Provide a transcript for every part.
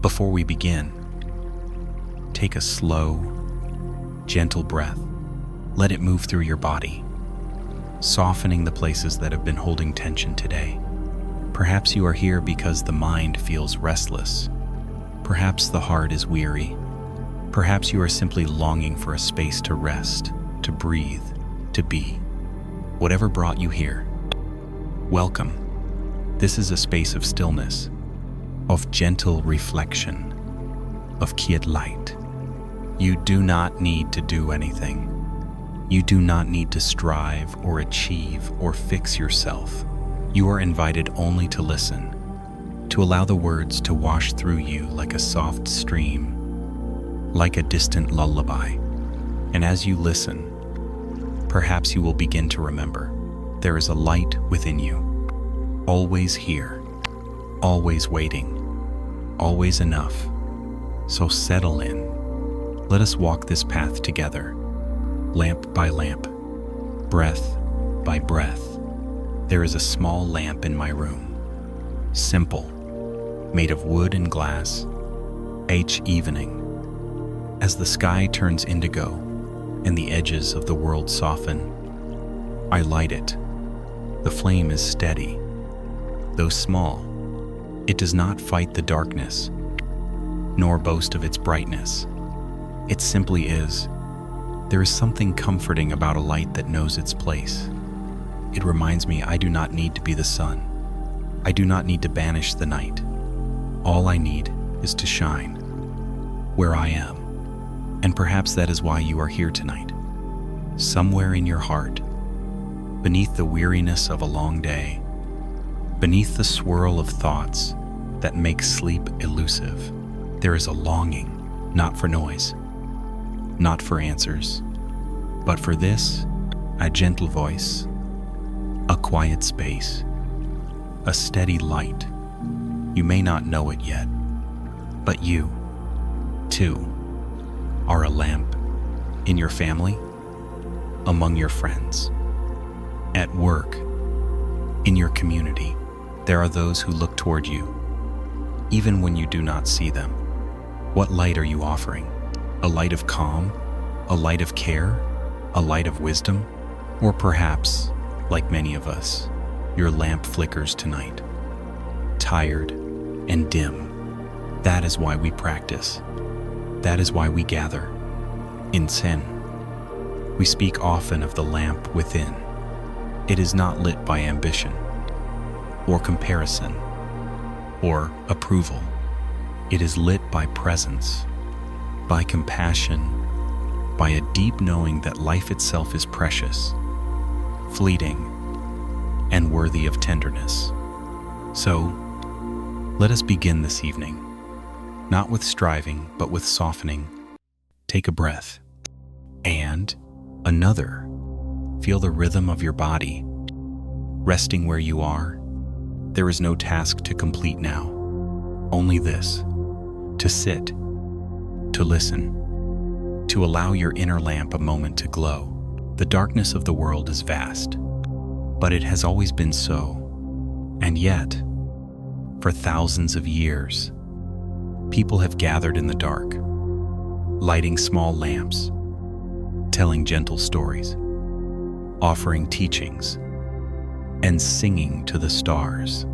Before we begin, take a slow, gentle breath. Let it move through your body, softening the places that have been holding tension today. Perhaps you are here because the mind feels restless. Perhaps the heart is weary. Perhaps you are simply longing for a space to rest, to breathe, to be. Whatever brought you here, welcome. This is a space of stillness, of gentle reflection, of quiet light. You do not need to do anything. You do not need to strive or achieve or fix yourself. You are invited only to listen, to allow the words to wash through you like a soft stream, like a distant lullaby. And as you listen, perhaps you will begin to remember there is a light within you, always here, always waiting, always enough. So settle in. Let us walk this path together, lamp by lamp, breath by breath. There is a small lamp in my room, simple, made of wood and glass. Each evening, as the sky turns indigo and the edges of the world soften, I light it. The flame is steady. Though small, it does not fight the darkness, nor boast of its brightness. It simply is. There is something comforting about a light that knows its place. It reminds me I do not need to be the sun. I do not need to banish the night. All I need is to shine where I am. And perhaps that is why you are here tonight. Somewhere in your heart, beneath the weariness of a long day, beneath the swirl of thoughts that make sleep elusive, there is a longing, not for noise, not for answers, but for this, a gentle voice, a quiet space, a steady light. You may not know it yet, but you, too, are a lamp in your family, among your friends, at work, in your community. There are those who look toward you, even when you do not see them. What light are you offering? A light of calm? A light of care? A light of wisdom? Or perhaps, like many of us, your lamp flickers tonight, tired and dim. That is why we practice. That is why we gather. In Zen, we speak often of the lamp within. It is not lit by ambition, or comparison, or approval. It is lit by presence, by compassion, by a deep knowing that life itself is precious, fleeting, and worthy of tenderness. So, let us begin this evening, not with striving, but with softening. Take a breath, and another. Feel the rhythm of your body, resting where you are. There is no task to complete now, only this: to sit, to listen, to allow your inner lamp a moment to glow. The darkness of the world is vast, but it has always been so. And yet, for thousands of years, people have gathered in the dark, lighting small lamps, telling gentle stories, offering teachings, and singing to the stars.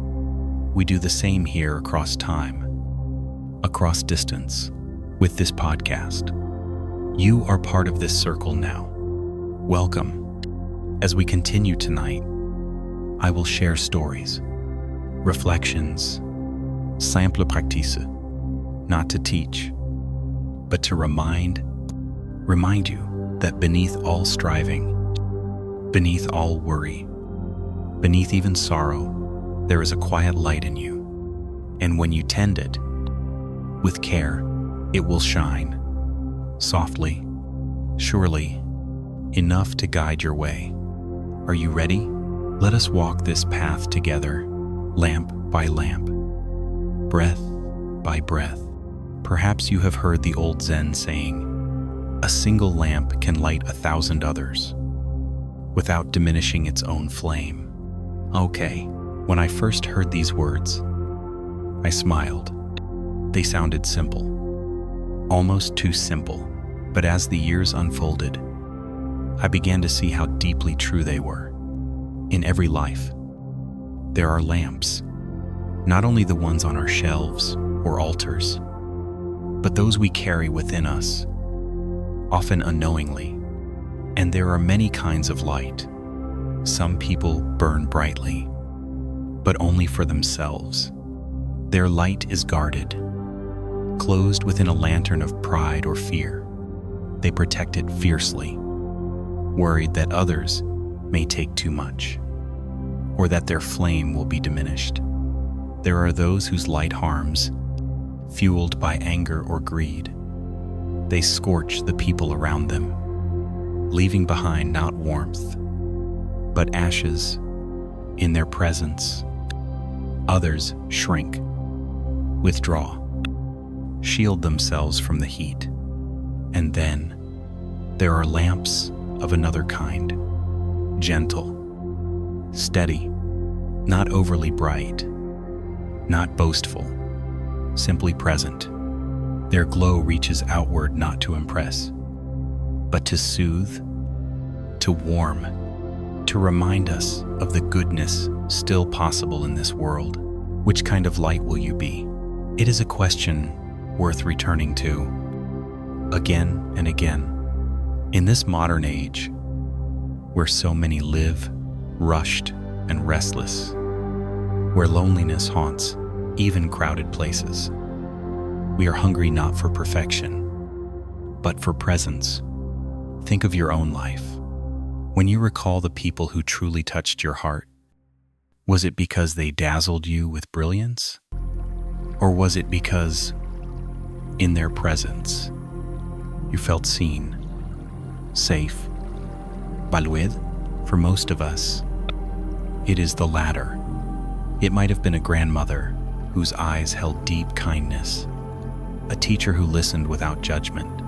We do the same here across time, across distance, with this podcast. You are part of this circle now. Welcome. As we continue tonight, I will share stories, reflections, simple practices, not to teach, but to remind you that beneath all striving, beneath all worry, beneath even sorrow, there is a quiet light in you. And when you tend it with care, it will shine softly, surely, enough to guide your way. Are you ready? Let us walk this path together, lamp by lamp, breath by breath. Perhaps you have heard the old Zen saying, "A single lamp can light 1,000 others without diminishing its own flame." Okay, when I first heard these words, I smiled. They sounded simple, almost too simple, but as the years unfolded, I began to see how deeply true they were. In every life, there are lamps, not only the ones on our shelves or altars, but those we carry within us, often unknowingly. And there are many kinds of light. Some people burn brightly, but only for themselves. Their light is guarded, closed within a lantern of pride or fear. They protect it fiercely, worried that others may take too much, or that their flame will be diminished. There are those whose light harms, fueled by anger or greed. They scorch the people around them, leaving behind not warmth, but ashes in their presence. Others shrink, withdraw, shield themselves from the heat. And then there are lamps of another kind, gentle, steady, not overly bright, not boastful, simply present. Their glow reaches outward not to impress, but to soothe, to warm, to remind us of the goodness still possible in this world. Which kind of light will you be? It is a question worth returning to again and again. In this modern age, where so many live rushed and restless, where loneliness haunts even crowded places, we are hungry not for perfection, but for presence. Think of your own life. When you recall the people who truly touched your heart, was it because they dazzled you with brilliance? Or was it because, in their presence, you felt seen, safe, valued? For most of us, it is the latter. It might have been a grandmother whose eyes held deep kindness, a teacher who listened without judgment,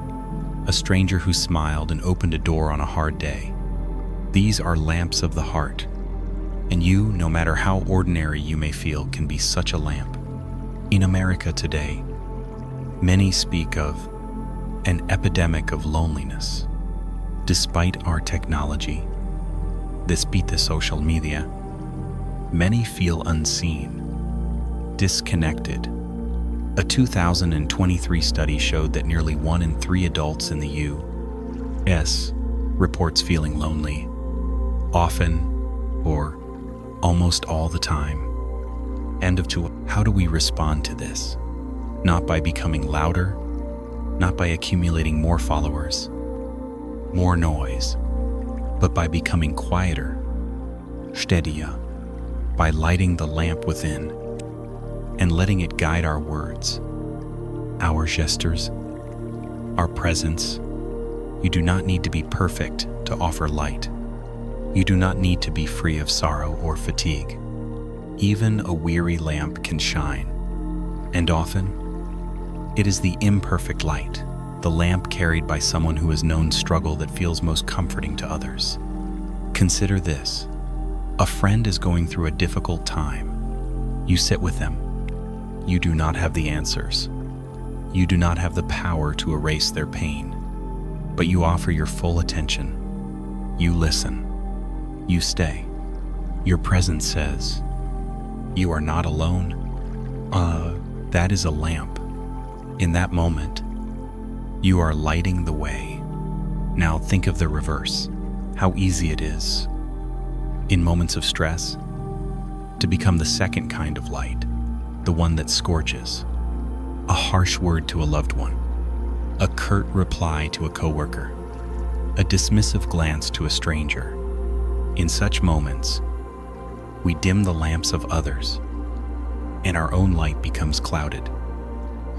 a stranger who smiled and opened a door on a hard day. These are lamps of the heart, and you, no matter how ordinary you may feel, can be such a lamp. In America today, many speak of an epidemic of loneliness. Despite our technology, despite the social media, many feel unseen, disconnected. A 2023 study showed that nearly 1 in 3 adults in the U.S. reports feeling lonely, often or almost all the time. How do we respond to this? Not by becoming louder, not by accumulating more followers, more noise, but by becoming quieter, steadier, by lighting the lamp within and letting it guide our words, our gestures, our presence. You do not need to be perfect to offer light. You do not need to be free of sorrow or fatigue. Even a weary lamp can shine, and often it is the imperfect light, the lamp carried by someone who has known struggle, that feels most comforting to others. Consider this. A friend is going through a difficult time. You sit with them. You do not have the answers. You do not have the power to erase their pain, but you offer your full attention. You listen. You stay. Your presence says, "You are not alone." That is a lamp. In that moment, you are lighting the way. Now think of the reverse. How easy it is, in moments of stress, to become the second kind of light, the one that scorches. A harsh word to a loved one, a curt reply to a coworker, a dismissive glance to a stranger. In such moments, we dim the lamps of others, and our own light becomes clouded.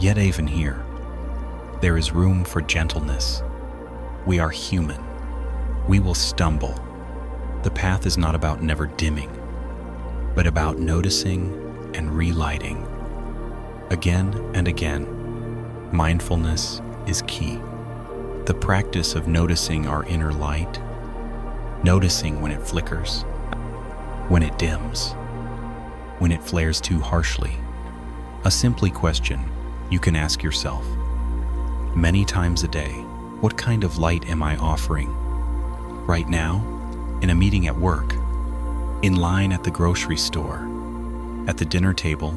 Yet even here, there is room for gentleness. We are human. We will stumble. The path is not about never dimming, but about noticing and relighting. Again and again, mindfulness is key. The practice of noticing our inner light, noticing when it flickers, when it dims, when it flares too harshly. A simple question You can ask yourself, many times a day, what kind of light am I offering? Right now, in a meeting at work, in line at the grocery store, at the dinner table,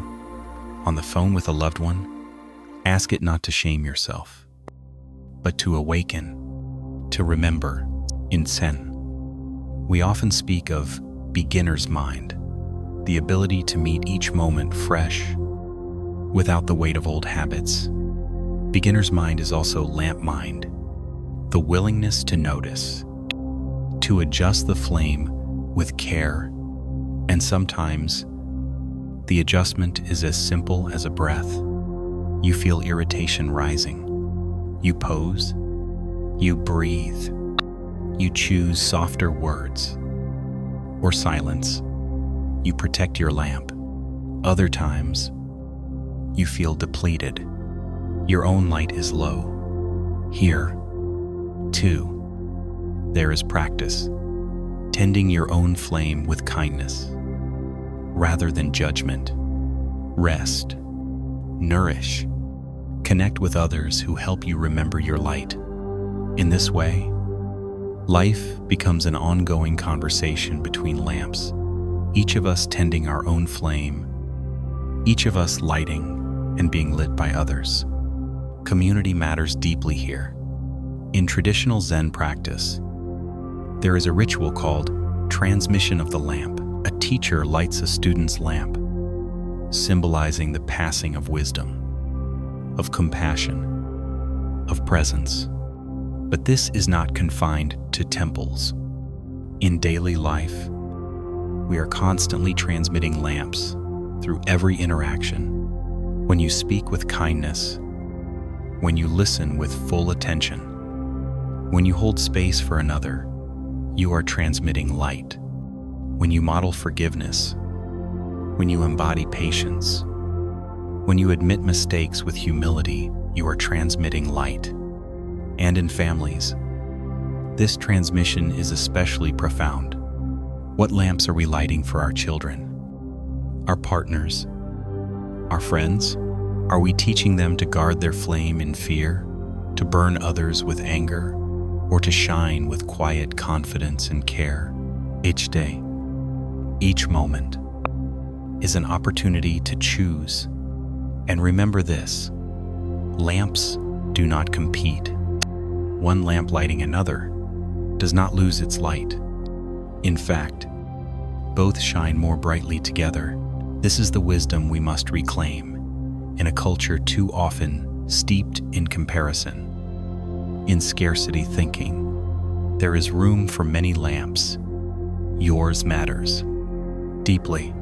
on the phone with a loved one. Ask it not to shame yourself, but to awaken, to remember. In Zen, we often speak of beginner's mind, the ability to meet each moment fresh, without the weight of old habits. Beginner's mind is also lamp mind, the willingness to notice, to adjust the flame with care, and sometimes the adjustment is as simple as a breath. You feel irritation rising. You pause. You breathe. You choose softer words or silence. You protect your lamp. Other times, you feel depleted. Your own light is low. Here, too, there is practice, tending your own flame with kindness, rather than judgment. Rest, nourish, connect with others who help you remember your light. In this way, life becomes an ongoing conversation between lamps, each of us tending our own flame, each of us lighting and being lit by others. Community matters deeply here. In traditional Zen practice, there is a ritual called transmission of the lamp. A teacher lights a student's lamp, symbolizing the passing of wisdom, of compassion, of presence. But this is not confined to temples. In daily life, we are constantly transmitting lamps through every interaction. When you speak with kindness, when you listen with full attention, when you hold space for another, you are transmitting light. When you model forgiveness, when you embody patience, when you admit mistakes with humility, you are transmitting light. And in families, this transmission is especially profound. What lamps are we lighting for our children, our partners, our friends? Are we teaching them to guard their flame in fear, to burn others with anger, or to shine with quiet confidence and care? Each day, each moment is an opportunity to choose. And remember this, lamps do not compete. One lamp lighting another does not lose its light. In fact, both shine more brightly together. This is the wisdom we must reclaim in a culture too often steeped in comparison, in scarcity thinking. There is room for many lamps. Yours matters deeply.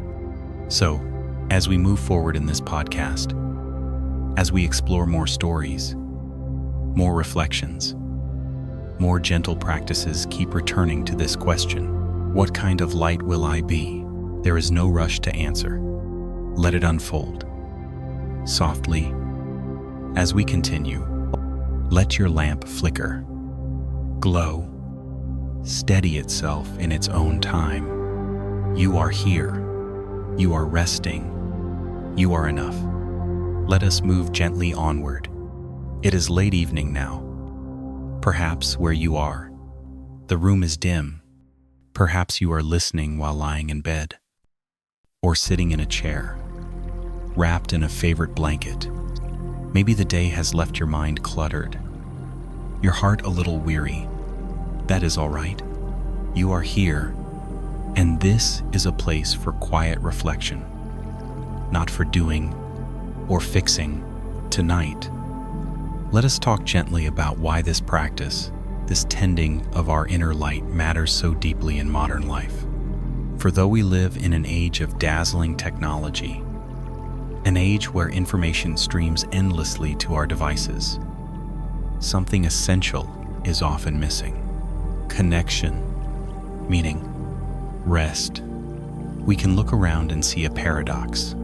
So, as we move forward in this podcast, as we explore more stories, more reflections, more gentle practices, keep returning to this question: what kind of light will I be? There is no rush to answer. Let it unfold. Softly, as we continue, let your lamp flicker, glow, steady itself in its own time. You are here. You are resting. You are enough. Let us move gently onward. It is late evening now. Perhaps where you are, the room is dim. Perhaps you are listening while lying in bed, or sitting in a chair, wrapped in a favorite blanket. Maybe the day has left your mind cluttered, your heart a little weary. That is all right. You are here, and this is a place for quiet reflection, not for doing or fixing. Tonight, let us talk gently about why this practice, this tending of our inner light, matters so deeply in modern life. For though we live in an age of dazzling technology, an age where information streams endlessly to our devices, something essential is often missing: connection, meaning rest. We can look around and see a paradox.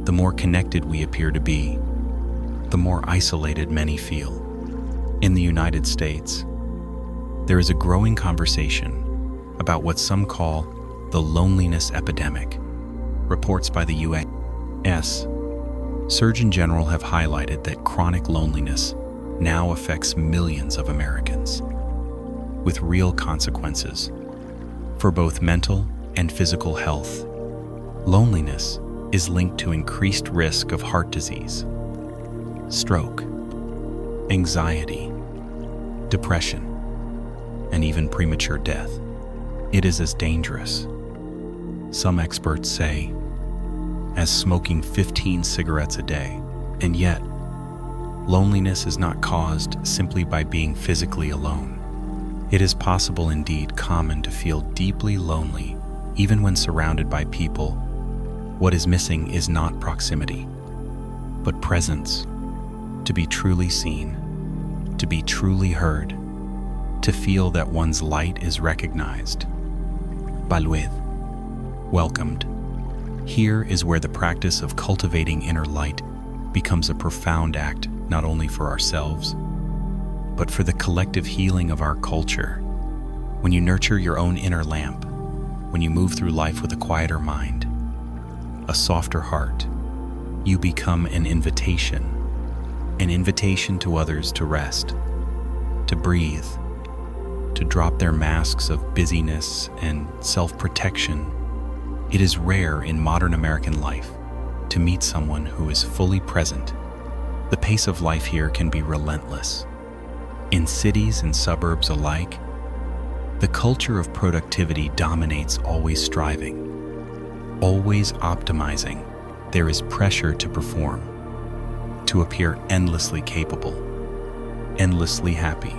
The more connected we appear to be, the more isolated many feel. In the United States, there is a growing conversation about what some call the loneliness epidemic. Reports by the U.S. Surgeon General have highlighted that chronic loneliness now affects millions of Americans, with real consequences for both mental and physical health. Loneliness is linked to increased risk of heart disease, stroke, anxiety, depression, and even premature death. It is as dangerous, some experts say, as smoking 15 cigarettes a day. And yet, loneliness is not caused simply by being physically alone. It is possible, indeed common, to feel deeply lonely even when surrounded by people. What is missing is not proximity, but presence. To be truly seen, to be truly heard, to feel that one's light is recognized, valued, welcomed. Here is where the practice of cultivating inner light becomes a profound act, not only for ourselves, but for the collective healing of our culture. When you nurture your own inner lamp, when you move through life with a quieter mind, a softer heart, you become an invitation to others to rest, to breathe, to drop their masks of busyness and self-protection. It is rare in modern American life to meet someone who is fully present. The pace of life here can be relentless. In cities and suburbs alike, the culture of productivity dominates, always striving, always optimizing. There is pressure to perform, to appear endlessly capable, endlessly happy.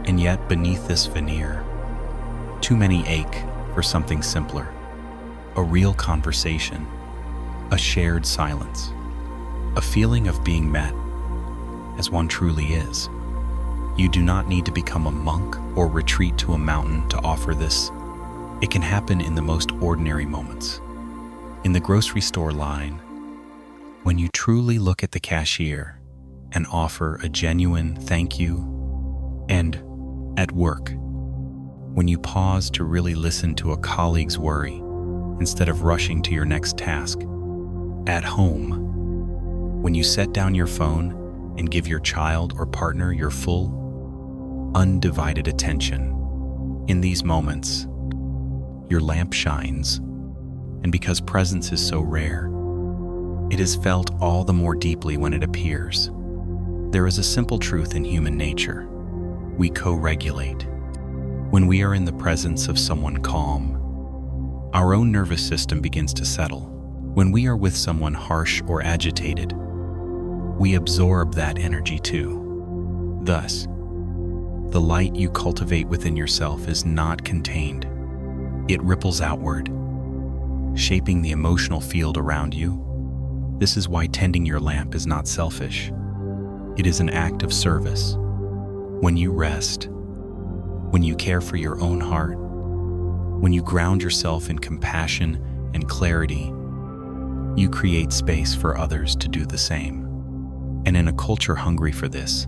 And yet, beneath this veneer, too many ache for something simpler, a real conversation, a shared silence, a feeling of being met as one truly is. You do not need to become a monk or retreat to a mountain to offer this. It can happen in the most ordinary moments. In the grocery store line, when you truly look at the cashier and offer a genuine thank you, and at work, when you pause to really listen to a colleague's worry instead of rushing to your next task. At home, when you set down your phone and give your child or partner your full, undivided attention. In these moments, your lamp shines, and because presence is so rare, it is felt all the more deeply when it appears. There is a simple truth in human nature. We co-regulate. When we are in the presence of someone calm, our own nervous system begins to settle. When we are with someone harsh or agitated, we absorb that energy too. Thus, the light you cultivate within yourself is not contained. It ripples outward, shaping the emotional field around you. This is why tending your lamp is not selfish. It is an act of service. When you rest, when you care for your own heart, when you ground yourself in compassion and clarity, you create space for others to do the same. And in a culture hungry for this,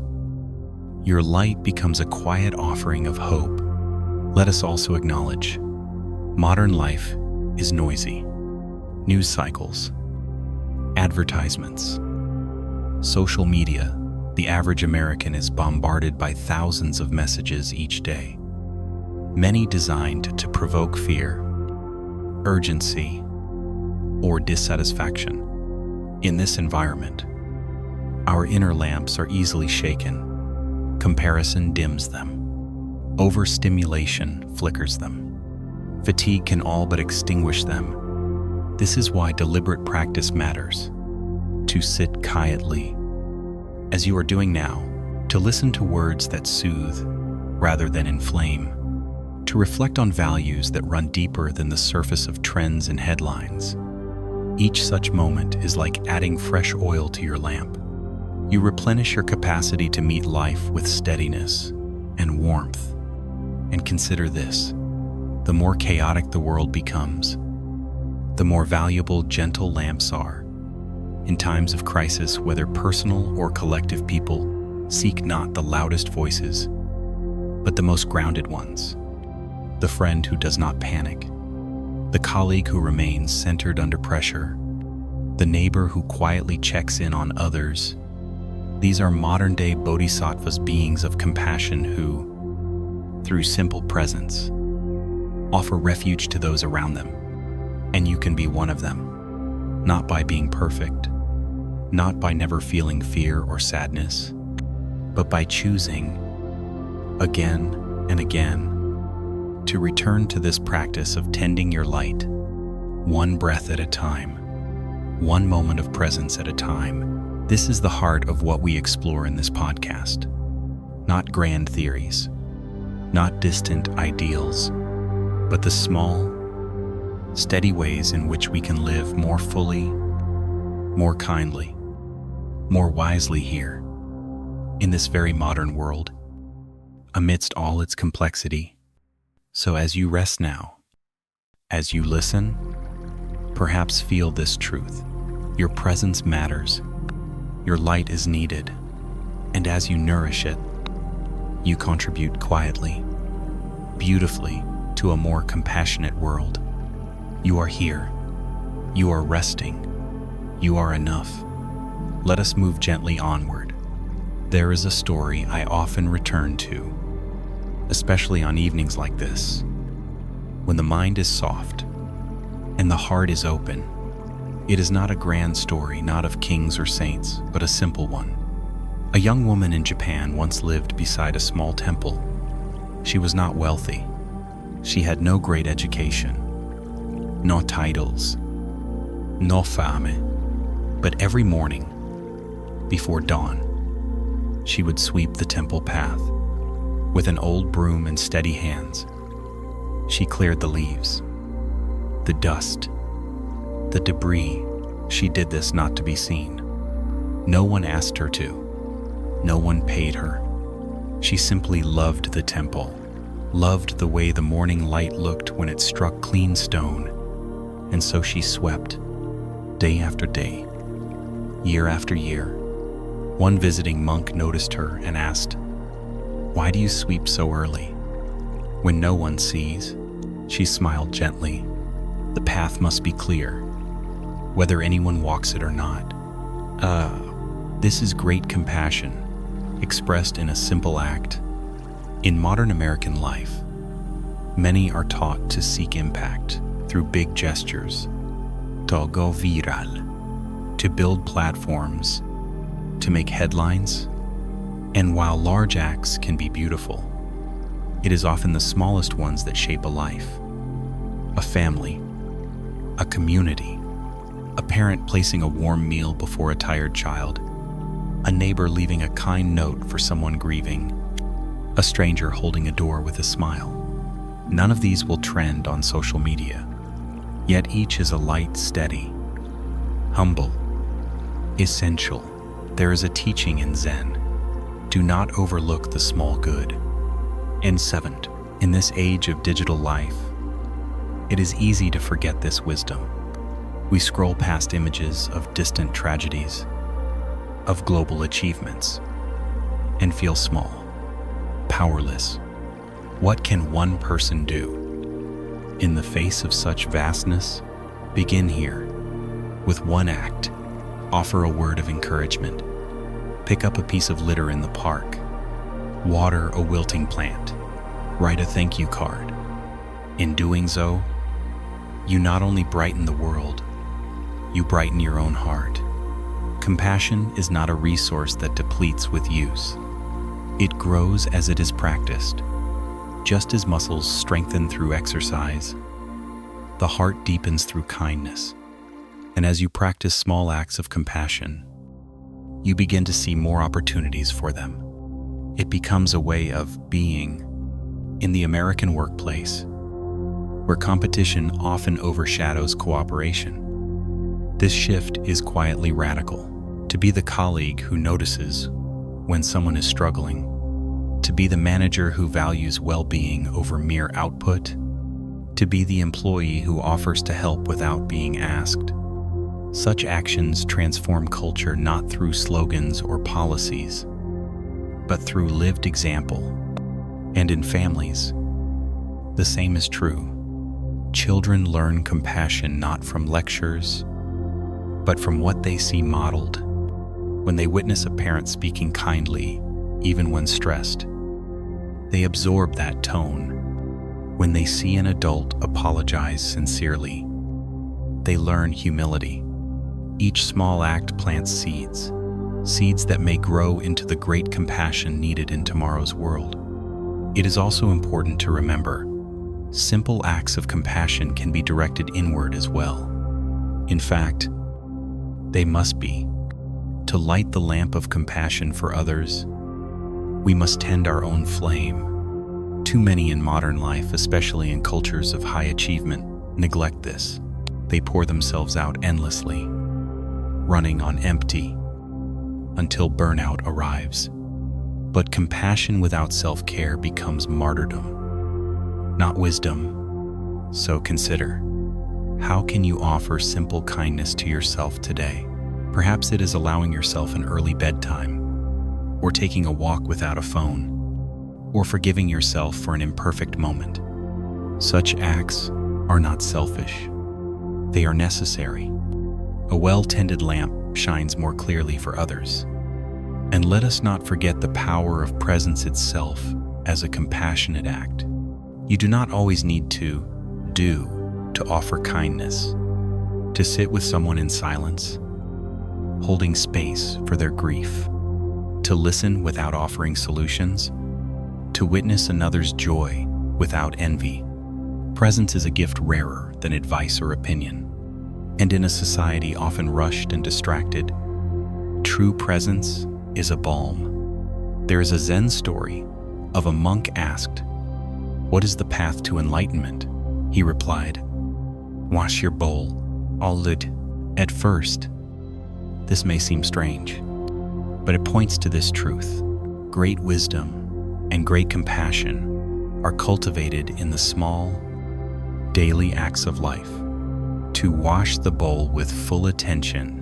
your light becomes a quiet offering of hope. Let us also acknowledge, modern life is noisy. News cycles, advertisements, social media. The average American is bombarded by thousands of messages each day, many designed to provoke fear, urgency, or dissatisfaction. In this environment, our inner lamps are easily shaken. Comparison dims them. Overstimulation flickers them. Fatigue can all but extinguish them. This is why deliberate practice matters. To sit quietly, as you are doing now, to listen to words that soothe rather than inflame, to reflect on values that run deeper than the surface of trends and headlines. Each such moment is like adding fresh oil to your lamp. You replenish your capacity to meet life with steadiness and warmth. And consider this: the more chaotic the world becomes, the more valuable gentle lamps are. In times of crisis, whether personal or collective, people seek not the loudest voices, but the most grounded ones. The friend who does not panic, the colleague who remains centered under pressure, the neighbor who quietly checks in on others. These are modern-day bodhisattvas, beings of compassion who, through simple presence, offer refuge to those around them. And you can be one of them, not by being perfect, not by never feeling fear or sadness, but by choosing, again and again, to return to this practice of tending your light, one breath at a time, one moment of presence at a time. This is the heart of what we explore in this podcast. Not grand theories, not distant ideals, but the small, steady ways in which we can live more fully, more kindly, more wisely here, in this very modern world, amidst all its complexity. So as you rest now, as you listen, perhaps feel this truth. Your presence matters, your light is needed, and as you nourish it, you contribute quietly, beautifully to a more compassionate world. You are here, you are resting, you are enough. Let us move gently onward. There is a story I often return to, especially on evenings like this, when the mind is soft and the heart is open. It is not a grand story, not of kings or saints, but a simple one. A young woman in Japan once lived beside a small temple. She was not wealthy. She had no great education, no titles, no fame. But every morning, before dawn, she would sweep the temple path. With an old broom and steady hands, she cleared the leaves, the dust, the debris. She did this not to be seen. No one asked her to. No one paid her. She simply loved the temple, loved the way the morning light looked when it struck clean stone. And so she swept, day after day, year after year. One visiting monk noticed her and asked, "Why do you sweep so early?" When no one sees, she smiled gently. The path must be clear, whether anyone walks it or not. This is great compassion, expressed in a simple act. In modern American life, many are taught to seek impact through big gestures, to go viral, to build platforms, to make headlines. And while large acts can be beautiful, it is often the smallest ones that shape a life. A family, a community, a parent placing a warm meal before a tired child, a neighbor leaving a kind note for someone grieving, a stranger holding a door with a smile. None of these will trend on social media, yet each is a light, steady, humble, essential. There is a teaching in Zen: do not overlook the small good. And seventh, in this age of digital life, it is easy to forget this wisdom. We scroll past images of distant tragedies, of global achievements, and feel small, powerless. What can one person do? In the face of such vastness, begin here. With one act, offer a word of encouragement. Pick up a piece of litter in the park. Water a wilting plant. Write a thank you card. In doing so, you not only brighten the world, you brighten your own heart. Compassion is not a resource that depletes with use. It grows as it is practiced. Just as muscles strengthen through exercise, the heart deepens through kindness. And as you practice small acts of compassion, you begin to see more opportunities for them. It becomes a way of being. In the American workplace, where competition often overshadows cooperation, this shift is quietly radical. To be the colleague who notices when someone is struggling, to be the manager who values well-being over mere output, to be the employee who offers to help without being asked. Such actions transform culture not through slogans or policies, but through lived example. And in families, the same is true. Children learn compassion not from lectures, but from what they see modeled. When they witness a parent speaking kindly, even when stressed, they absorb that tone. When they see an adult apologize sincerely, they learn humility. Each small act plants seeds, seeds that may grow into the great compassion needed in tomorrow's world. It is also important to remember, simple acts of compassion can be directed inward as well. In fact, they must be. To light the lamp of compassion for others, we must tend our own flame. Too many in modern life, especially in cultures of high achievement, neglect this. They pour themselves out endlessly, running on empty until burnout arrives. But compassion without self-care becomes martyrdom, not wisdom. So consider, how can you offer simple kindness to yourself today? Perhaps it is allowing yourself an early bedtime, or taking a walk without a phone, or forgiving yourself for an imperfect moment. Such acts are not selfish. They are necessary. A well-tended lamp shines more clearly for others. And let us not forget the power of presence itself as a compassionate act. You do not always need to offer kindness. To sit with someone in silence, holding space for their grief, to listen without offering solutions, to witness another's joy without envy. Presence is a gift rarer than advice or opinion. And in a society often rushed and distracted, true presence is a balm. There is a Zen story of a monk asked, "What is the path to enlightenment?" He replied, "Wash your bowl, all lid." At first, this may seem strange, but it points to this truth. Great wisdom and great compassion are cultivated in the small, daily acts of life. To wash the bowl with full attention,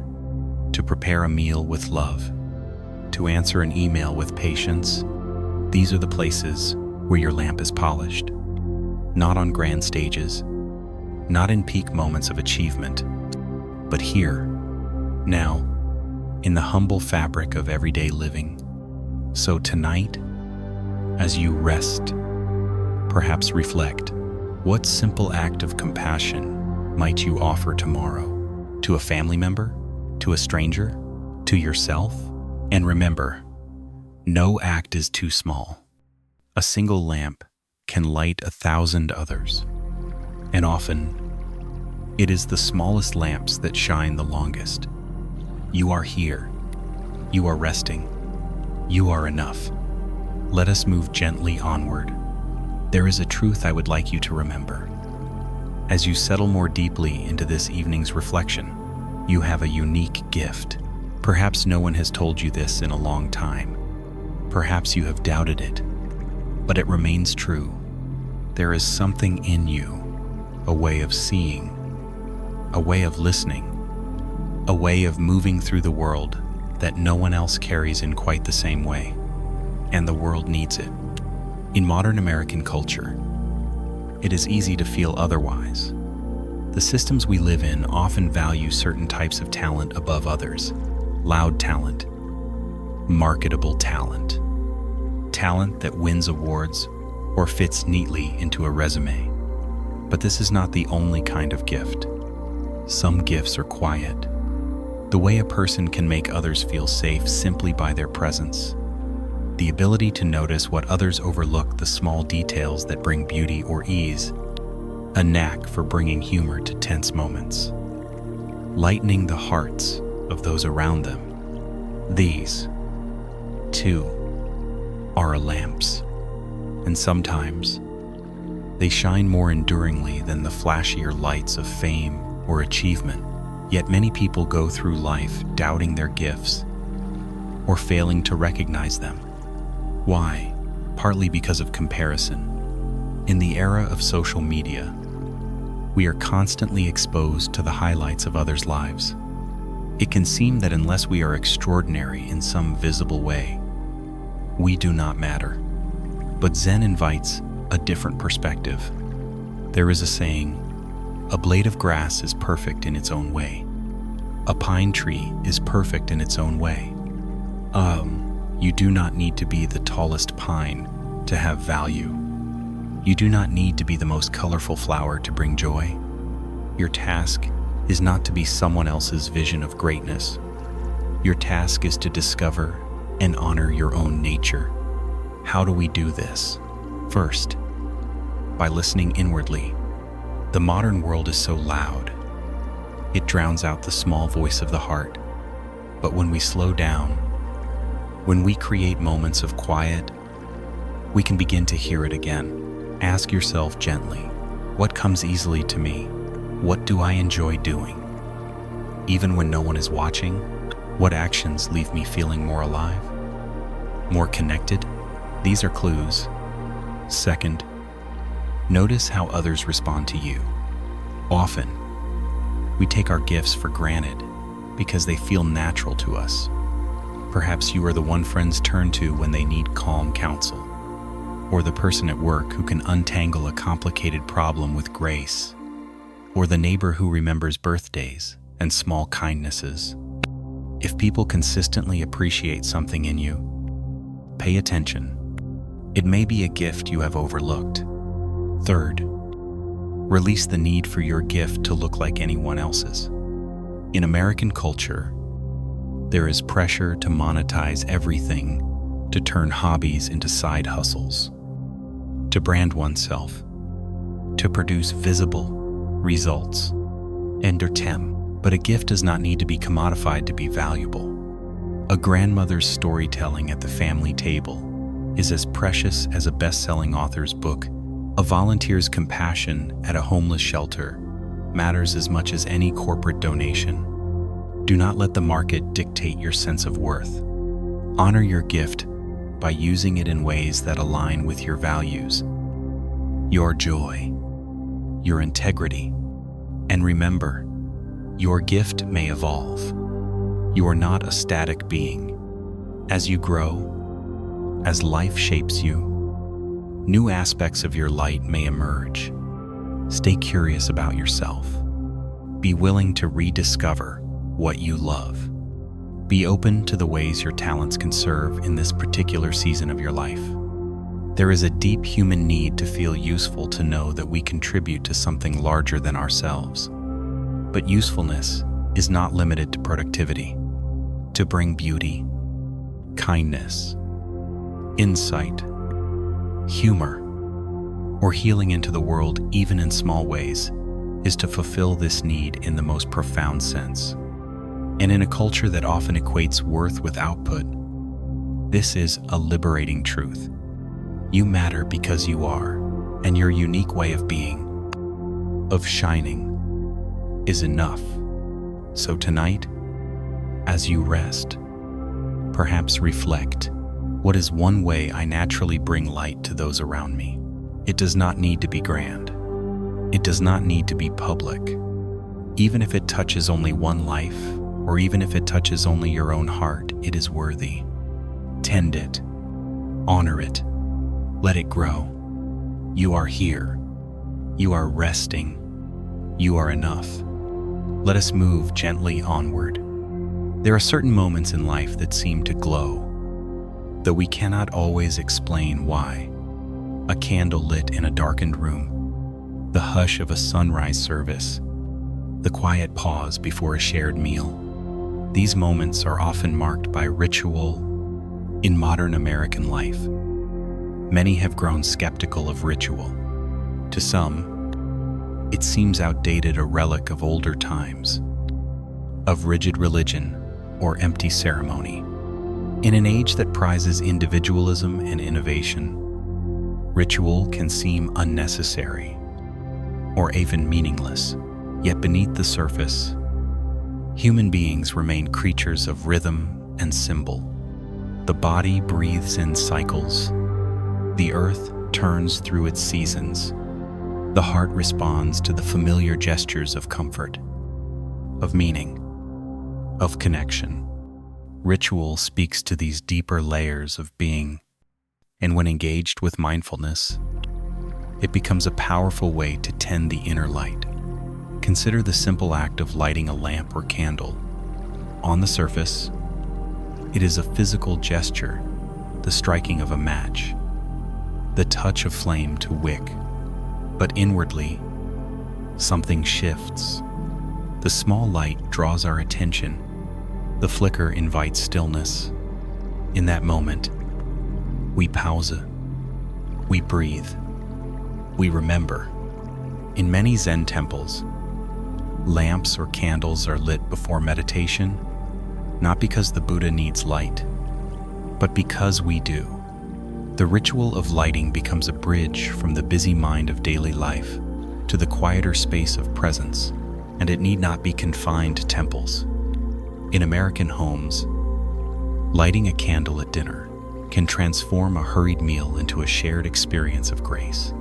to prepare a meal with love, to answer an email with patience, these are the places where your lamp is polished. Not on grand stages, not in peak moments of achievement, but here, now, in the humble fabric of everyday living. So tonight, as you rest, perhaps reflect, what simple act of compassion might you offer tomorrow? To a family member? To a stranger? To yourself? And remember, no act is too small. A single lamp can light 1,000 others. And often, it is the smallest lamps that shine the longest. You are here. You are resting. You are enough. Let us move gently onward. There is a truth I would like you to remember. As you settle more deeply into this evening's reflection, you have a unique gift. Perhaps no one has told you this in a long time. Perhaps you have doubted it, but it remains true. There is something in you, a way of seeing, a way of listening, a way of moving through the world that no one else carries in quite the same way, and the world needs it. In modern American culture, it is easy to feel otherwise. The systems we live in often value certain types of talent above others. Loud talent, marketable talent, talent that wins awards or fits neatly into a resume. But this is not the only kind of gift. Some gifts are quiet. The way a person can make others feel safe simply by their presence. The ability to notice what others overlook, the small details that bring beauty or ease. A knack for bringing humor to tense moments. Lightening the hearts of those around them. These, too, are lamps. And sometimes, they shine more enduringly than the flashier lights of fame or achievement. Yet many people go through life doubting their gifts or failing to recognize them. Why? Partly because of comparison. In the era of social media, we are constantly exposed to the highlights of others' lives. It can seem that unless we are extraordinary in some visible way, we do not matter. But Zen invites a different perspective. There is a saying, "A blade of grass is perfect in its own way. A pine tree is perfect in its own way. You do not need to be the tallest pine to have value. You do not need to be the most colorful flower to bring joy. Your task is not to be someone else's vision of greatness. Your task is to discover and honor your own nature. How do we do this? First, by listening inwardly. The modern world is so loud. It drowns out the small voice of the heart. But when we slow down, when we create moments of quiet, we can begin to hear it again. Ask yourself gently, what comes easily to me? What do I enjoy doing? Even when no one is watching, what actions leave me feeling more alive? More connected? These are clues. Second, notice how others respond to you. Often, we take our gifts for granted because they feel natural to us. Perhaps you are the one friends turn to when they need calm counsel, or the person at work who can untangle a complicated problem with grace, or the neighbor who remembers birthdays and small kindnesses. If people consistently appreciate something in you, pay attention. It may be a gift you have overlooked. Third, release the need for your gift to look like anyone else's. In American culture, there is pressure to monetize everything, to turn hobbies into side hustles, to brand oneself, to produce visible results. But a gift does not need to be commodified to be valuable. A grandmother's storytelling at the family table is as precious as a best-selling author's book. A volunteer's compassion at a homeless shelter matters as much as any corporate donation. Do not let the market dictate your sense of worth. Honor your gift by using it in ways that align with your values, your joy, your integrity. And remember, your gift may evolve. You are not a static being. As you grow, as life shapes you, new aspects of your light may emerge. Stay curious about yourself. Be willing to rediscover what you love. Be open to the ways your talents can serve in this particular season of your life. There is a deep human need to feel useful, to know that we contribute to something larger than ourselves. But usefulness is not limited to productivity. To bring beauty, kindness, insight, humor, or healing into the world, even in small ways, is to fulfill this need in the most profound sense. And in a culture that often equates worth with output, this is a liberating truth. You matter because you are, and your unique way of being, of shining, is enough. So tonight, as you rest, perhaps reflect, what is one way I naturally bring light to those around me? It does not need to be grand. It does not need to be public. Even if it touches only one life, or even if it touches only your own heart, it is worthy. Tend it. Honor it. Let it grow. You are here. You are resting. You are enough. Let us move gently onward. There are certain moments in life that seem to glow, though we cannot always explain why. A candle lit in a darkened room, the hush of a sunrise service, the quiet pause before a shared meal. These moments are often marked by ritual in modern American life. Many have grown skeptical of ritual. To some, it seems outdated, a relic of older times, of rigid religion or empty ceremony. In an age that prizes individualism and innovation, ritual can seem unnecessary or even meaningless. Yet beneath the surface, human beings remain creatures of rhythm and symbol. The body breathes in cycles. The earth turns through its seasons. The heart responds to the familiar gestures of comfort, of meaning, of connection. Ritual speaks to these deeper layers of being, and when engaged with mindfulness, it becomes a powerful way to tend the inner light. Consider the simple act of lighting a lamp or candle. On the surface, it is a physical gesture, the striking of a match, the touch of flame to wick. But inwardly, something shifts. The small light draws our attention. The flicker invites stillness. In that moment, we pause, we breathe, we remember. In many Zen temples, lamps or candles are lit before meditation, not because the Buddha needs light, but because we do. The ritual of lighting becomes a bridge from the busy mind of daily life to the quieter space of presence, and it need not be confined to temples. In American homes, lighting a candle at dinner can transform a hurried meal into a shared experience of grace.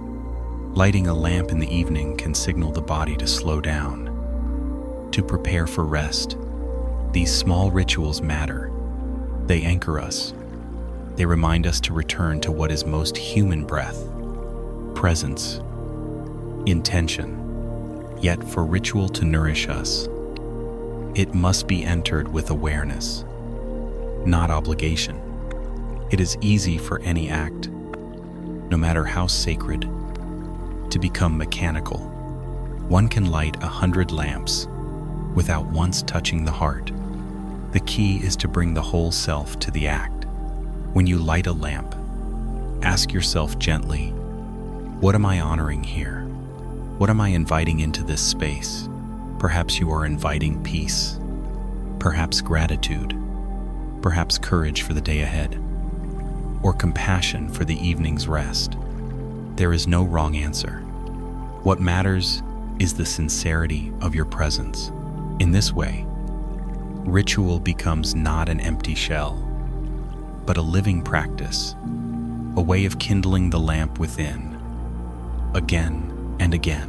Lighting a lamp in the evening can signal the body to slow down, to prepare for rest. These small rituals matter. They anchor us. They remind us to return to what is most human: breath, presence, intention. Yet for ritual to nourish us, it must be entered with awareness, not obligation. It is easy for any act, no matter how sacred, to become mechanical. One can light 100 lamps without once touching the heart. The key is to bring the whole self to the act. When you light a lamp, ask yourself gently, what am I honoring here? What am I inviting into this space? Perhaps you are inviting peace, perhaps gratitude, perhaps courage for the day ahead, or compassion for the evening's rest. There is no wrong answer. What matters is the sincerity of your presence. In this way, ritual becomes not an empty shell, but a living practice, a way of kindling the lamp within, again and again.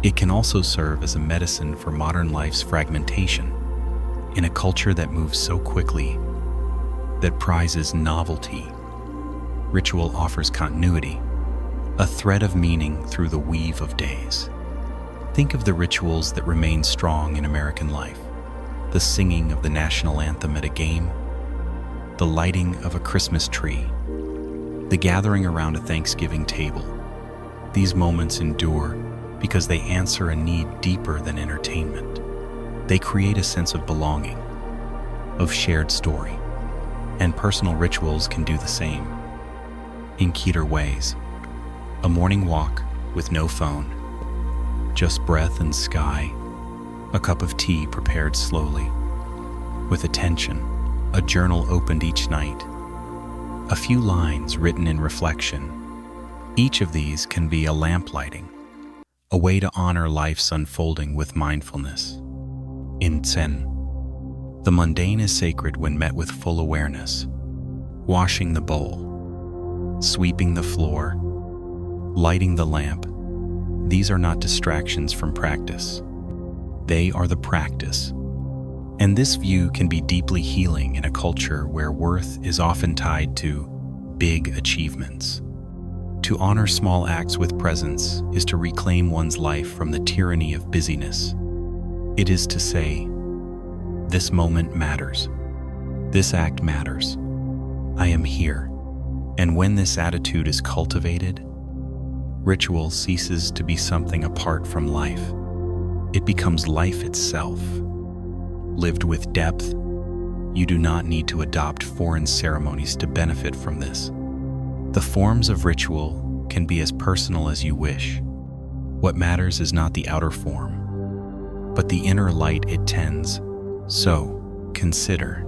It can also serve as a medicine for modern life's fragmentation. In a culture that moves so quickly, that prizes novelty, ritual offers continuity, a thread of meaning through the weave of days. Think of the rituals that remain strong in American life: the singing of the national anthem at a game, the lighting of a Christmas tree, the gathering around a Thanksgiving table. These moments endure because they answer a need deeper than entertainment. They create a sense of belonging, of shared story, and personal rituals can do the same. In quieter ways, a morning walk with no phone, just breath and sky, a cup of tea prepared slowly, with attention, a journal opened each night, a few lines written in reflection. Each of these can be a lamp lighting, a way to honor life's unfolding with mindfulness. In Zen, the mundane is sacred when met with full awareness. Washing the bowl, sweeping the floor, lighting the lamp, these are not distractions from practice. They are the practice. And this view can be deeply healing in a culture where worth is often tied to big achievements. To honor small acts with presence is to reclaim one's life from the tyranny of busyness. It is to say, this moment matters. This act matters. I am here. And when this attitude is cultivated, ritual ceases to be something apart from life. It becomes life itself. Lived with depth, you do not need to adopt foreign ceremonies to benefit from this. The forms of ritual can be as personal as you wish. What matters is not the outer form, but the inner light it tends. So, consider,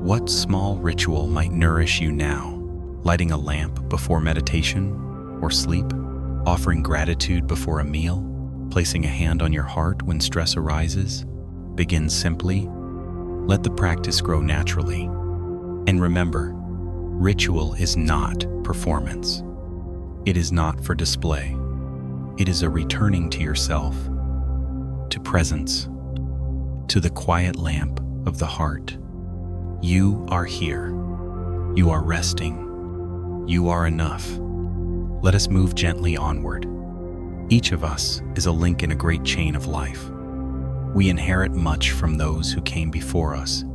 what small ritual might nourish you now? Lighting a lamp before meditation or sleep? Offering gratitude before a meal? Placing a hand on your heart when stress arises? Begin simply. Let the practice grow naturally. And remember, ritual is not performance. It is not for display. It is a returning to yourself, to presence, to the quiet lamp of the heart. You are here. You are resting. You are enough. Let us move gently onward. Each of us is a link in a great chain of life. We inherit much from those who came before us,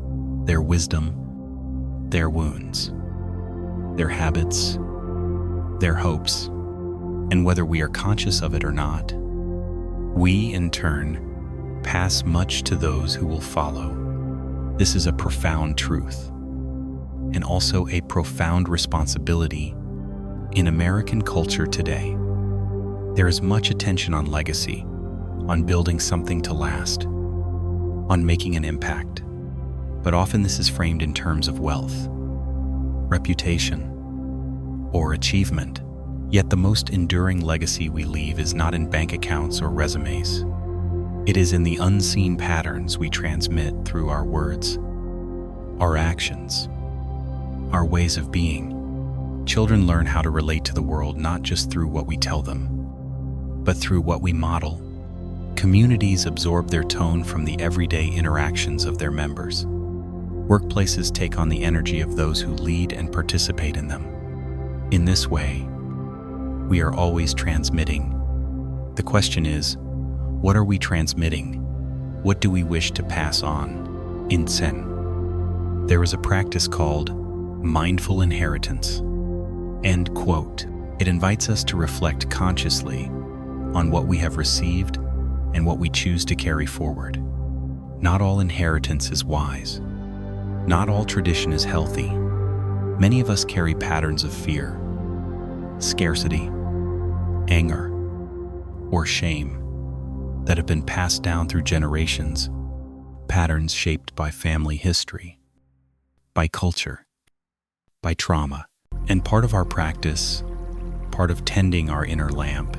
their wisdom, their wounds, their habits, their hopes, and whether we are conscious of it or not, we, in turn, pass much to those who will follow. This is a profound truth, and also a profound responsibility in American culture today. There is much attention on legacy, on building something to last, on making an impact, but often this is framed in terms of wealth, reputation, or achievement. Yet the most enduring legacy we leave is not in bank accounts or resumes. It is in the unseen patterns we transmit through our words, our actions, our ways of being. Children learn how to relate to the world not just through what we tell them, but through what we model. Communities absorb their tone from the everyday interactions of their members. Workplaces take on the energy of those who lead and participate in them. In this way, we are always transmitting. The question is, what are we transmitting? What do we wish to pass on? In Zen, there is a practice called mindful inheritance. End quote. It invites us to reflect consciously on what we have received and what we choose to carry forward. Not all inheritance is wise. Not all tradition is healthy. Many of us carry patterns of fear, scarcity, anger, or shame that have been passed down through generations, patterns shaped by family history, by culture, by trauma. And part of our practice, part of tending our inner lamp,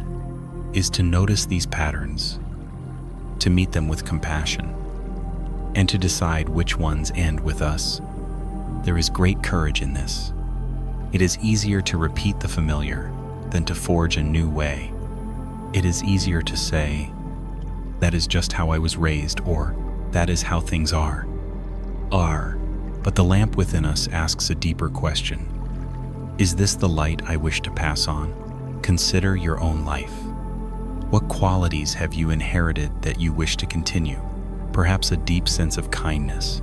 is to notice these patterns, to meet them with compassion, and to decide which ones end with us. There is great courage in this. It is easier to repeat the familiar than to forge a new way. It is easier to say, "That is just how I was raised," or "That is how things are." But the lamp within us asks a deeper question. Is this the light I wish to pass on? Consider your own life. What qualities have you inherited that you wish to continue? Perhaps a deep sense of kindness,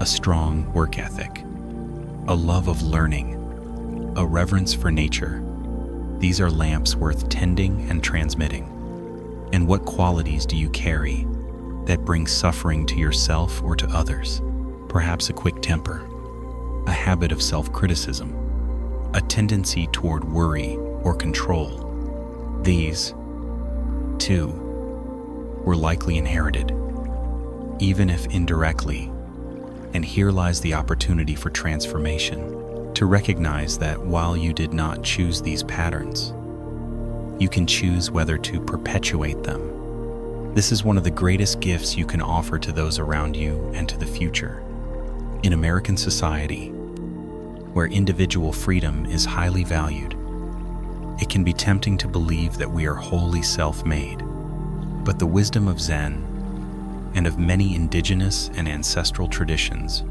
a strong work ethic, a love of learning, a reverence for nature. These are lamps worth tending and transmitting. And what qualities do you carry that bring suffering to yourself or to others? Perhaps a quick temper, a habit of self-criticism, a tendency toward worry or control. These, too, were likely inherited, even if indirectly. And here lies the opportunity for transformation, to recognize that while you did not choose these patterns, you can choose whether to perpetuate them. This is one of the greatest gifts you can offer to those around you and to the future. In American society, where individual freedom is highly valued, it can be tempting to believe that we are wholly self-made. But the wisdom of Zen and of many indigenous and ancestral traditions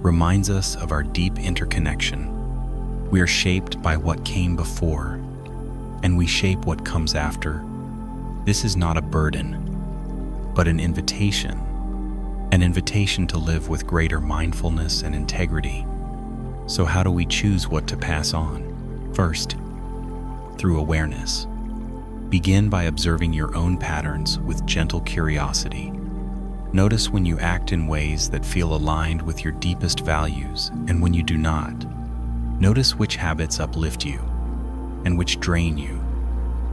reminds us of our deep interconnection. We are shaped by what came before, and we shape what comes after. This is not a burden, but an invitation to live with greater mindfulness and integrity. So how do we choose what to pass on? First, through awareness. Begin by observing your own patterns with gentle curiosity. Notice when you act in ways that feel aligned with your deepest values and when you do not. Notice which habits uplift you and which drain you.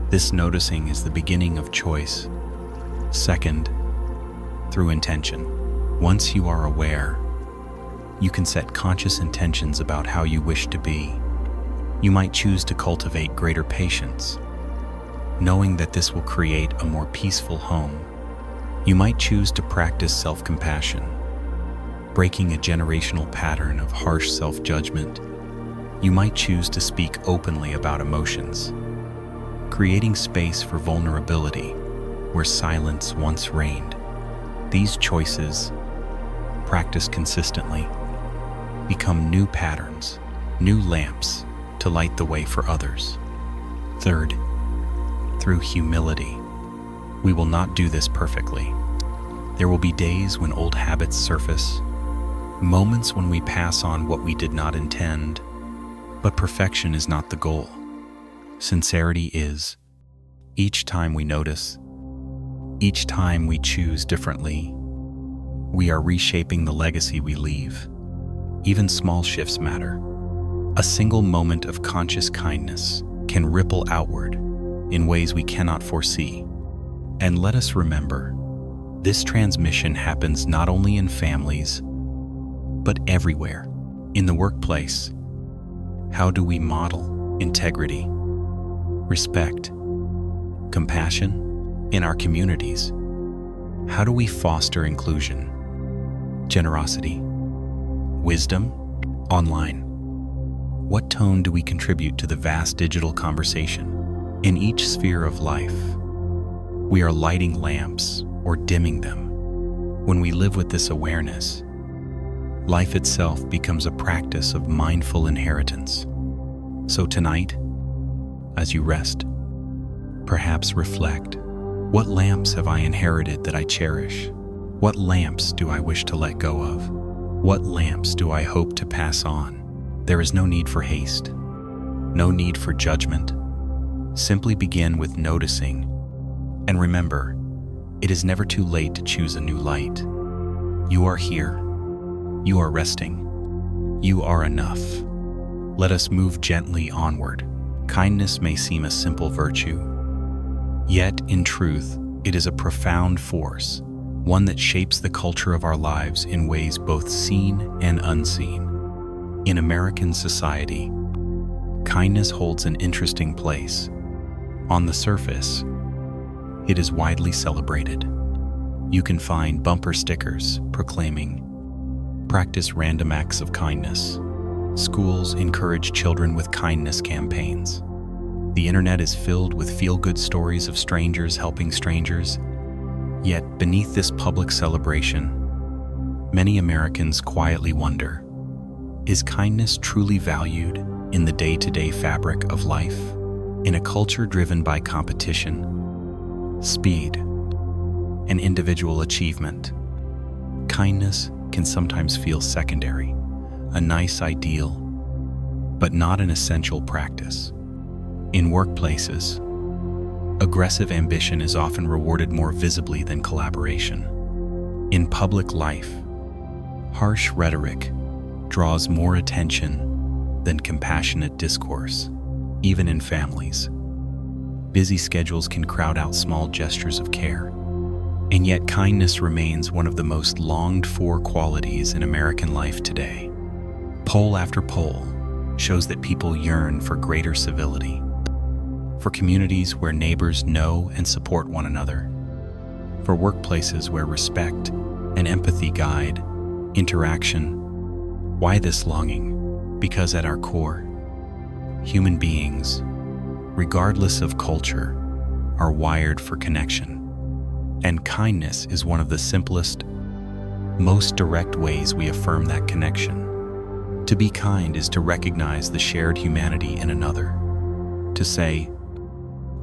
This noticing is the beginning of choice. Second, through intention. Once you are aware, you can set conscious intentions about how you wish to be. You might choose to cultivate greater patience, knowing that this will create a more peaceful home. You might choose to practice self-compassion, breaking a generational pattern of harsh self-judgment. You might choose to speak openly about emotions, creating space for vulnerability where silence once reigned. These choices, practiced consistently, become new patterns, new lamps to light the way for others. Third, through humility. We will not do this perfectly. There will be days when old habits surface, moments when we pass on what we did not intend, but perfection is not the goal. Sincerity is. Each time we notice, each time we choose differently, we are reshaping the legacy we leave. Even small shifts matter. A single moment of conscious kindness can ripple outward in ways we cannot foresee. And let us remember, this transmission happens not only in families, but everywhere. In the workplace, how do we model integrity, respect, compassion? In our communities, how do we foster inclusion, generosity, wisdom? Online, what tone do we contribute to the vast digital conversation? In each sphere of life, we are lighting lamps or dimming them. When we live with this awareness, life itself becomes a practice of mindful inheritance. So tonight, as you rest, perhaps reflect, what lamps have I inherited that I cherish? What lamps do I wish to let go of? What lamps do I hope to pass on? There is no need for haste, no need for judgment. Simply begin with noticing, and remember, it is never too late to choose a new light. You are here. You are resting. You are enough. Let us move gently onward. Kindness may seem a simple virtue, yet in truth, it is a profound force, one that shapes the culture of our lives in ways both seen and unseen. In American society, kindness holds an interesting place. On the surface, it is widely celebrated. You can find bumper stickers proclaiming, "Practice random acts of kindness." Schools encourage children with kindness campaigns. The internet is filled with feel-good stories of strangers helping strangers. Yet, beneath this public celebration, many Americans quietly wonder, is kindness truly valued in the day-to-day fabric of life? In a culture driven by competition, speed, and individual achievement, kindness can sometimes feel secondary, a nice ideal, but not an essential practice. In workplaces, aggressive ambition is often rewarded more visibly than collaboration. In public life, harsh rhetoric draws more attention than compassionate discourse. Even in families, busy schedules can crowd out small gestures of care. And yet kindness remains one of the most longed-for qualities in American life today. Poll after poll shows that people yearn for greater civility, for communities where neighbors know and support one another, for workplaces where respect and empathy guide interaction. Why this longing? Because at our core, human beings, regardless of culture, are wired for connection. And kindness is one of the simplest, most direct ways we affirm that connection. To be kind is to recognize the shared humanity in another, to say,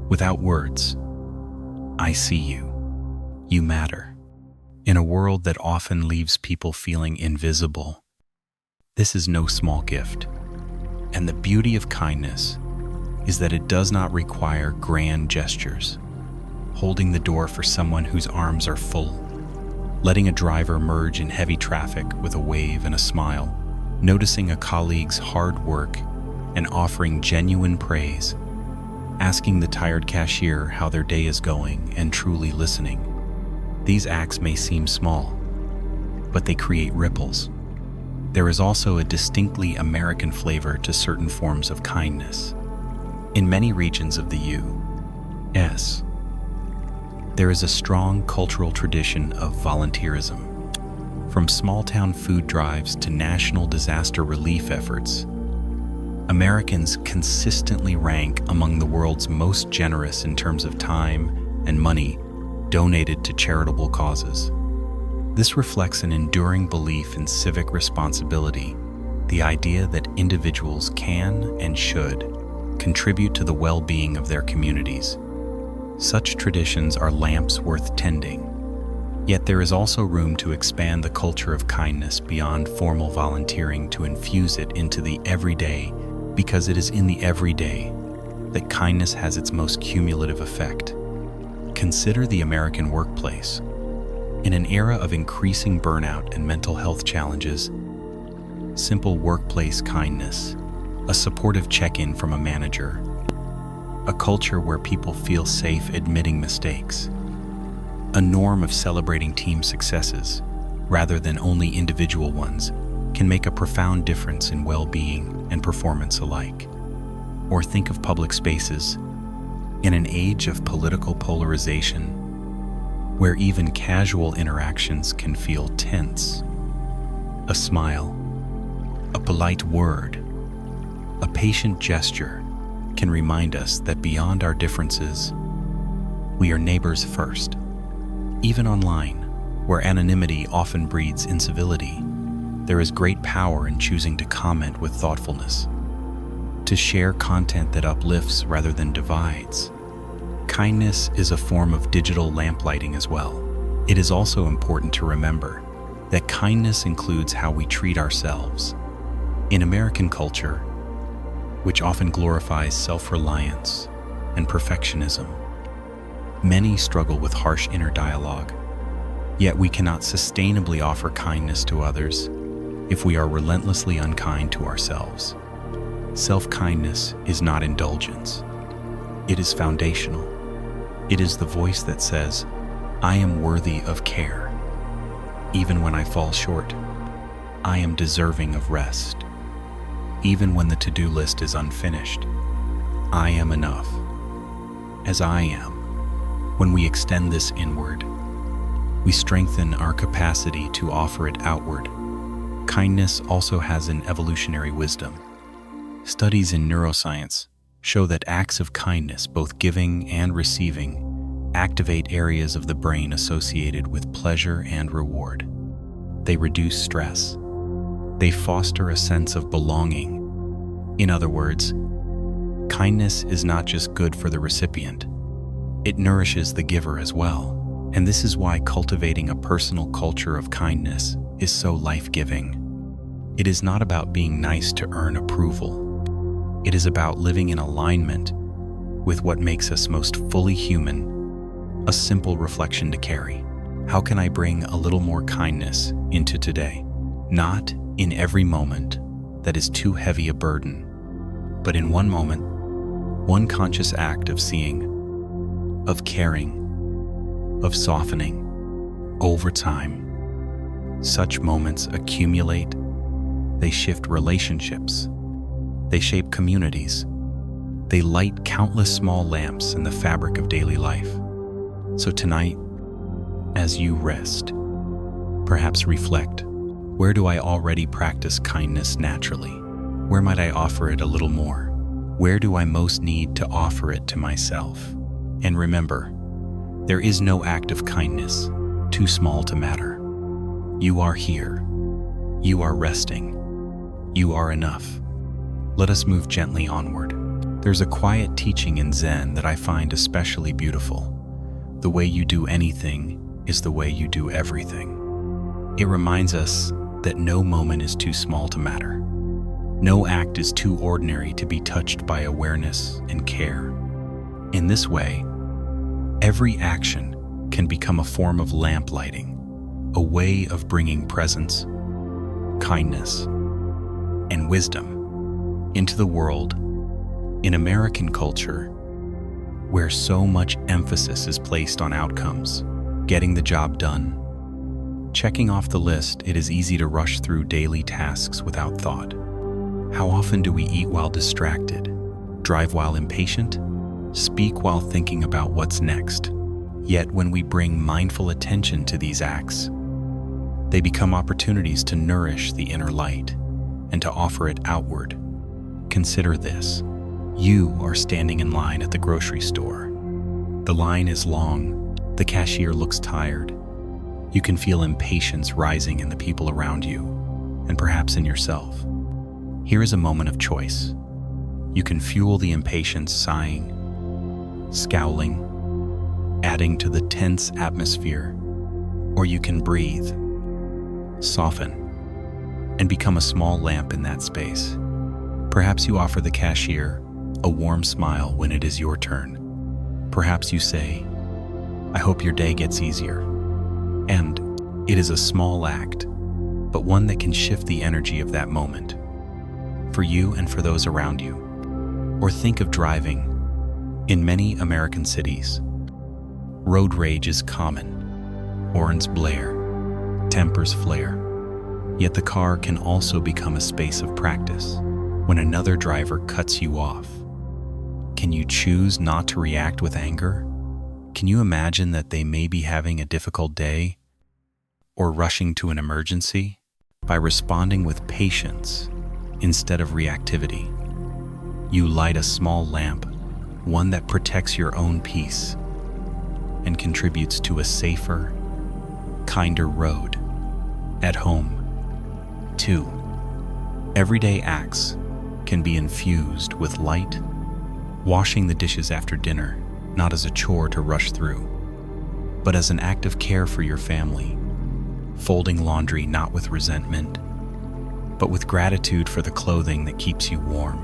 without words, I see you. You matter. In a world that often leaves people feeling invisible, this is no small gift. And the beauty of kindness is that it does not require grand gestures. Holding the door for someone whose arms are full, letting a driver merge in heavy traffic with a wave and a smile, noticing a colleague's hard work and offering genuine praise, asking the tired cashier how their day is going and truly listening. These acts may seem small, but they create ripples. There is also a distinctly American flavor to certain forms of kindness. In many regions of the U.S., there is a strong cultural tradition of volunteerism. From small-town food drives to national disaster relief efforts, Americans consistently rank among the world's most generous in terms of time and money donated to charitable causes. This reflects an enduring belief in civic responsibility, the idea that individuals can and should contribute to the well-being of their communities. Such traditions are lamps worth tending, Yet there is also room to expand the culture of kindness beyond formal volunteering to infuse it into the everyday, because it is in the everyday that kindness has its most cumulative effect. Consider the American workplace. In an era of increasing burnout and mental health challenges, simple workplace kindness, a supportive check-in from a manager, a culture where people feel safe admitting mistakes, a norm of celebrating team successes rather than only individual ones can make a profound difference in well-being and performance alike. Or think of public spaces. In an age of political polarization, where even casual interactions can feel tense, a smile, a polite word, a patient gesture can remind us that beyond our differences, we are neighbors first. Even online, where anonymity often breeds incivility, there is great power in choosing to comment with thoughtfulness, to share content that uplifts rather than divides. Kindness is a form of digital lamplighting as well. It is also important to remember that kindness includes how we treat ourselves. In American culture, which often glorifies self-reliance and perfectionism, many struggle with harsh inner dialogue. Yet we cannot sustainably offer kindness to others if we are relentlessly unkind to ourselves. Self-kindness is not indulgence. It is foundational. It is the voice that says, I am worthy of care. Even when I fall short, I am deserving of rest. Even when the to-do list is unfinished, I am enough, as I am. When we extend this inward, we strengthen our capacity to offer it outward. Kindness also has an evolutionary wisdom. Studies in neuroscience show that acts of kindness, both giving and receiving, activate areas of the brain associated with pleasure and reward. They reduce stress. They foster a sense of belonging. In other words, kindness is not just good for the recipient, it nourishes the giver as well. And this is why cultivating a personal culture of kindness is so life-giving. It is not about being nice to earn approval. It is about living in alignment with what makes us most fully human, a simple reflection to carry. How can I bring a little more kindness into today? Not in every moment that is too heavy a burden, but in one moment, one conscious act of seeing, of caring, of softening. Over time, such moments accumulate. They shift relationships. They shape communities. They light countless small lamps in the fabric of daily life. So tonight, as you rest, perhaps reflect, where do I already practice kindness naturally? Where might I offer it a little more? Where do I most need to offer it to myself? And remember, there is no act of kindness too small to matter. You are here. You are resting. You are enough. Let us move gently onward. There's a quiet teaching in Zen that I find especially beautiful. The way you do anything is the way you do everything. It reminds us that no moment is too small to matter. No act is too ordinary to be touched by awareness and care. In this way, every action can become a form of lamplighting, a way of bringing presence, kindness, and wisdom into the world. In American culture, where so much emphasis is placed on outcomes, getting the job done, checking off the list, it is easy to rush through daily tasks without thought. How often do we eat while distracted, drive while impatient, speak while thinking about what's next? Yet when we bring mindful attention to these acts, they become opportunities to nourish the inner light and to offer it outward. Consider this. You are standing in line at the grocery store. The line is long. The cashier looks tired. You can feel impatience rising in the people around you, and perhaps in yourself. Here is a moment of choice. You can fuel the impatience, sighing, scowling, adding to the tense atmosphere, Or you can breathe, soften, and become a small lamp in that space. Perhaps you offer the cashier a warm smile when it is your turn. Perhaps you say, "I hope your day gets easier." And it is a small act, but one that can shift the energy of that moment, for you and for those around you. Or think of driving. In many American cities, road rage is common. Horns blare, tempers flare. Yet the car can also become a space of practice. When another driver cuts you off, can you choose not to react with anger? Can you imagine that they may be having a difficult day or rushing to an emergency? By responding with patience instead of reactivity, you light a small lamp, one that protects your own peace and contributes to a safer, kinder road at home. 2. Everyday acts can be infused with light. Washing the dishes after dinner, not as a chore to rush through, but as an act of care for your family. Folding laundry not with resentment, but with gratitude for the clothing that keeps you warm.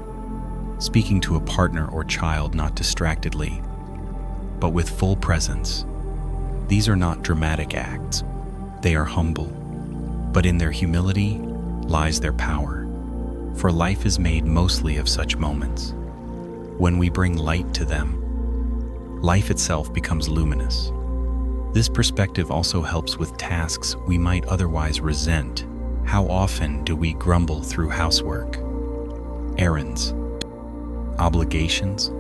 Speaking to a partner or child not distractedly, but with full presence. These are not dramatic acts. They are humble, but in their humility lies their power. For life is made mostly of such moments. When we bring light to them, life itself becomes luminous. This perspective also helps with tasks we might otherwise resent. How often do we grumble through housework, errands, obligations?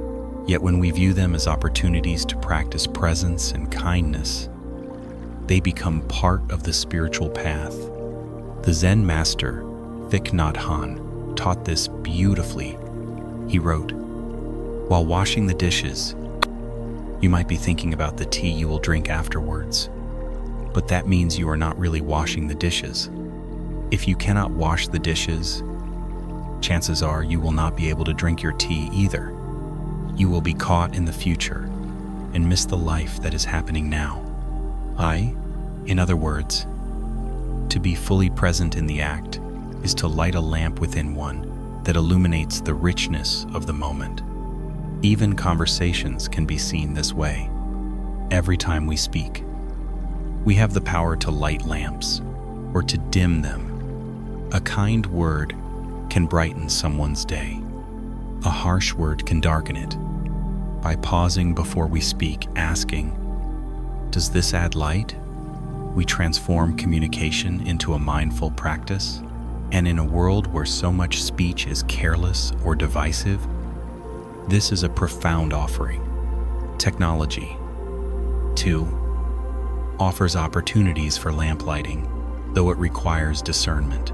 Yet when we view them as opportunities to practice presence and kindness, they become part of the spiritual path. The Zen master, Thich Nhat Hanh, taught this beautifully. He wrote, "While washing the dishes, you might be thinking about the tea you will drink afterwards, but that means you are not really washing the dishes. If you cannot wash the dishes, chances are you will not be able to drink your tea either. You will be caught in the future and miss the life that is happening now." In other words, to be fully present in the act is to light a lamp within one that illuminates the richness of the moment. Even conversations can be seen this way. Every time we speak, we have the power to light lamps or to dim them. A kind word can brighten someone's day. A harsh word can darken it. By pausing before we speak, asking, "Does this add light?" we transform communication into a mindful practice. And in a world where so much speech is careless or divisive, this is a profound offering. Technology, too, offers opportunities for lamplighting, though it requires discernment.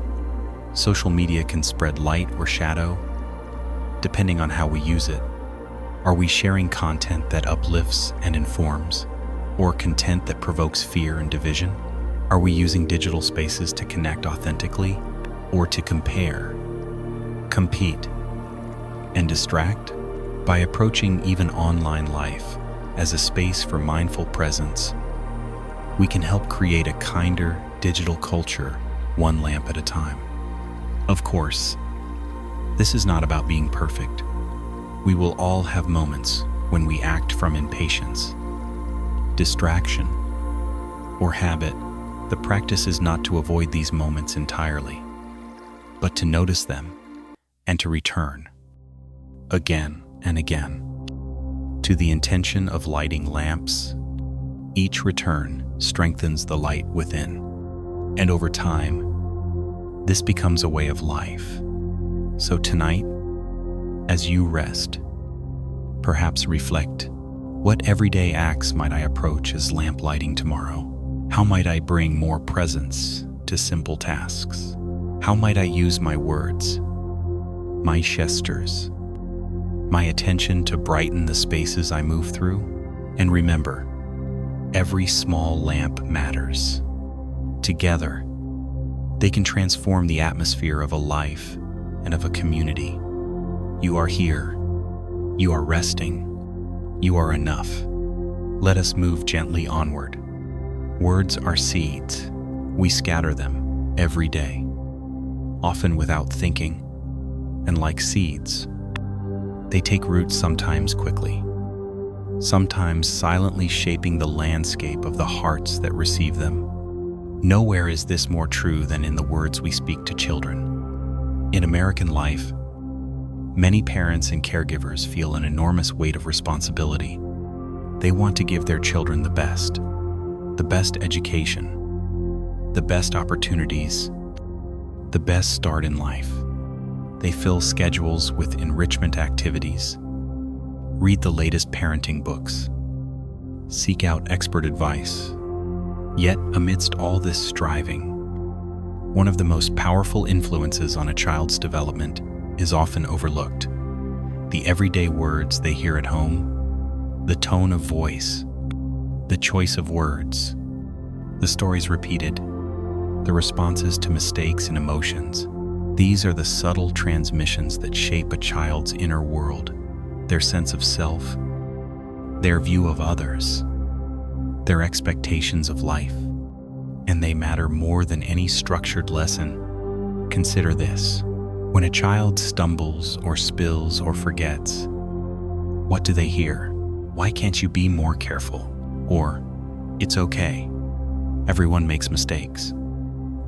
Social media can spread light or shadow, depending on how we use it. Are we sharing content that uplifts and informs, or content that provokes fear and division? Are we using digital spaces to connect authentically, or to compare, compete, and distract? By approaching even online life as a space for mindful presence, we can help create a kinder digital culture, one lamp at a time. Of course, this is not about being perfect. We will all have moments when we act from impatience, distraction, or habit. The practice is not to avoid these moments entirely, but to notice them and to return again and again to the intention of lighting lamps. Each return strengthens the light within, and over time, this becomes a way of life. So tonight, as you rest, perhaps reflect, what everyday acts might I approach as lamp lighting tomorrow? How might I bring more presence to simple tasks? How might I use my words, my gestures, my attention to brighten the spaces I move through? And remember, every small lamp matters. Together, they can transform the atmosphere of a life and of a community. You are here. You are resting. You are enough. Let us move gently onward, Words are seeds. We scatter them every day, often without thinking, and like seeds, they take root sometimes quickly, sometimes silently shaping the landscape of the hearts that receive them. Nowhere is this more true than in the words we speak to children. In American life, many parents and caregivers feel an enormous weight of responsibility. They want to give their children the best education, the best opportunities, the best start in life. They fill schedules with enrichment activities, read the latest parenting books, seek out expert advice. Yet, amidst all this striving, one of the most powerful influences on a child's development is often overlooked. The everyday words they hear at home, the tone of voice, the choice of words, the stories repeated, the responses to mistakes and emotions. These are the subtle transmissions that shape a child's inner world, their sense of self, their view of others, their expectations of life, and they matter more than any structured lesson. Consider this. When a child stumbles or spills or forgets, what do they hear? Why can't you be more careful? Or, it's okay. Everyone makes mistakes.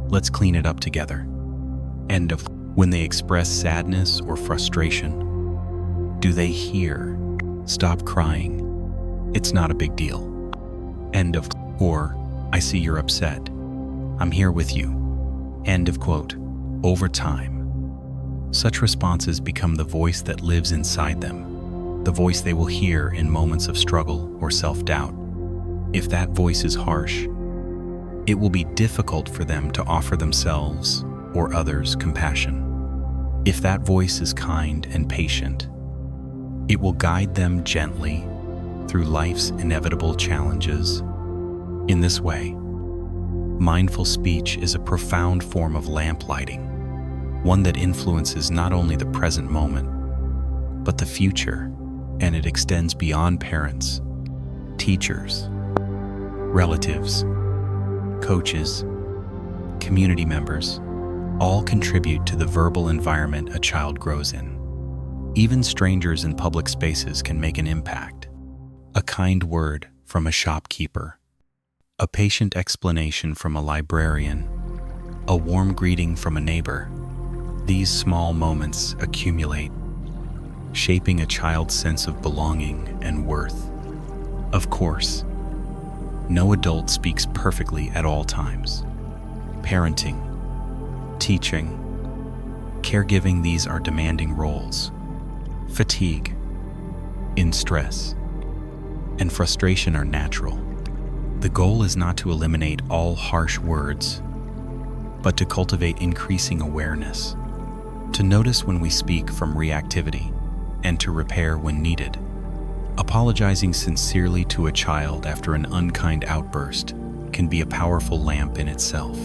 Let's clean it up together. End of. When they express sadness or frustration, do they hear? Stop crying. It's not a big deal. End of. Or, I see you're upset. I'm here with you. End of quote. Over time, such responses become the voice that lives inside them, the voice they will hear in moments of struggle or self-doubt. If that voice is harsh, it will be difficult for them to offer themselves or others compassion. If that voice is kind and patient, it will guide them gently through life's inevitable challenges. In this way, mindful speech is a profound form of lamp lighting, one that influences not only the present moment, but the future, and it extends beyond parents, teachers, relatives, coaches, community members. All contribute to the verbal environment a child grows in. Even strangers in public spaces can make an impact. A kind word from a shopkeeper, a patient explanation from a librarian, a warm greeting from a neighbor. These small moments accumulate, shaping a child's sense of belonging and worth. Of course, no adult speaks perfectly at all times. Parenting, teaching, caregiving, these are demanding roles. Fatigue, stress, and frustration are natural. The goal is not to eliminate all harsh words, but to cultivate increasing awareness, to notice when we speak from reactivity, and to repair when needed. Apologizing sincerely to a child after an unkind outburst can be a powerful lamp in itself.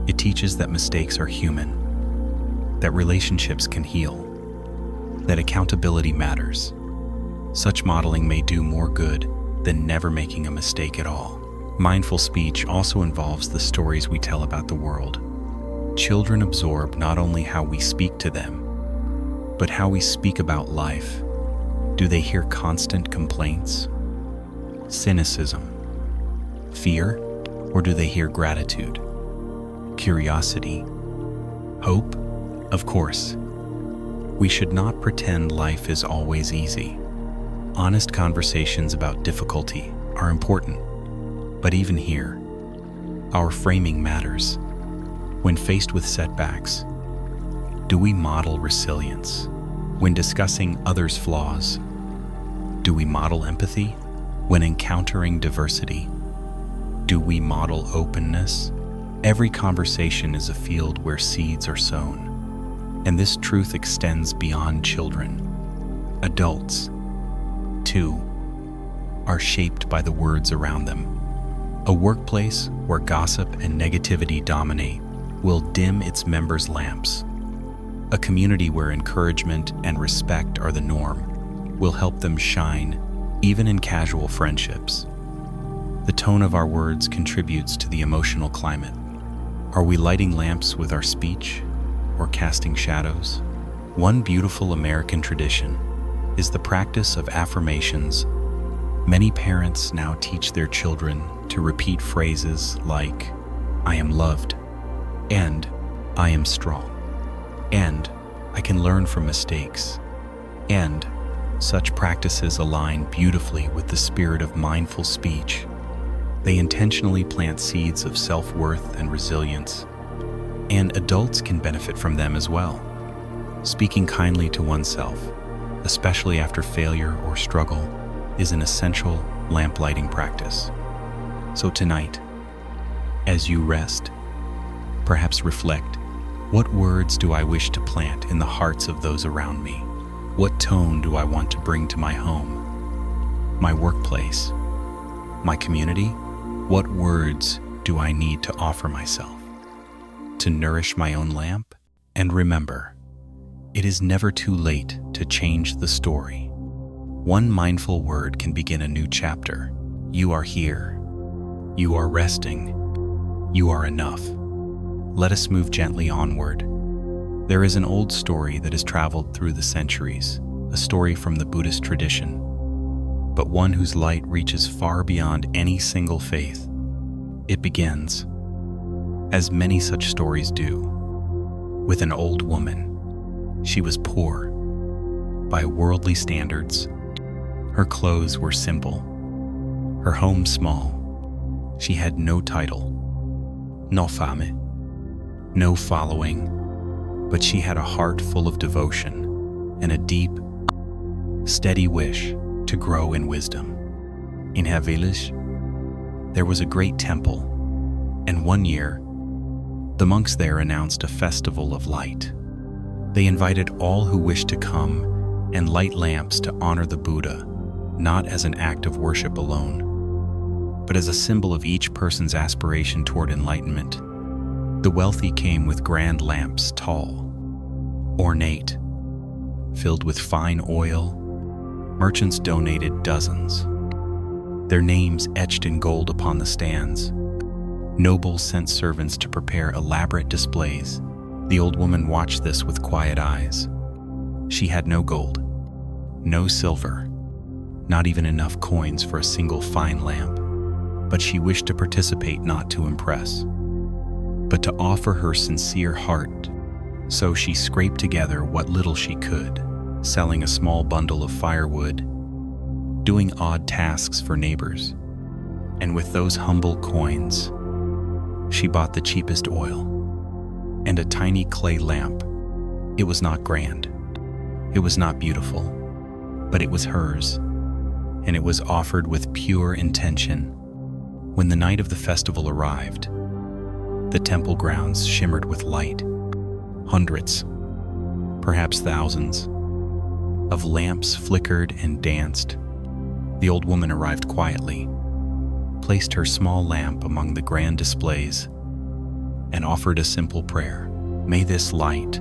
It teaches that mistakes are human, that relationships can heal, that accountability matters. Such modeling may do more good than never making a mistake at all. Mindful speech also involves the stories we tell about the world. Children absorb not only how we speak to them, but how we speak about life. Do they hear constant complaints, cynicism, fear, or do they hear gratitude, curiosity, hope? Of course, we should not pretend life is always easy. Honest conversations about difficulty are important, but even here, our framing matters. When faced with setbacks, do we model resilience? When discussing others' flaws, do we model empathy? When encountering diversity, do we model openness? Every conversation is a field where seeds are sown, and this truth extends beyond children. Adults, too, are shaped by the words around them. A workplace where gossip and negativity dominate will dim its members' lamps. A community where encouragement and respect are the norm will help them shine, even in casual friendships. The tone of our words contributes to the emotional climate. Are we lighting lamps with our speech or casting shadows? One beautiful American tradition is the practice of affirmations. Many parents now teach their children to repeat phrases like, "I am loved," and "I am strong," and "I can learn from mistakes," and such practices align beautifully with the spirit of mindful speech. They intentionally plant seeds of self-worth and resilience, and adults can benefit from them as well. Speaking kindly to oneself, especially after failure or struggle, is an essential lamp-lighting practice. So tonight, as you rest, perhaps reflect, what words do I wish to plant in the hearts of those around me? What tone do I want to bring to my home, my workplace, my community? What words do I need to offer myself to nourish my own lamp? And remember, it is never too late to change the story. One mindful word can begin a new chapter. You are here. You are resting. You are enough. Let us move gently onward. There is an old story that has traveled through the centuries, a story from the Buddhist tradition, but one whose light reaches far beyond any single faith. It begins, as many such stories do, with an old woman. She was poor by worldly standards. Her clothes were simple, her home small. She had no title, no fame, no following, but she had a heart full of devotion and a deep, steady wish to grow in wisdom. In her village, there was a great temple, and one year, the monks there announced a festival of light. They invited all who wished to come and light lamps to honor the Buddha, not as an act of worship alone, but as a symbol of each person's aspiration toward enlightenment. The wealthy came with grand lamps, tall, ornate, filled with fine oil. Merchants donated dozens, their names etched in gold upon the stands. Nobles sent servants to prepare elaborate displays. The old woman watched this with quiet eyes. She had no gold, no silver, not even enough coins for a single fine lamp. But she wished to participate, not to impress, but to offer her sincere heart. So she scraped together what little she could, selling a small bundle of firewood, doing odd tasks for neighbors. And with those humble coins, she bought the cheapest oil and a tiny clay lamp. It was not grand, it was not beautiful, but it was hers, and it was offered with pure intention. When the night of the festival arrived, the temple grounds shimmered with light. Hundreds, perhaps thousands, of lamps flickered and danced. The old woman arrived quietly, placed her small lamp among the grand displays, and offered a simple prayer. May this light,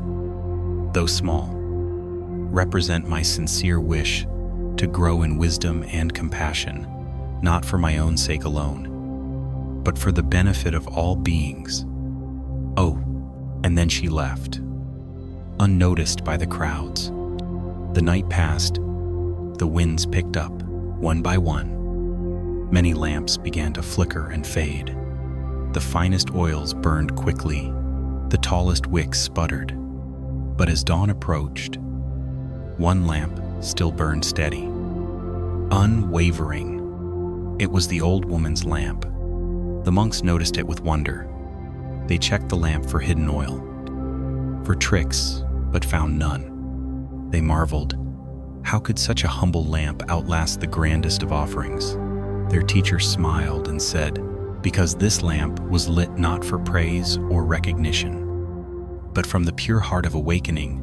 though small, represent my sincere wish to grow in wisdom and compassion, not for my own sake alone, but for the benefit of all beings. Oh, and then she left, unnoticed by the crowds. The night passed, the winds picked up, one by one. Many lamps began to flicker and fade. The finest oils burned quickly, the tallest wicks sputtered. But as dawn approached, one lamp still burned steady, unwavering. It was the old woman's lamp. The monks noticed it with wonder. They checked the lamp for hidden oil, for tricks, but found none. They marveled. How could such a humble lamp outlast the grandest of offerings? Their teacher smiled and said, because this lamp was lit not for praise or recognition, but from the pure heart of awakening.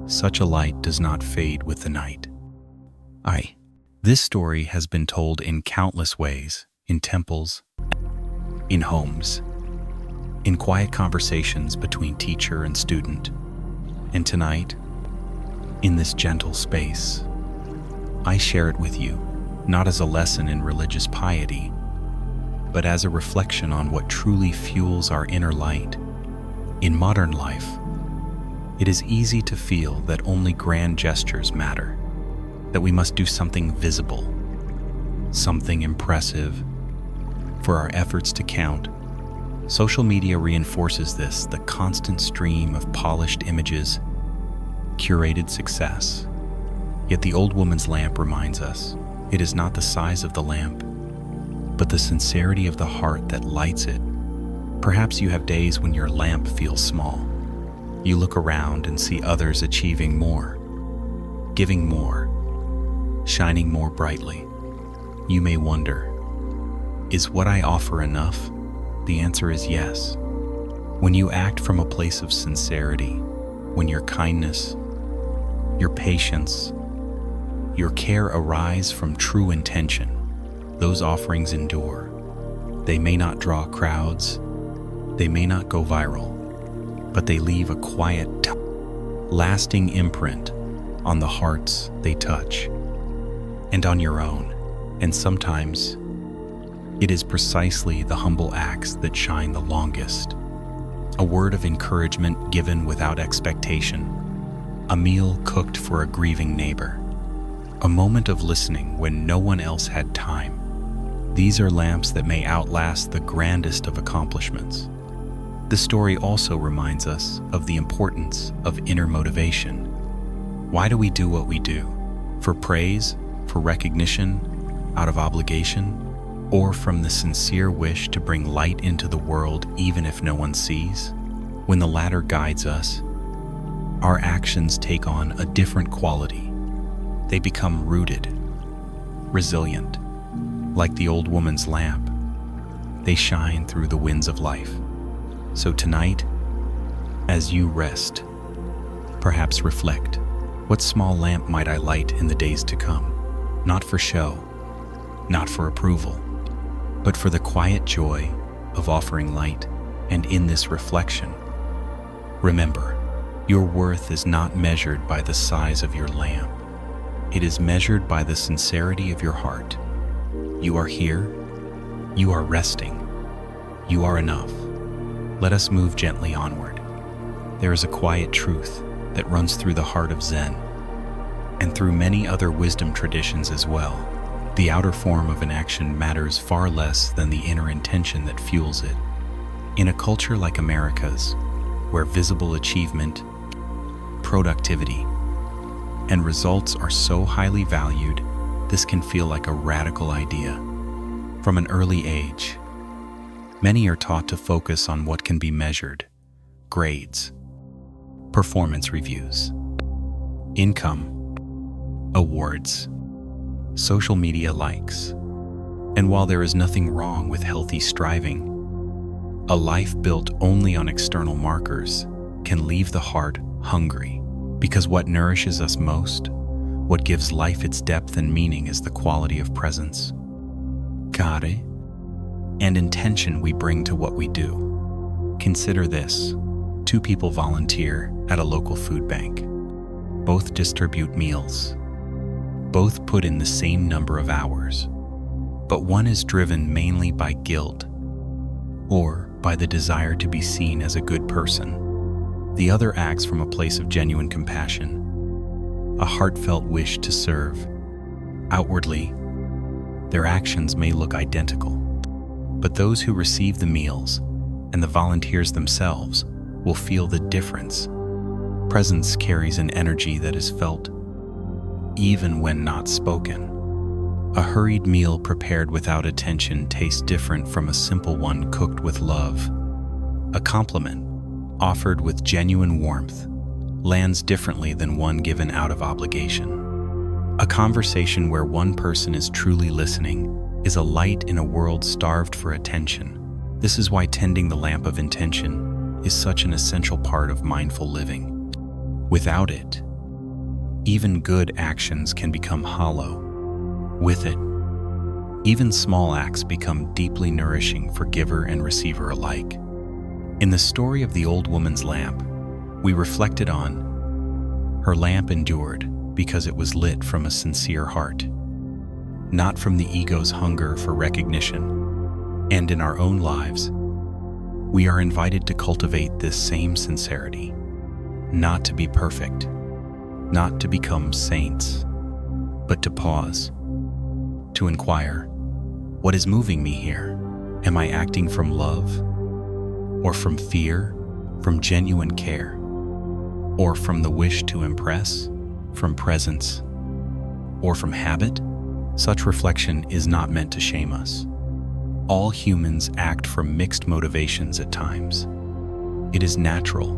Such a light does not fade with the night. This story has been told in countless ways, in temples, in homes, in quiet conversations between teacher and student. And tonight, in this gentle space, I share it with you, not as a lesson in religious piety, but as a reflection on what truly fuels our inner light. In modern life, it is easy to feel that only grand gestures matter, that we must do something visible, something impressive, for our efforts to count. Social media reinforces this, the constant stream of polished images, curated success. Yet the old woman's lamp reminds us, it is not the size of the lamp, but the sincerity of the heart that lights it. Perhaps you have days when your lamp feels small. You look around and see others achieving more, giving more, shining more brightly. You may wonder, is what I offer enough? The answer is yes. When you act from a place of sincerity, when your kindness, your patience, your care arise from true intention, those offerings endure. They may not draw crowds, they may not go viral, but they leave a quiet, lasting imprint on the hearts they touch, and on your own. And sometimes, it is precisely the humble acts that shine the longest. A word of encouragement given without expectation, a meal cooked for a grieving neighbor, a moment of listening when no one else had time. These are lamps that may outlast the grandest of accomplishments. The story also reminds us of the importance of inner motivation. Why do we do what we do? For praise, for recognition, out of obligation, or from the sincere wish to bring light into the world even if no one sees? When the latter guides us, our actions take on a different quality. They become rooted, resilient. Like the old woman's lamp, they shine through the winds of life. So tonight, as you rest, perhaps reflect, what small lamp might I light in the days to come? Not for show, not for approval, but for the quiet joy of offering light. And in this reflection, remember, your worth is not measured by the size of your lamp. It is measured by the sincerity of your heart. You are here, you are resting, you are enough. Let us move gently onward. There is a quiet truth that runs through the heart of Zen, and through many other wisdom traditions as well. The outer form of an action matters far less than the inner intention that fuels it. In a culture like America's, where visible achievement, productivity, and results are so highly valued, this can feel like a radical idea. From an early age, many are taught to focus on what can be measured: grades, performance reviews, income, awards, social media likes. And while there is nothing wrong with healthy striving, a life built only on external markers can leave the heart hungry, because what nourishes us most, what gives life its depth and meaning, is the quality of presence, care, and intention we bring to what we do. Consider this: 2 people volunteer at a local food bank. Both distribute meals. Both put in the same number of hours. But one is driven mainly by guilt or by the desire to be seen as a good person. The other acts from a place of genuine compassion, a heartfelt wish to serve. Outwardly, their actions may look identical, but those who receive the meals and the volunteers themselves will feel the difference. Presence carries an energy that is felt even when not spoken. A hurried meal prepared without attention tastes different from a simple one cooked with love. A compliment offered with genuine warmth lands differently than one given out of obligation. A conversation where one person is truly listening is a light in a world starved for attention. This is why tending the lamp of intention is such an essential part of mindful living. Without it, even good actions can become hollow. With it, even small acts become deeply nourishing for giver and receiver alike. In the story of the old woman's lamp, we reflected on her lamp endured because it was lit from a sincere heart, not from the ego's hunger for recognition, And in our own lives, we are invited to cultivate this same sincerity, not to be perfect, not to become saints, but to pause, to inquire, what is moving me here? Am I acting from love, or from fear, from genuine care, or from the wish to impress, from presence, or from habit? Such reflection is not meant to shame us. All humans act from mixed motivations at times. It is natural.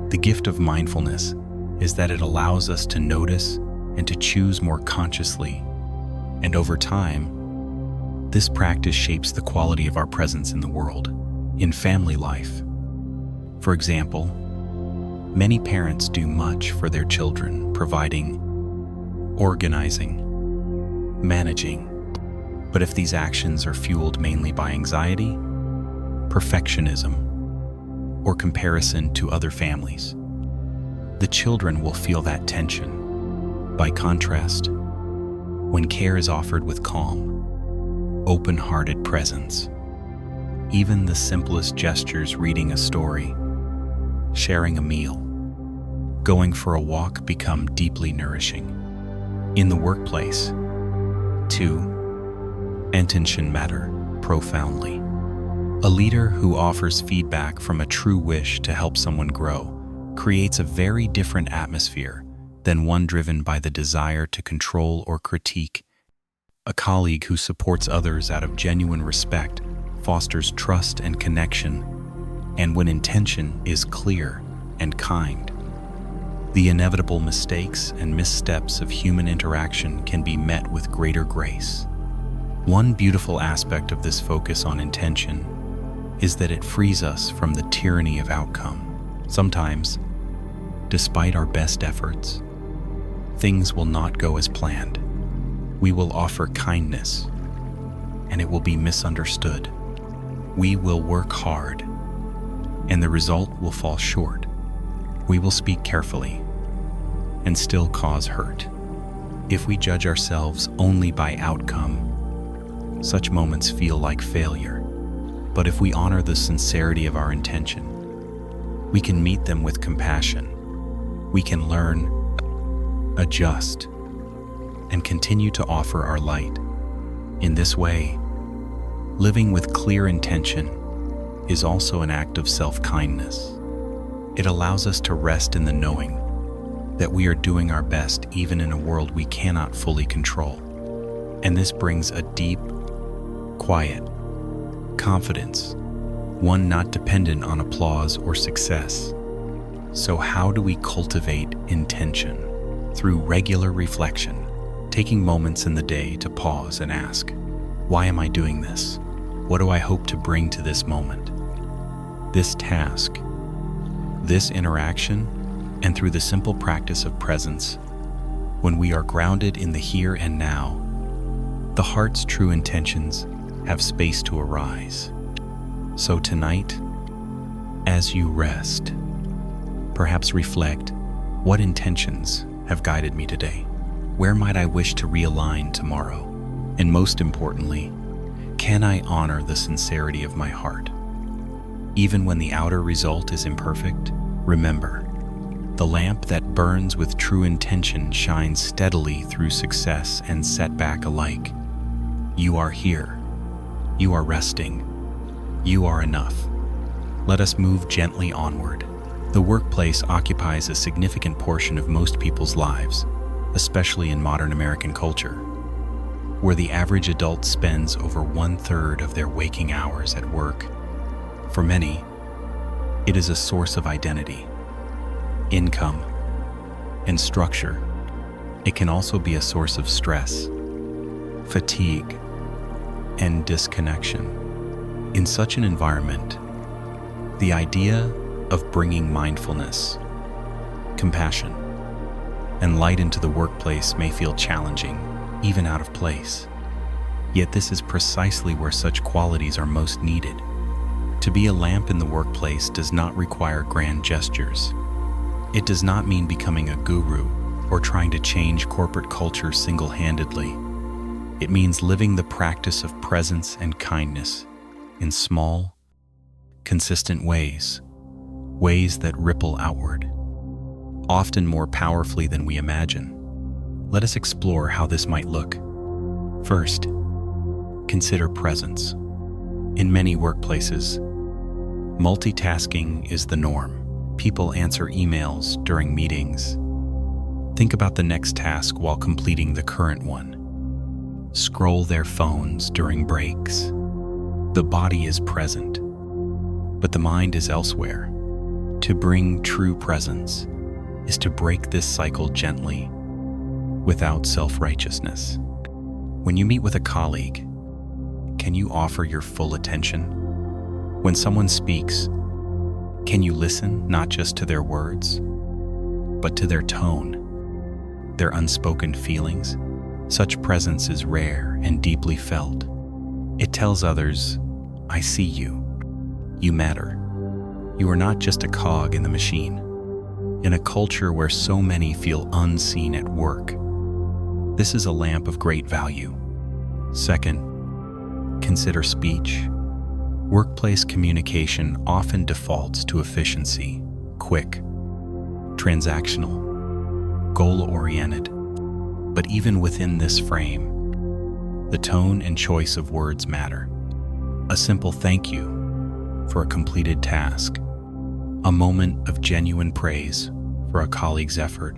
The gift of mindfulness is that it allows us to notice and to choose more consciously. And over time, this practice shapes the quality of our presence in the world, in family life. For example, many parents do much for their children, providing, organizing, managing. But if these actions are fueled mainly by anxiety, perfectionism, or comparison to other families, the children will feel that tension. By contrast, when care is offered with calm, open-hearted presence, even the simplest gestures, reading a story, sharing a meal, going for a walk, become deeply nourishing. In the workplace, too, intention matter profoundly. A leader who offers feedback from a true wish to help someone grow creates a very different atmosphere than one driven by the desire to control or critique. A colleague who supports others out of genuine respect fosters trust and connection, and when intention is clear and kind, the inevitable mistakes and missteps of human interaction can be met with greater grace. One beautiful aspect of this focus on intention is that it frees us from the tyranny of outcome. Sometimes, despite our best efforts, things will not go as planned. We will offer kindness, and it will be misunderstood. We will work hard, and the result will fall short. We will speak carefully, and still cause hurt. If we judge ourselves only by outcome, such moments feel like failure. But if we honor the sincerity of our intention, we can meet them with compassion. We can learn, adjust, and continue to offer our light. In this way, living with clear intention is also an act of self-kindness. It allows us to rest in the knowing that we are doing our best even in a world we cannot fully control. And this brings a deep, quiet confidence, one not dependent on applause or success. So how do we cultivate intention? Through regular reflection, taking moments in the day to pause and ask, why am I doing this? What do I hope to bring to this moment? This task, this interaction, and through the simple practice of presence, when we are grounded in the here and now, the heart's true intentions have space to arise. So tonight, as you rest, perhaps reflect, what intentions have guided me today? Where might I wish to realign tomorrow? And most importantly, can I honor the sincerity of my heart? Even when the outer result is imperfect, remember, the lamp that burns with true intention shines steadily through success and setback alike. You are here. You are resting. You are enough. Let us move gently onward. The workplace occupies a significant portion of most people's lives, especially in modern American culture, where the average adult spends over 1/3 of their waking hours at work. For many, it is a source of identity, income, and structure. It can also be a source of stress, fatigue, and disconnection. In such an environment, the idea of bringing mindfulness, compassion, and light into the workplace may feel challenging, even out of place. Yet this is precisely where such qualities are most needed. To be a lamp in the workplace does not require grand gestures. It does not mean becoming a guru or trying to change corporate culture single-handedly. It means living the practice of presence and kindness in small, consistent ways, ways that ripple outward, often more powerfully than we imagine. Let us explore how this might look. First, consider presence. In many workplaces, multitasking is the norm. People answer emails during meetings. Think about the next task while completing the current one. Scroll their phones during breaks. The body is present, but the mind is elsewhere. To bring true presence is to break this cycle gently, without self-righteousness. When you meet with a colleague, can you offer your full attention? When someone speaks, can you listen not just to their words, but to their tone, their unspoken feelings? Such presence is rare and deeply felt. It tells others, I see you. You matter. You are not just a cog in the machine. In a culture where so many feel unseen at work, this is a lamp of great value. Second, consider speech. Workplace communication often defaults to efficiency, quick, transactional, goal-oriented. But even within this frame, the tone and choice of words matter. A simple thank you for a completed task, a moment of genuine praise for a colleague's effort,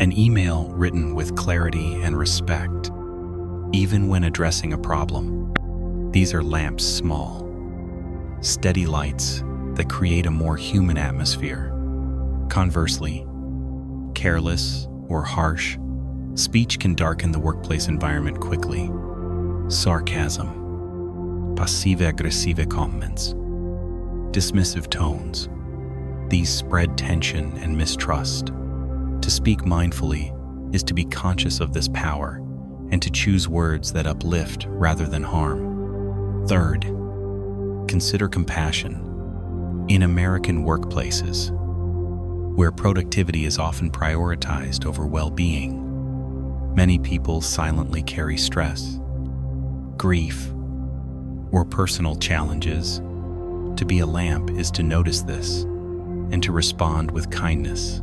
an email written with clarity and respect, even when addressing a problem. These are lamps small, steady lights that create a more human atmosphere. Conversely, careless or harsh speech can darken the workplace environment quickly. Sarcasm, passive-aggressive comments, dismissive tones. These spread tension and mistrust. To speak mindfully is to be conscious of this power and to choose words that uplift rather than harm. Third, consider compassion. In American workplaces, where productivity is often prioritized over well-being, many people silently carry stress, grief, or personal challenges. To be a lamp is to notice this and to respond with kindness.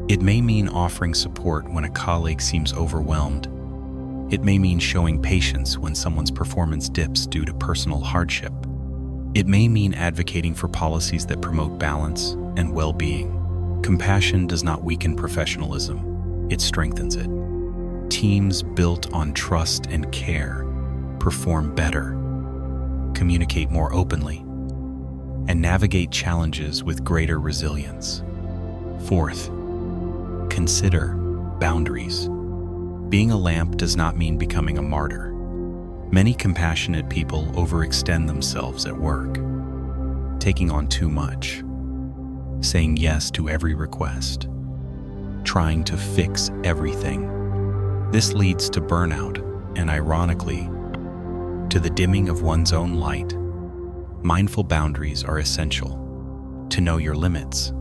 It may mean offering support when a colleague seems overwhelmed. It may mean showing patience when someone's performance dips due to personal hardship. It may mean advocating for policies that promote balance and well-being. Compassion does not weaken professionalism, it strengthens it. Teams built on trust and care perform better, communicate more openly, and navigate challenges with greater resilience. Fourth, consider boundaries. Being a lamp does not mean becoming a martyr. Many compassionate people overextend themselves at work, taking on too much, saying yes to every request, trying to fix everything. This leads to burnout and, ironically, to the dimming of one's own light. Mindful boundaries are essential. To know your limits,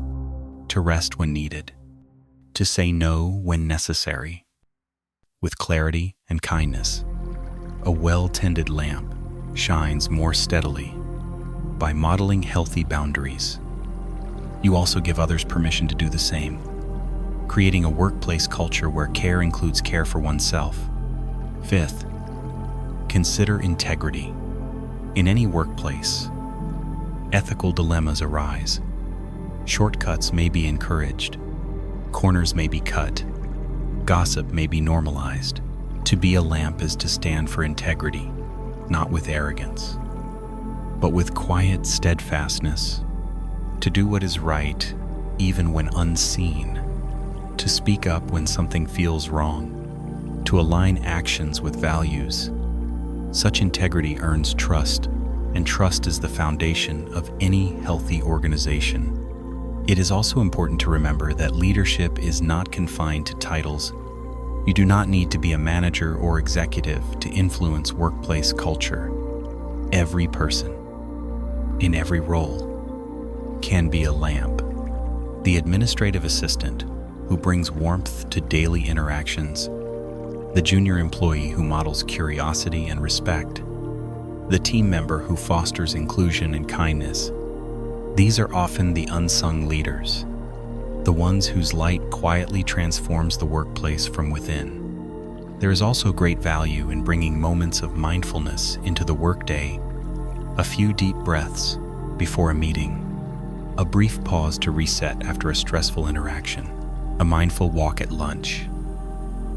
to rest when needed, to say no when necessary. With clarity and kindness, a well-tended lamp shines more steadily. By modeling healthy boundaries, you also give others permission to do the same, creating a workplace culture where care includes care for oneself. Fifth, consider integrity. In any workplace, ethical dilemmas arise. Shortcuts may be encouraged, corners may be cut, gossip may be normalized. To be a lamp is to stand for integrity, not with arrogance, but with quiet steadfastness. To do what is right, even when unseen. To speak up when something feels wrong. To align actions with values. Such integrity earns trust, and trust is the foundation of any healthy organization. It is also important to remember that leadership is not confined to titles. You do not need to be a manager or executive to influence workplace culture. Every person, in every role, can be a lamp. The administrative assistant who brings warmth to daily interactions, the junior employee who models curiosity and respect, the team member who fosters inclusion and kindness. These are often the unsung leaders, the ones whose light quietly transforms the workplace from within. There is also great value in bringing moments of mindfulness into the workday, a few deep breaths before a meeting, a brief pause to reset after a stressful interaction, a mindful walk at lunch,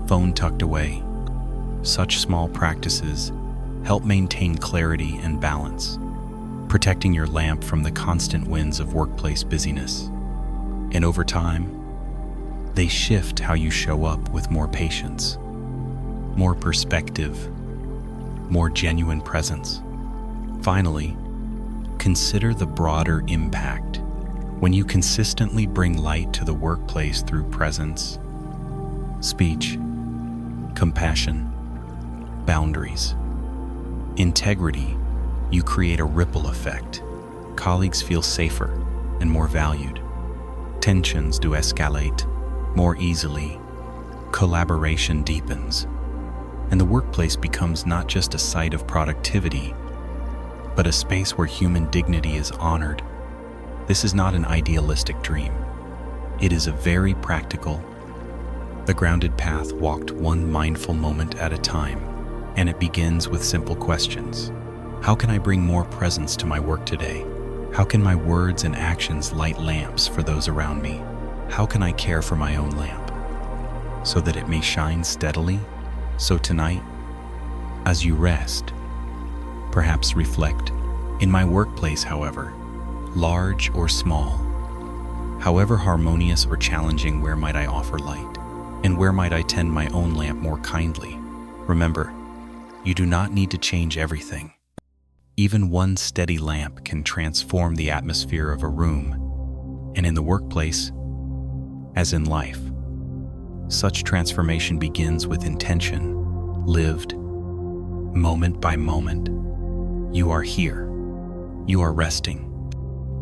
phone tucked away. Such small practices help maintain clarity and balance, protecting your lamp from the constant winds of workplace busyness. And over time, they shift how you show up with more patience, more perspective, more genuine presence. Finally, consider the broader impact. When you consistently bring light to the workplace through presence, speech, compassion, boundaries, integrity, you create a ripple effect. Colleagues feel safer and more valued. Tensions do escalate more easily. Collaboration deepens. And the workplace becomes not just a site of productivity, but a space where human dignity is honored. This is not an idealistic dream. It is a very practical, the grounded path walked one mindful moment at a time, and it begins with simple questions. How can I bring more presence to my work today? How can my words and actions light lamps for those around me? How can I care for my own lamp so that it may shine steadily? So tonight, as you rest, perhaps reflect. In my workplace, however, large or small, however harmonious or challenging, where might I offer light? And where might I tend my own lamp more kindly? Remember, you do not need to change everything. Even one steady lamp can transform the atmosphere of a room. And in the workplace, as in life, such transformation begins with intention, lived moment by moment. You are here. You are resting.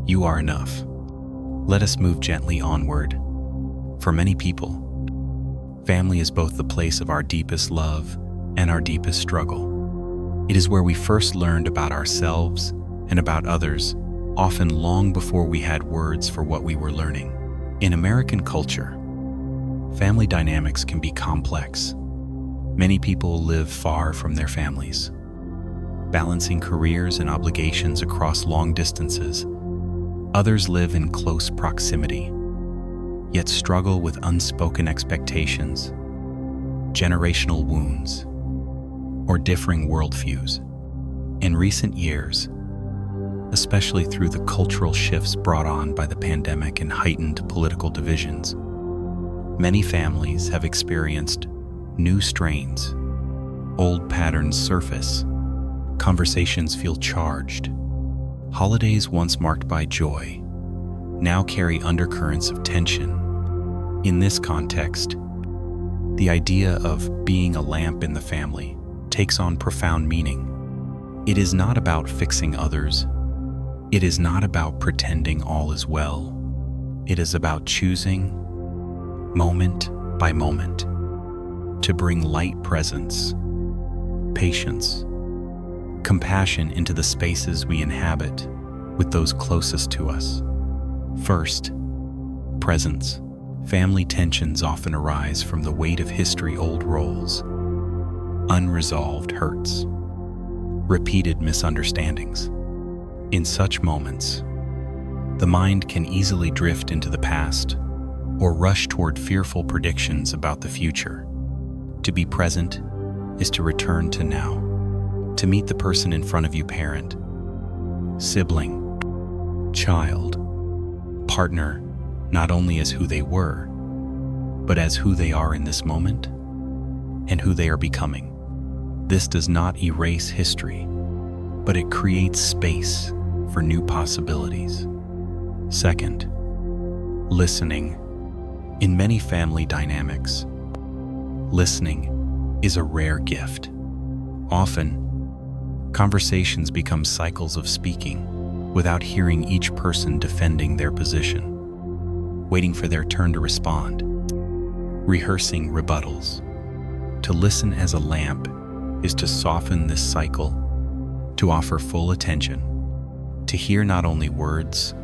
You are enough. Let us move gently onward. For many people, family is both the place of our deepest love and our deepest struggle. It is where we first learned about ourselves and about others, often long before we had words for what we were learning. In American culture, family dynamics can be complex. Many people live far from their families, balancing careers and obligations across long distances. Others live in close proximity, yet struggle with unspoken expectations, generational wounds, or differing worldviews. In recent years, especially through the cultural shifts brought on by the pandemic and heightened political divisions, many families have experienced new strains. Old patterns surface. Conversations feel charged. Holidays once marked by joy now carry undercurrents of tension. In this context, the idea of being a lamp in the family takes on profound meaning. It is not about fixing others. It is not about pretending all is well. It is about choosing, moment by moment, to bring light presence, patience, compassion into the spaces we inhabit with those closest to us. First, presence. Family tensions often arise from the weight of history-old roles, unresolved hurts, repeated misunderstandings. In such moments, the mind can easily drift into the past or rush toward fearful predictions about the future. To be present is to return to now, to meet the person in front of you, parent, sibling, child, partner, not only as who they were, but as who they are in this moment and who they are becoming. This does not erase history, but it creates space for new possibilities. Second, listening. In many family dynamics, listening is a rare gift. Often, conversations become cycles of speaking without hearing each person defending their position, waiting for their turn to respond, rehearsing rebuttals. To listen as a lamp is to soften this cycle, to offer full attention, to hear not only words,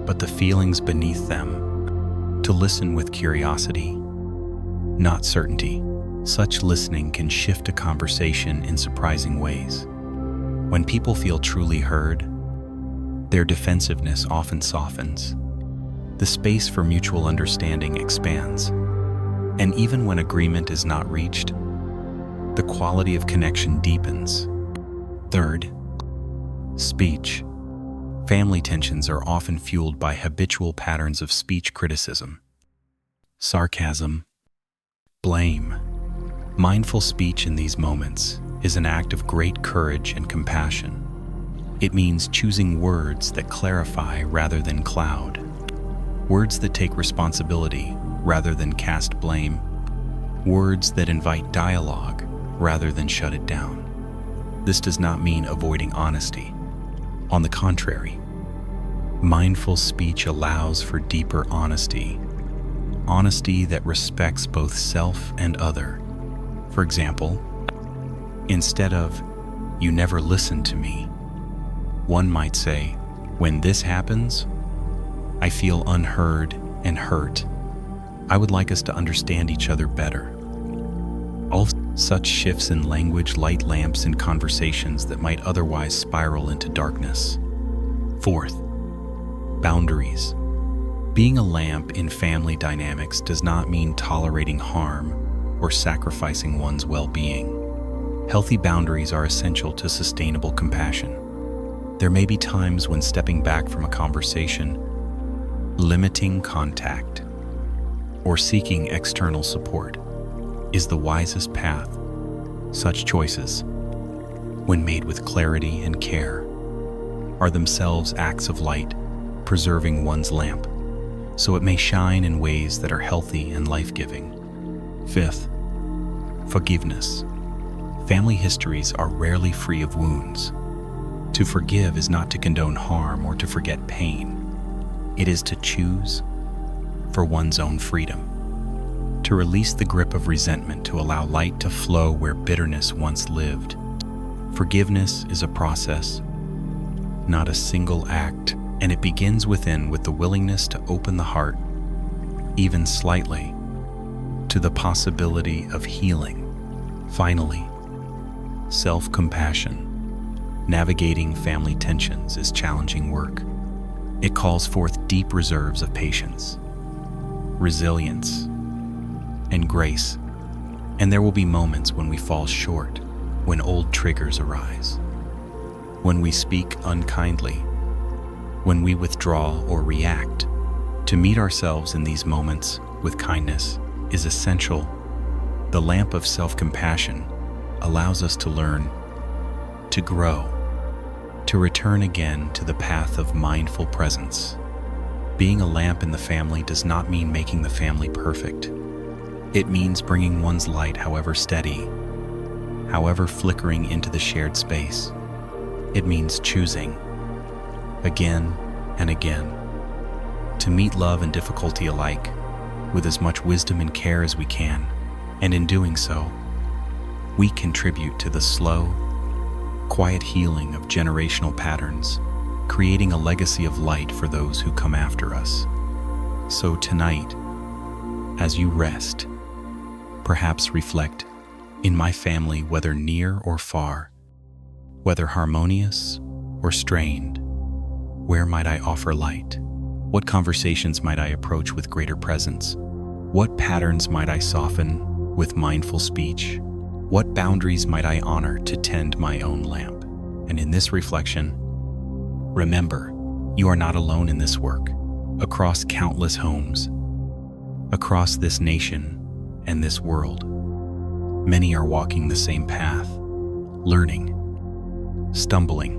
but the feelings beneath them, to listen with curiosity, not certainty. Such listening can shift a conversation in surprising ways. When people feel truly heard, their defensiveness often softens. The space for mutual understanding expands. And even when agreement is not reached, the quality of connection deepens. Third, speech. Family tensions are often fueled by habitual patterns of speech criticism, sarcasm, blame. Mindful speech in these moments is an act of great courage and compassion. It means choosing words that clarify rather than cloud, words that take responsibility rather than cast blame, words that invite dialogue rather than shut it down. This does not mean avoiding honesty. On the contrary, mindful speech allows for deeper honesty, honesty that respects both self and other. For example, instead of, "You never listen to me," one might say, "When this happens, I feel unheard and hurt. I would like us to understand each other better." All such shifts in language light lamps in conversations that might otherwise spiral into darkness. Fourth, boundaries. Being a lamp in family dynamics does not mean tolerating harm or sacrificing one's well-being. Healthy boundaries are essential to sustainable compassion. There may be times when stepping back from a conversation, limiting contact, or seeking external support is the wisest path. Such choices, when made with clarity and care, are themselves acts of light, preserving one's lamp, so it may shine in ways that are healthy and life-giving. Fifth, forgiveness. Family histories are rarely free of wounds. To forgive is not to condone harm or to forget pain. It is to choose for one's own freedom, to release the grip of resentment, to allow light to flow where bitterness once lived. Forgiveness is a process, not a single act, and it begins within with the willingness to open the heart, even slightly, to the possibility of healing. Finally, self-compassion. Navigating family tensions is challenging work. It calls forth deep reserves of patience, resilience, and grace. And there will be moments when we fall short, when old triggers arise, when we speak unkindly, when we withdraw or react. To meet ourselves in these moments with kindness is essential. The lamp of self-compassion allows us to learn, to grow, to return again to the path of mindful presence. Being a lamp in the family does not mean making the family perfect. It means bringing one's light, however steady, however flickering, into the shared space. It means choosing, again and again, to meet love and difficulty alike with as much wisdom and care as we can, and in doing so, we contribute to the slow, quiet healing of generational patterns, creating a legacy of light for those who come after us. So tonight, as you rest, perhaps reflect, in my family, whether near or far, whether harmonious or strained, where might I offer light? What conversations might I approach with greater presence? What patterns might I soften with mindful speech? What boundaries might I honor to tend my own lamp? And in this reflection, remember, you are not alone in this work. Across countless homes, across this nation and this world, many are walking the same path, learning, stumbling,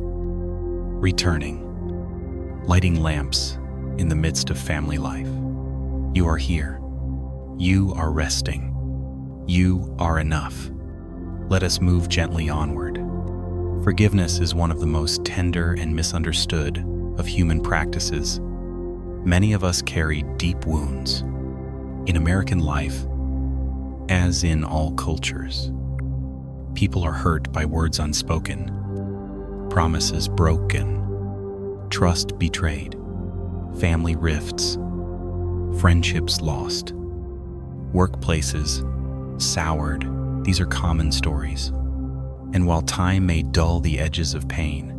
returning, lighting lamps in the midst of family life. You are here. You are resting. You are enough. Let us move gently onward. Forgiveness is one of the most tender and misunderstood of human practices. Many of us carry deep wounds. In American life, as in all cultures, people are hurt by words unspoken, promises broken, trust betrayed, family rifts, friendships lost, workplaces soured. These are common stories. And while time may dull the edges of pain,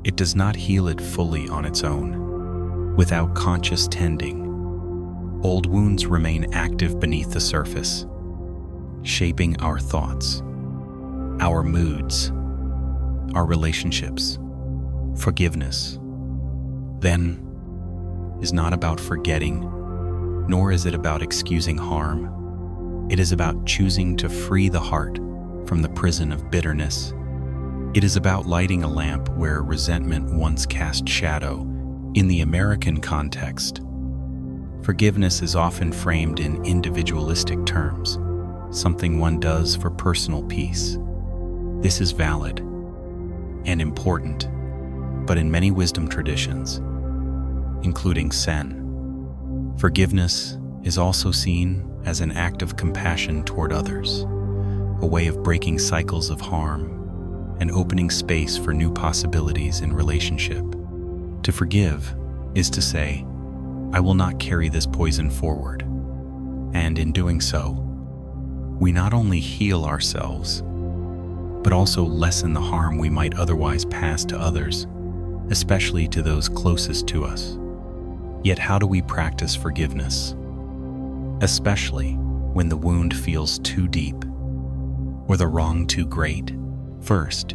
it does not heal it fully on its own. Without conscious tending, old wounds remain active beneath the surface, shaping our thoughts, our moods, our relationships. Forgiveness, then, is not about forgetting, nor is it about excusing harm. It is about choosing to free the heart from the prison of bitterness. It is about lighting a lamp where resentment once cast shadow. In the American context, forgiveness is often framed in individualistic terms, something one does for personal peace. This is valid and important, but in many wisdom traditions, including Zen, forgiveness is also seen as an act of compassion toward others, a way of breaking cycles of harm and opening space for new possibilities in relationship. To forgive is to say, I will not carry this poison forward. And in doing so, we not only heal ourselves, but also lessen the harm we might otherwise pass to others, especially to those closest to us. Yet how do we practice forgiveness? Especially when the wound feels too deep or the wrong too great. First,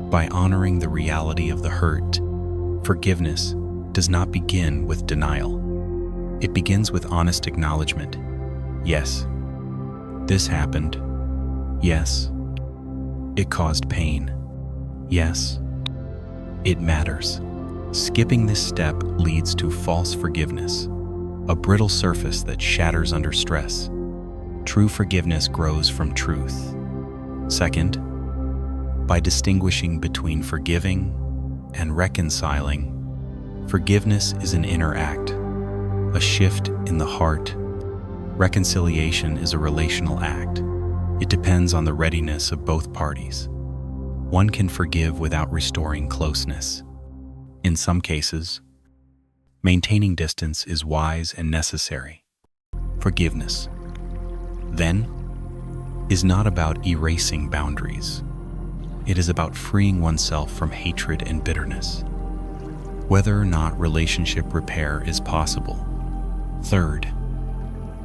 by honoring the reality of the hurt, forgiveness does not begin with denial. It begins with honest acknowledgement. Yes, this happened. Yes, it caused pain. Yes, it matters. Skipping this step leads to false forgiveness, a brittle surface that shatters under stress. True forgiveness grows from truth. Second, by distinguishing between forgiving and reconciling, forgiveness is an inner act, a shift in the heart. Reconciliation is a relational act. It depends on the readiness of both parties. One can forgive without restoring closeness. In some cases, maintaining distance is wise and necessary. Forgiveness, then, is not about erasing boundaries. It is about freeing oneself from hatred and bitterness, whether or not relationship repair is possible. Third,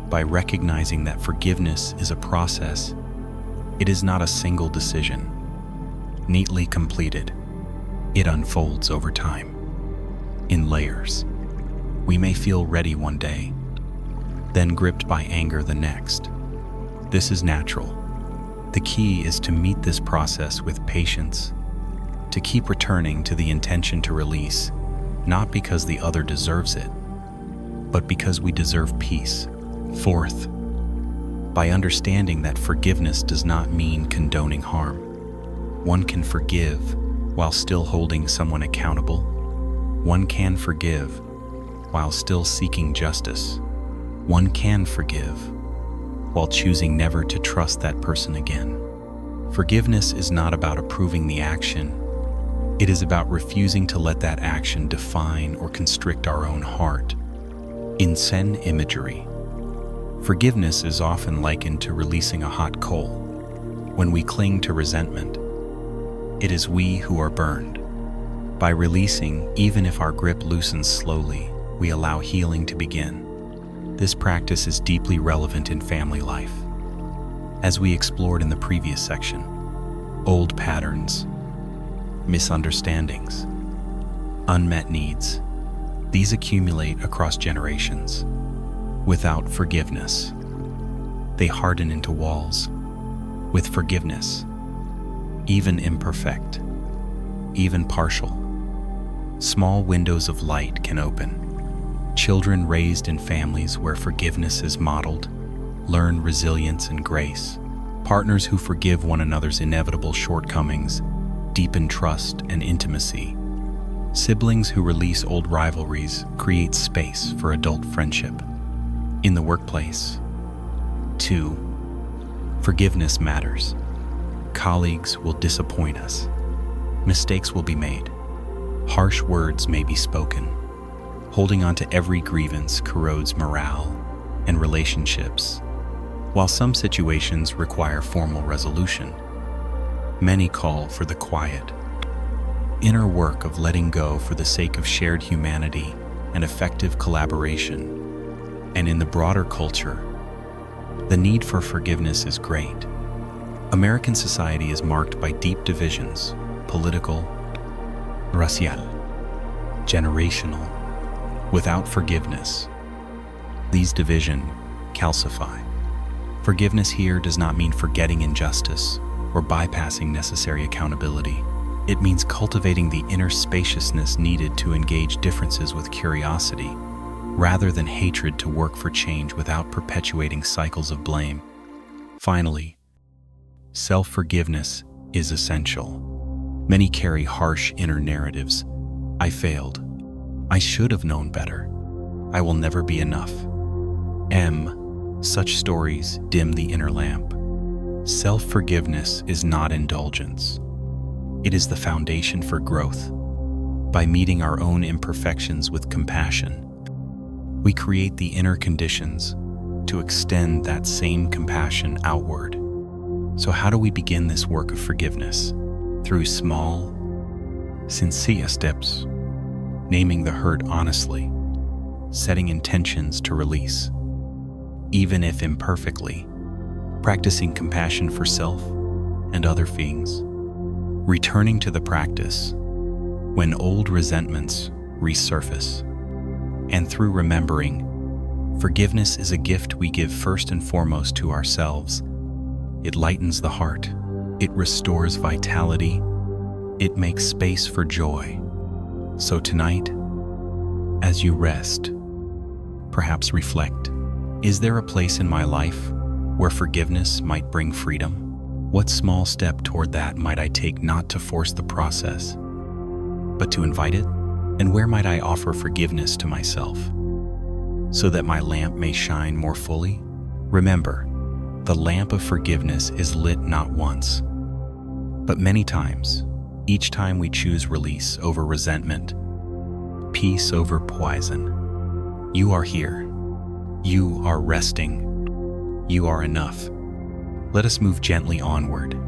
by recognizing that forgiveness is a process, it is not a single decision, neatly completed. It unfolds over time, in layers. We may feel ready one day, then gripped by anger the next. This is natural. The key is to meet this process with patience, to keep returning to the intention to release, not because the other deserves it, but because we deserve peace. Fourth, by understanding that forgiveness does not mean condoning harm. One can forgive while still holding someone accountable. One can forgive while still seeking justice. One can forgive while choosing never to trust that person again. Forgiveness is not about approving the action. It is about refusing to let that action define or constrict our own heart. In Zen imagery, forgiveness is often likened to releasing a hot coal. When we cling to resentment, it is we who are burned. By releasing, even if our grip loosens slowly, we allow healing to begin. This practice is deeply relevant in family life. As we explored in the previous section, old patterns, misunderstandings, unmet needs, these accumulate across generations. Without forgiveness, they harden into walls. With forgiveness, even imperfect, even partial, small windows of light can open. Children raised in families where forgiveness is modeled learn resilience and grace. Partners who forgive one another's inevitable shortcomings deepen trust and intimacy. Siblings who release old rivalries create space for adult friendship. In the workplace, too, forgiveness matters. Colleagues will disappoint us. Mistakes will be made. Harsh words may be spoken. Holding on to every grievance corrodes morale and relationships. While some situations require formal resolution, many call for the quiet, inner work of letting go for the sake of shared humanity and effective collaboration. And in the broader culture, the need for forgiveness is great. American society is marked by deep divisions, political, racial, generational. Without forgiveness, these divisions calcify. Forgiveness here does not mean forgetting injustice or bypassing necessary accountability. It means cultivating the inner spaciousness needed to engage differences with curiosity, rather than hatred to work for change without perpetuating cycles of blame. Finally, self-forgiveness is essential. Many carry harsh inner narratives. I failed. I should have known better. I will never be enough. Such stories dim the inner lamp. Self-forgiveness is not indulgence. It is the foundation for growth. By meeting our own imperfections with compassion, we create the inner conditions to extend that same compassion outward. So how do we begin this work of forgiveness? Through small, sincere steps, naming the hurt honestly, setting intentions to release, even if imperfectly, practicing compassion for self and other beings, returning to the practice when old resentments resurface, and through remembering, forgiveness is a gift we give first and foremost to ourselves. It lightens the heart, it restores vitality, it makes space for joy. So tonight, as you rest, perhaps reflect, is there a place in my life where forgiveness might bring freedom? What small step toward that might I take, not to force the process, but to invite it? And where might I offer forgiveness to myself so that my lamp may shine more fully? Remember, the lamp of forgiveness is lit not once, but many times. Each time we choose release over resentment, peace over poison. You are here. You are resting. You are enough. Let us move gently onward.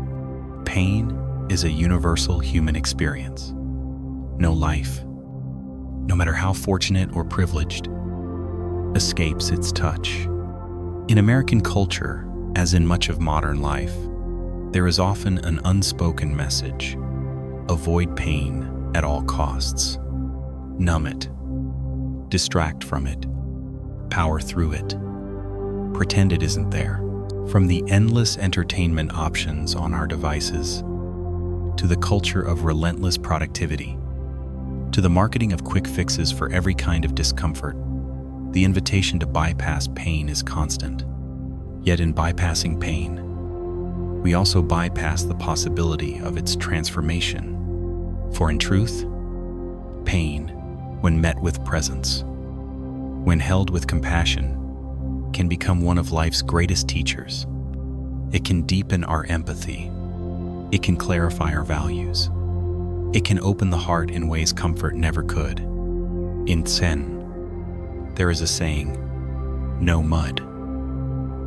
Pain is a universal human experience. No life, no matter how fortunate or privileged, escapes its touch. In American culture, as in much of modern life, there is often an unspoken message: avoid pain at all costs. Numb it. Distract from it. Power through it. Pretend it isn't there. From the endless entertainment options on our devices, to the culture of relentless productivity, to the marketing of quick fixes for every kind of discomfort, the invitation to bypass pain is constant. Yet in bypassing pain, we also bypass the possibility of its transformation. For in truth, pain, when met with presence, when held with compassion, can become one of life's greatest teachers. It can deepen our empathy. It can clarify our values. It can open the heart in ways comfort never could. In Zen, there is a saying, no mud,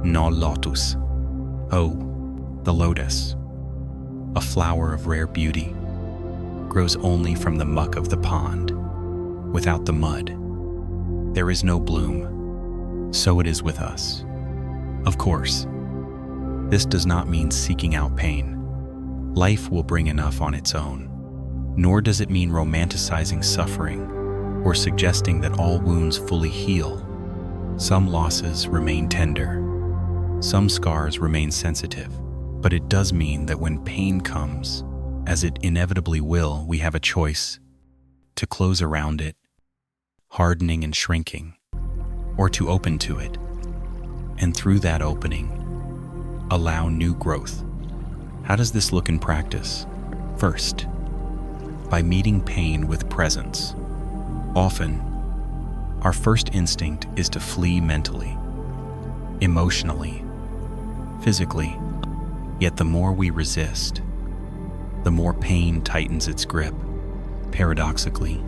no lotus. Oh, the lotus, a flower of rare beauty, grows only from the muck of the pond. Without the mud, there is no bloom. So it is with us. Of course, this does not mean seeking out pain. Life will bring enough on its own. Nor does it mean romanticizing suffering or suggesting that all wounds fully heal. Some losses remain tender. Some scars remain sensitive. But it does mean that when pain comes, as it inevitably will, we have a choice to close around it, hardening and shrinking, or to open to it, and through that opening, allow new growth. How does this look in practice? First, by meeting pain with presence. Often, our first instinct is to flee mentally, emotionally, physically. Yet the more we resist, the more pain tightens its grip. Paradoxically,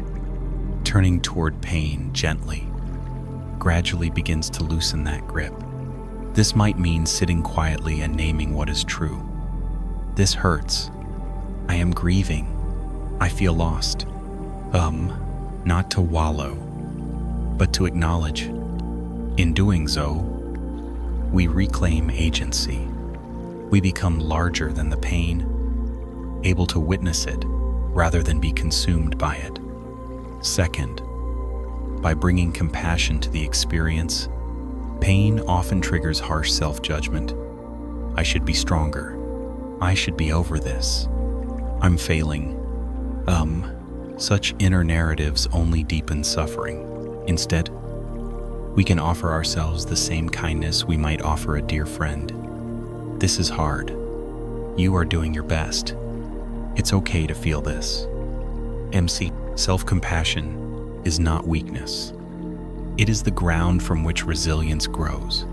turning toward pain gently gradually begins to loosen that grip. This might mean sitting quietly and naming what is true. This hurts. I am grieving. I feel lost. Not to wallow, but to acknowledge. In doing so, we reclaim agency. We become larger than the pain, able to witness it rather than be consumed by it. Second, by bringing compassion to the experience, pain often triggers harsh self-judgment. I should be stronger. I should be over this. I'm failing. Such inner narratives only deepen suffering. Instead, we can offer ourselves the same kindness we might offer a dear friend. This is hard. You are doing your best. It's okay to feel this. MC. Self-compassion is not weakness. It is the ground from which resilience grows.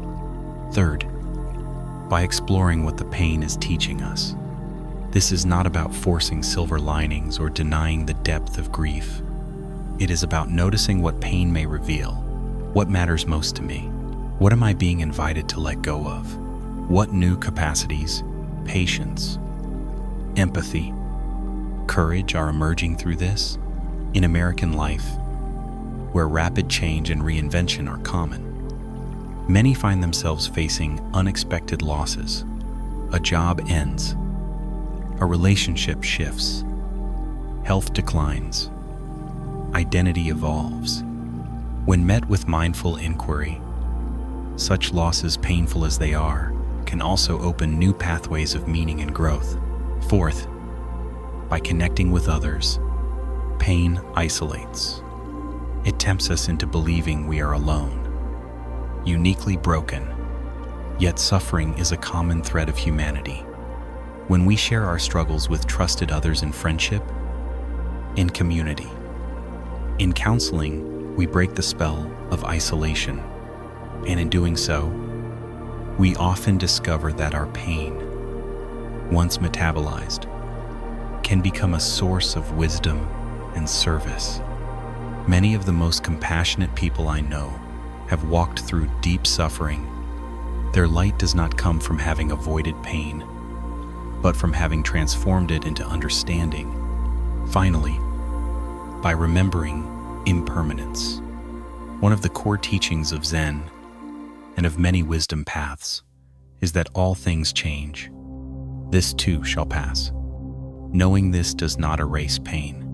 Third, by exploring what the pain is teaching us. This is not about forcing silver linings or denying the depth of grief. It is about noticing what pain may reveal. What matters most to me? What am I being invited to let go of? What new capacities, patience, empathy, courage are emerging through this? In American life, where rapid change and reinvention are common, many find themselves facing unexpected losses. A job ends. A relationship shifts. Health declines. Identity evolves. When met with mindful inquiry, such losses, painful as they are, can also open new pathways of meaning and growth. Fourth, by connecting with others, pain isolates. It tempts us into believing we are alone, uniquely broken, yet suffering is a common thread of humanity. When we share our struggles with trusted others in friendship, in community, in counseling, we break the spell of isolation, and in doing so, we often discover that our pain, once metabolized, can become a source of wisdom and service. Many of the most compassionate people I know have walked through deep suffering. Their light does not come from having avoided pain, but from having transformed it into understanding. Finally, by remembering impermanence. One of the core teachings of Zen and of many wisdom paths is that all things change. This too shall pass. Knowing this does not erase pain,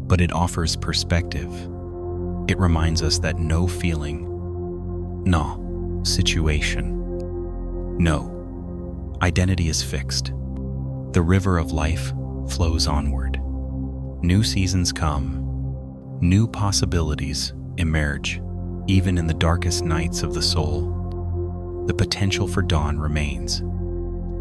but it offers perspective. It reminds us that no feeling, no situation, no identity is fixed. The river of life flows onward. New seasons come. New possibilities emerge. Even in the darkest nights of the soul, the potential for dawn remains.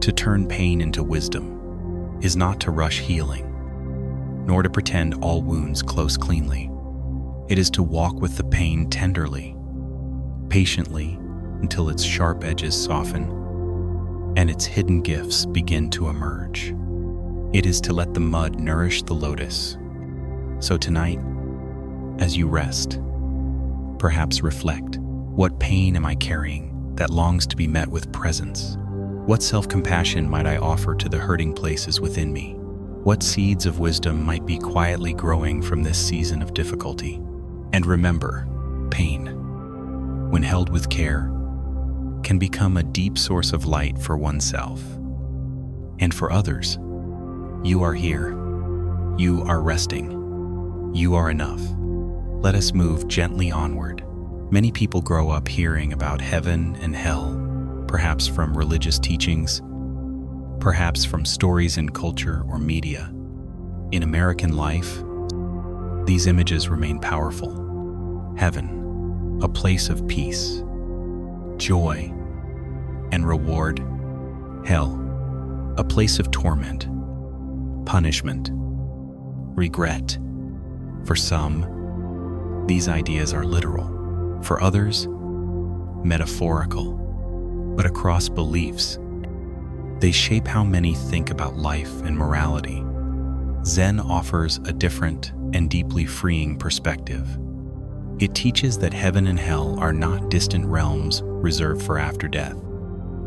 To turn pain into wisdom is not to rush healing, nor to pretend all wounds close cleanly. It is to walk with the pain tenderly, patiently, until its sharp edges soften and its hidden gifts begin to emerge. It is to let the mud nourish the lotus. So tonight, as you rest, perhaps reflect, what pain am I carrying that longs to be met with presence? What self-compassion might I offer to the hurting places within me? What seeds of wisdom might be quietly growing from this season of difficulty? And remember, pain, when held with care, can become a deep source of light for oneself and for others. You are here. You are resting. You are enough. Let us move gently onward. Many people grow up hearing about heaven and hell, perhaps from religious teachings, perhaps from stories in culture or media. In American life, these images remain powerful. Heaven, a place of peace, joy, and reward. Hell, a place of torment, punishment, regret. For some, these ideas are literal. For others, metaphorical. But across beliefs, They shape how many think about life and morality. Zen offers a different and deeply freeing perspective. It teaches that heaven and hell are not distant realms reserved for after death.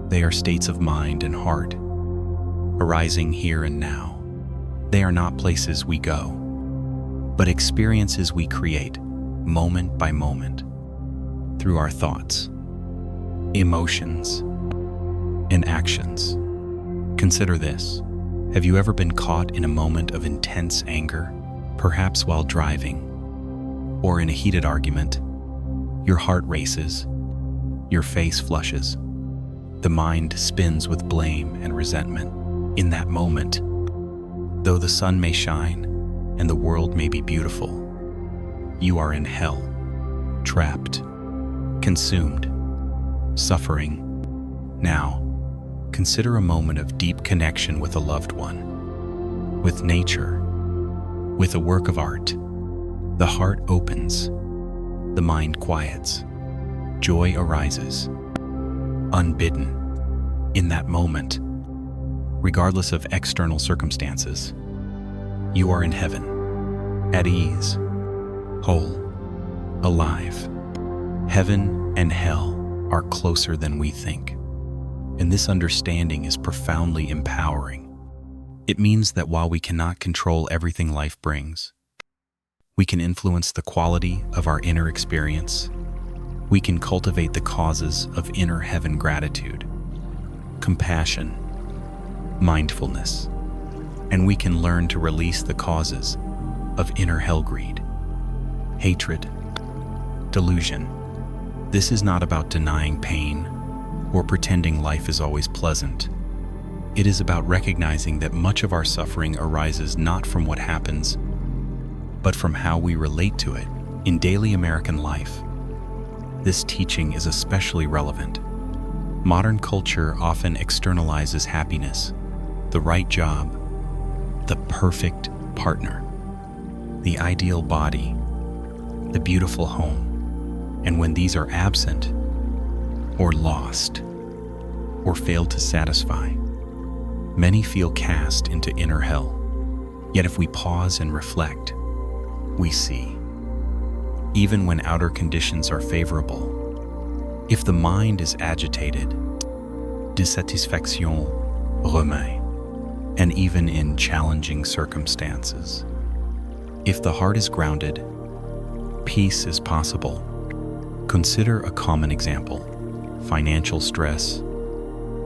They are states of mind and heart, arising here and now. They are not places we go, but experiences we create, moment by moment, through our thoughts, emotions, and actions. Consider this. Have you ever been caught in a moment of intense anger, perhaps while driving, or in a heated argument? Your heart races, your face flushes, the mind spins with blame and resentment. In that moment, though the sun may shine and the world may be beautiful, you are in hell, trapped, consumed, suffering. Now, consider a moment of deep connection with a loved one, with nature, with a work of art. The heart opens, the mind quiets, joy arises, unbidden. In that moment, regardless of external circumstances, you are in heaven, at ease, whole, alive. Heaven and hell are closer than we think, and this understanding is profoundly empowering. It means that while we cannot control everything life brings, we can influence the quality of our inner experience. We can cultivate the causes of inner heaven: gratitude, compassion, mindfulness, and we can learn to release the causes of inner hell: greed, hatred, delusion. This is not about denying pain or pretending life is always pleasant. It is about recognizing that much of our suffering arises not from what happens, but from how we relate to it. In daily American life, this teaching is especially relevant. Modern culture often externalizes happiness, the right job, the perfect partner, the ideal body, the beautiful home. And when these are absent, or lost, or fail to satisfy, many feel cast into inner hell. Yet if we pause and reflect, we see, even when outer conditions are favorable, if the mind is agitated, dissatisfaction remet, and even in challenging circumstances, if the heart is grounded, peace is possible. Consider a common example: financial stress.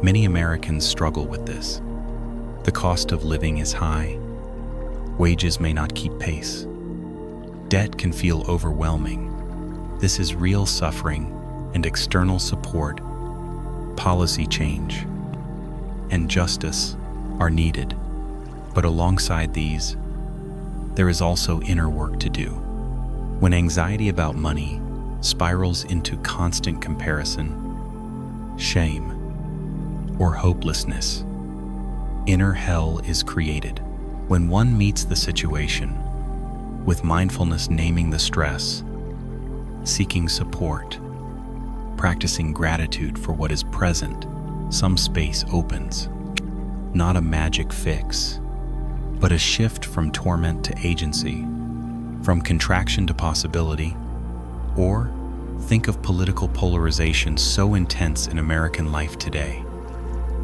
Many Americans struggle with this. The cost of living is high. Wages may not keep pace. Debt can feel overwhelming. This is real suffering, and external support, policy change, and justice are needed. But alongside these, there is also inner work to do. When anxiety about money spirals into constant comparison, shame, or hopelessness, inner hell is created. When one meets the situation with mindfulness, naming the stress, seeking support, practicing gratitude for what is present, some space opens. Not a magic fix, but a shift from torment to agency, from contraction to possibility. Or think of political polarization so intense in American life today.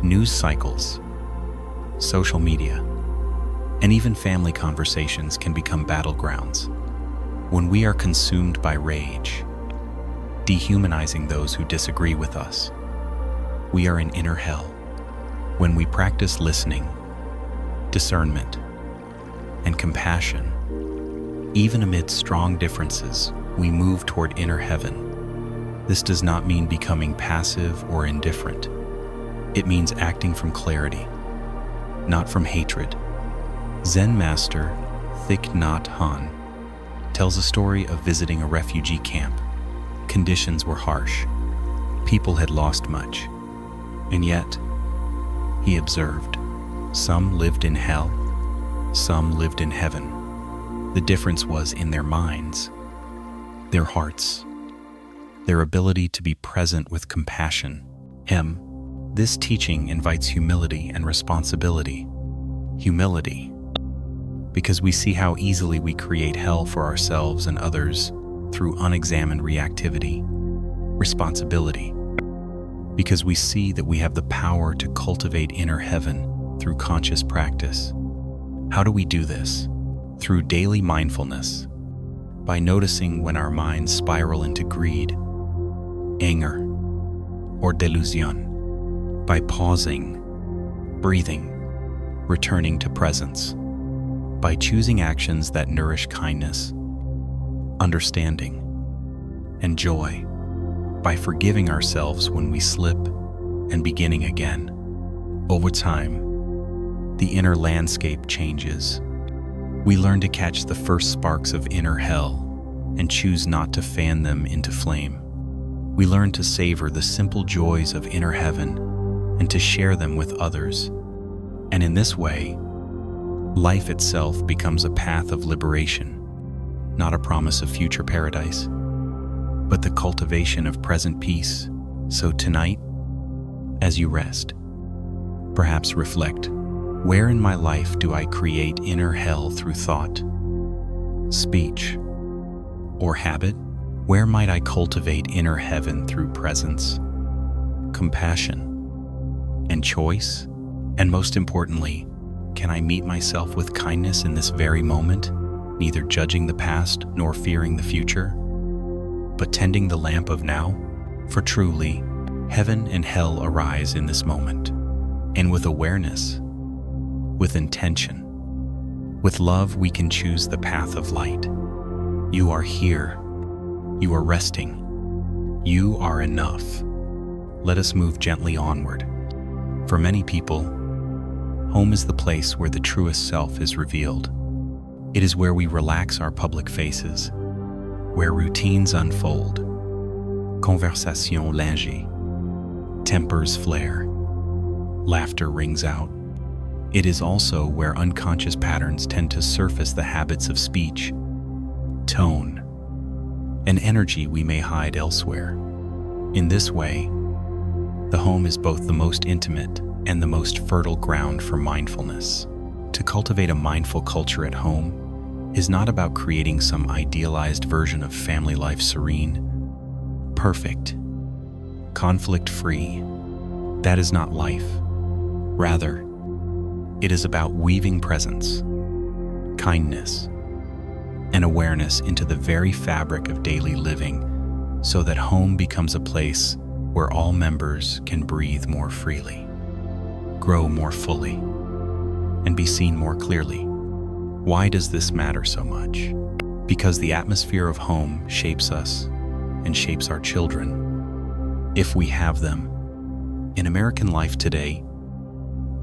News cycles, social media, and even family conversations can become battlegrounds. When we are consumed by rage, dehumanizing those who disagree with us, we are in inner hell. When we practice listening, discernment, and compassion, even amid strong differences, we move toward inner heaven. This does not mean becoming passive or indifferent. It means acting from clarity, not from hatred. Zen master Thich Nhat Hanh tells a story of visiting a refugee camp. Conditions were harsh. People had lost much. And yet, he observed, some lived in hell, some lived in heaven. The difference was in their minds, their hearts, their ability to be present with compassion. This teaching invites humility and responsibility. Humility, because we see how easily we create hell for ourselves and others through unexamined reactivity. Responsibility, because we see that we have the power to cultivate inner heaven through conscious practice. How do we do this? Through daily mindfulness, by noticing when our minds spiral into greed, anger, or delusion, by pausing, breathing, returning to presence, by choosing actions that nourish kindness, understanding, and joy, by forgiving ourselves when we slip and beginning again. Over time, the inner landscape changes. We learn to catch the first sparks of inner hell and choose not to fan them into flame. We learn to savor the simple joys of inner heaven and to share them with others. And in this way, life itself becomes a path of liberation, not a promise of future paradise, but the cultivation of present peace. So tonight, as you rest, perhaps reflect, where in my life do I create inner hell through thought, speech, or habit? Where might I cultivate inner heaven through presence, compassion, and choice? And most importantly, can I meet myself with kindness in this very moment, neither judging the past nor fearing the future, but tending the lamp of now? For truly, heaven and hell arise in this moment. And with awareness, with intention, with love, we can choose the path of light. You are here. You are resting. You are enough. Let us move gently onward. For many people, home is the place where the truest self is revealed. It is where we relax our public faces, where routines unfold, conversation langue, tempers flare, laughter rings out. It is also where unconscious patterns tend to surface, the habits of speech, tone, and energy we may hide elsewhere. In this way, the home is both the most intimate and the most fertile ground for mindfulness. To cultivate a mindful culture at home is not about creating some idealized version of family life serene, perfect, conflict-free. That is not life. Rather, it is about weaving presence, kindness, and awareness into the very fabric of daily living, so that home becomes a place where all members can breathe more freely, grow more fully, and be seen more clearly. Why does this matter so much? Because the atmosphere of home shapes us and shapes our children, if we have them. In American life today,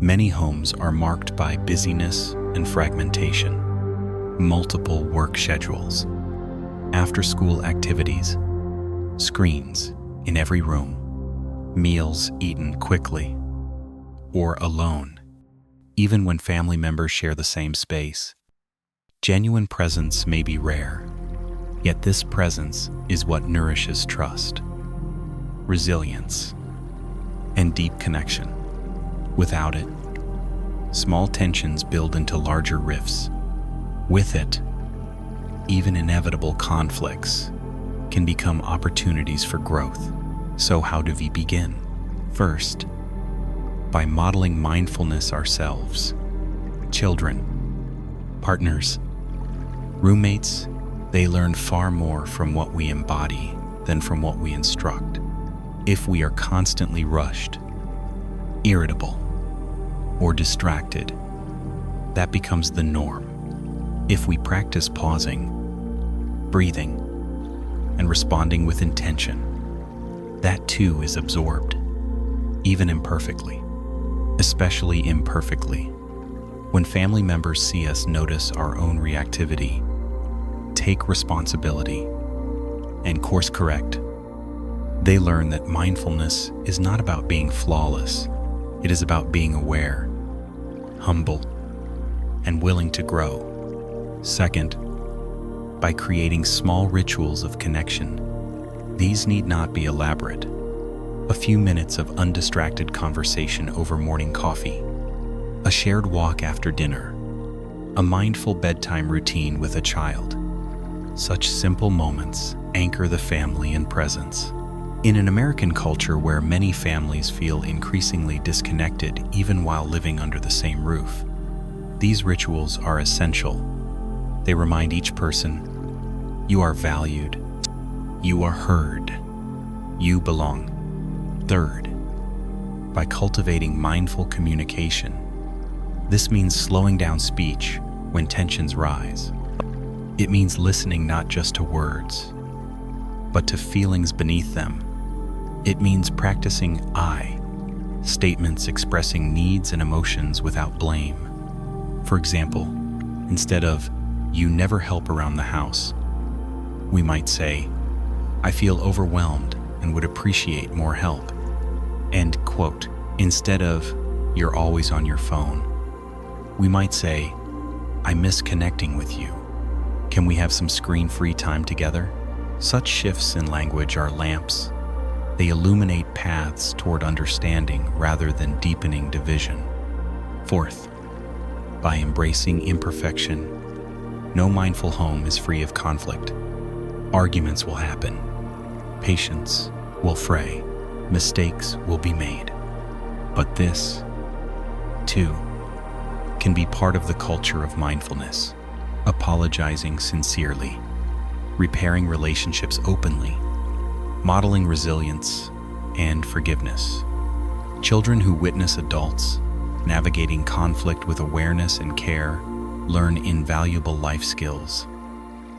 many homes are marked by busyness and fragmentation, multiple work schedules, after-school activities, screens in every room, meals eaten quickly or alone, even when family members share the same space. Genuine presence may be rare, yet this presence is what nourishes trust, resilience, and deep connection. Without it, small tensions build into larger rifts. With it, even inevitable conflicts can become opportunities for growth. So how do we begin? First, by modeling mindfulness ourselves. Children, partners, roommates, they learn far more from what we embody than from what we instruct. If we are constantly rushed, irritable, or distracted, that becomes the norm. If we practice pausing, breathing, and responding with intention, that too is absorbed, even imperfectly, especially imperfectly. When family members see us notice our own reactivity, take responsibility, and course correct, they learn that mindfulness is not about being flawless. It is about being aware, humble, and willing to grow. Second, by creating small rituals of connection. These need not be elaborate. A few minutes of undistracted conversation over morning coffee, a shared walk after dinner, a mindful bedtime routine with a child. Such simple moments anchor the family in presence. In an American culture where many families feel increasingly disconnected even while living under the same roof, these rituals are essential. They remind each person, you are valued, you are heard, you belong. Third, by cultivating mindful communication. This means slowing down speech when tensions rise. It means listening not just to words, but to feelings beneath them. It means practicing I, statements expressing needs and emotions without blame. For example, instead of, you never help around the house, we might say, I feel overwhelmed and would appreciate more help. End quote. Instead of, you're always on your phone, we might say, I miss connecting with you. Can we have some screen-free time together? Such shifts in language are lamps. They illuminate paths toward understanding rather than deepening division. Fourth, by embracing imperfection. No mindful home is free of conflict. Arguments will happen. Patience will fray. Mistakes will be made. But this, too, can be part of the culture of mindfulness. Apologizing sincerely, repairing relationships openly, modeling resilience and forgiveness. Children who witness adults navigating conflict with awareness and care learn invaluable life skills.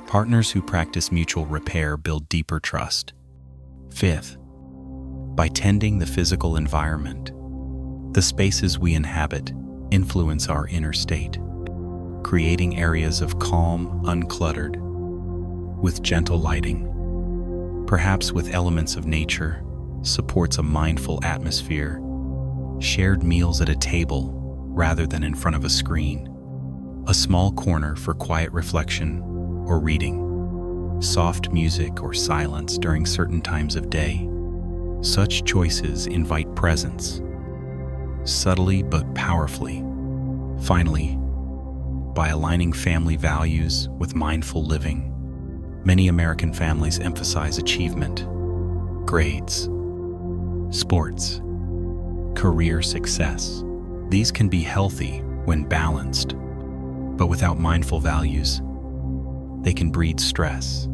Partners who practice mutual repair build deeper trust. Fifth, by tending the physical environment, the spaces we inhabit influence our inner state, creating areas of calm, uncluttered, with gentle lighting, perhaps with elements of nature, supports a mindful atmosphere, shared meals at a table rather than in front of a screen, a small corner for quiet reflection or reading, soft music or silence during certain times of day. Such choices invite presence, subtly but powerfully. Finally, by aligning family values with mindful living, many American families emphasize achievement, grades, sports, career success. These can be healthy when balanced, but without mindful values, they can breed stress,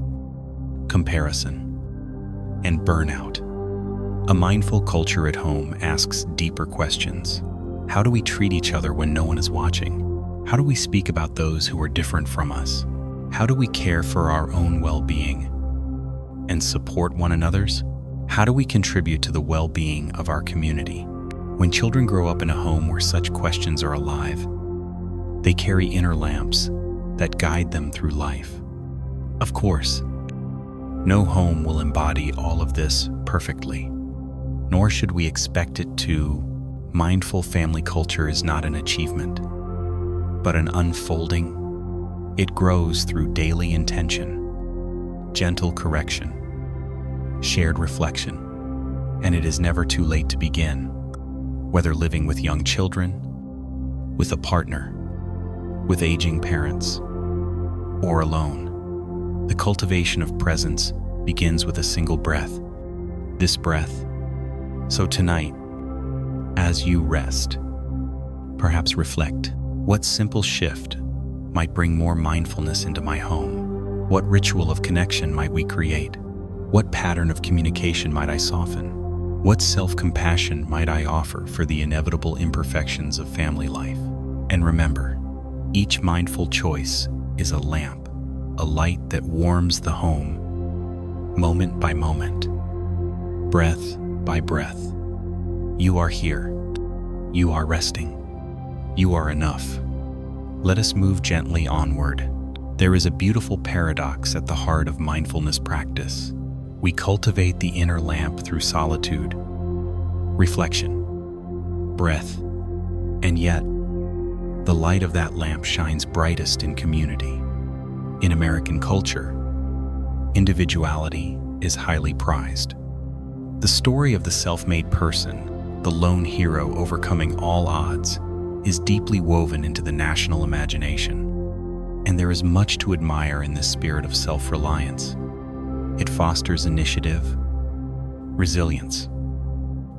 comparison, and burnout. A mindful culture at home asks deeper questions. How do we treat each other when no one is watching? How do we speak about those who are different from us? How do we care for our own well-being and support one another's? How do we contribute to the well-being of our community? When children grow up in a home where such questions are alive, they carry inner lamps that guide them through life. Of course, no home will embody all of this perfectly, nor should we expect it to. Mindful family culture is not an achievement, but an unfolding. It grows through daily intention, gentle correction, shared reflection, and it is never too late to begin. Whether living with young children, with a partner, with aging parents, or alone, the cultivation of presence begins with a single breath. This breath. So tonight, as you rest, perhaps reflect, what simple shift might bring more mindfulness into my home? What ritual of connection might we create? What pattern of communication might I soften? What self-compassion might I offer for the inevitable imperfections of family life? And remember, each mindful choice is a lamp, a light that warms the home, moment by moment, breath by breath. You are here. You are resting. You are enough. Let us move gently onward. There is a beautiful paradox at the heart of mindfulness practice. We cultivate the inner lamp through solitude, reflection, breath, and yet, the light of that lamp shines brightest in community. In American culture, individuality is highly prized. The story of the self-made person, the lone hero overcoming all odds, is deeply woven into the national imagination. And there is much to admire in this spirit of self-reliance. It fosters initiative, resilience,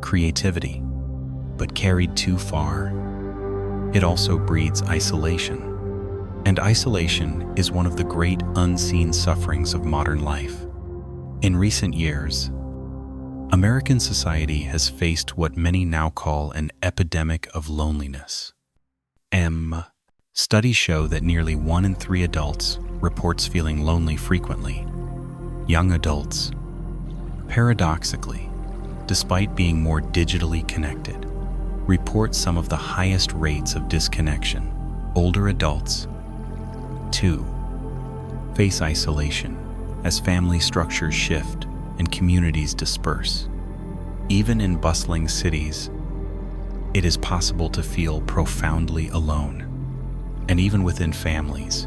creativity, but carried too far, it also breeds isolation. And isolation is one of the great unseen sufferings of modern life. In recent years, American society has faced what many now call an epidemic of loneliness. Studies show that nearly 1 in 3 adults reports feeling lonely frequently. Young adults, paradoxically, despite being more digitally connected, report some of the highest rates of disconnection. Older adults, too, face isolation as family structures shift and communities disperse. Even in bustling cities, it is possible to feel profoundly alone. And even within families,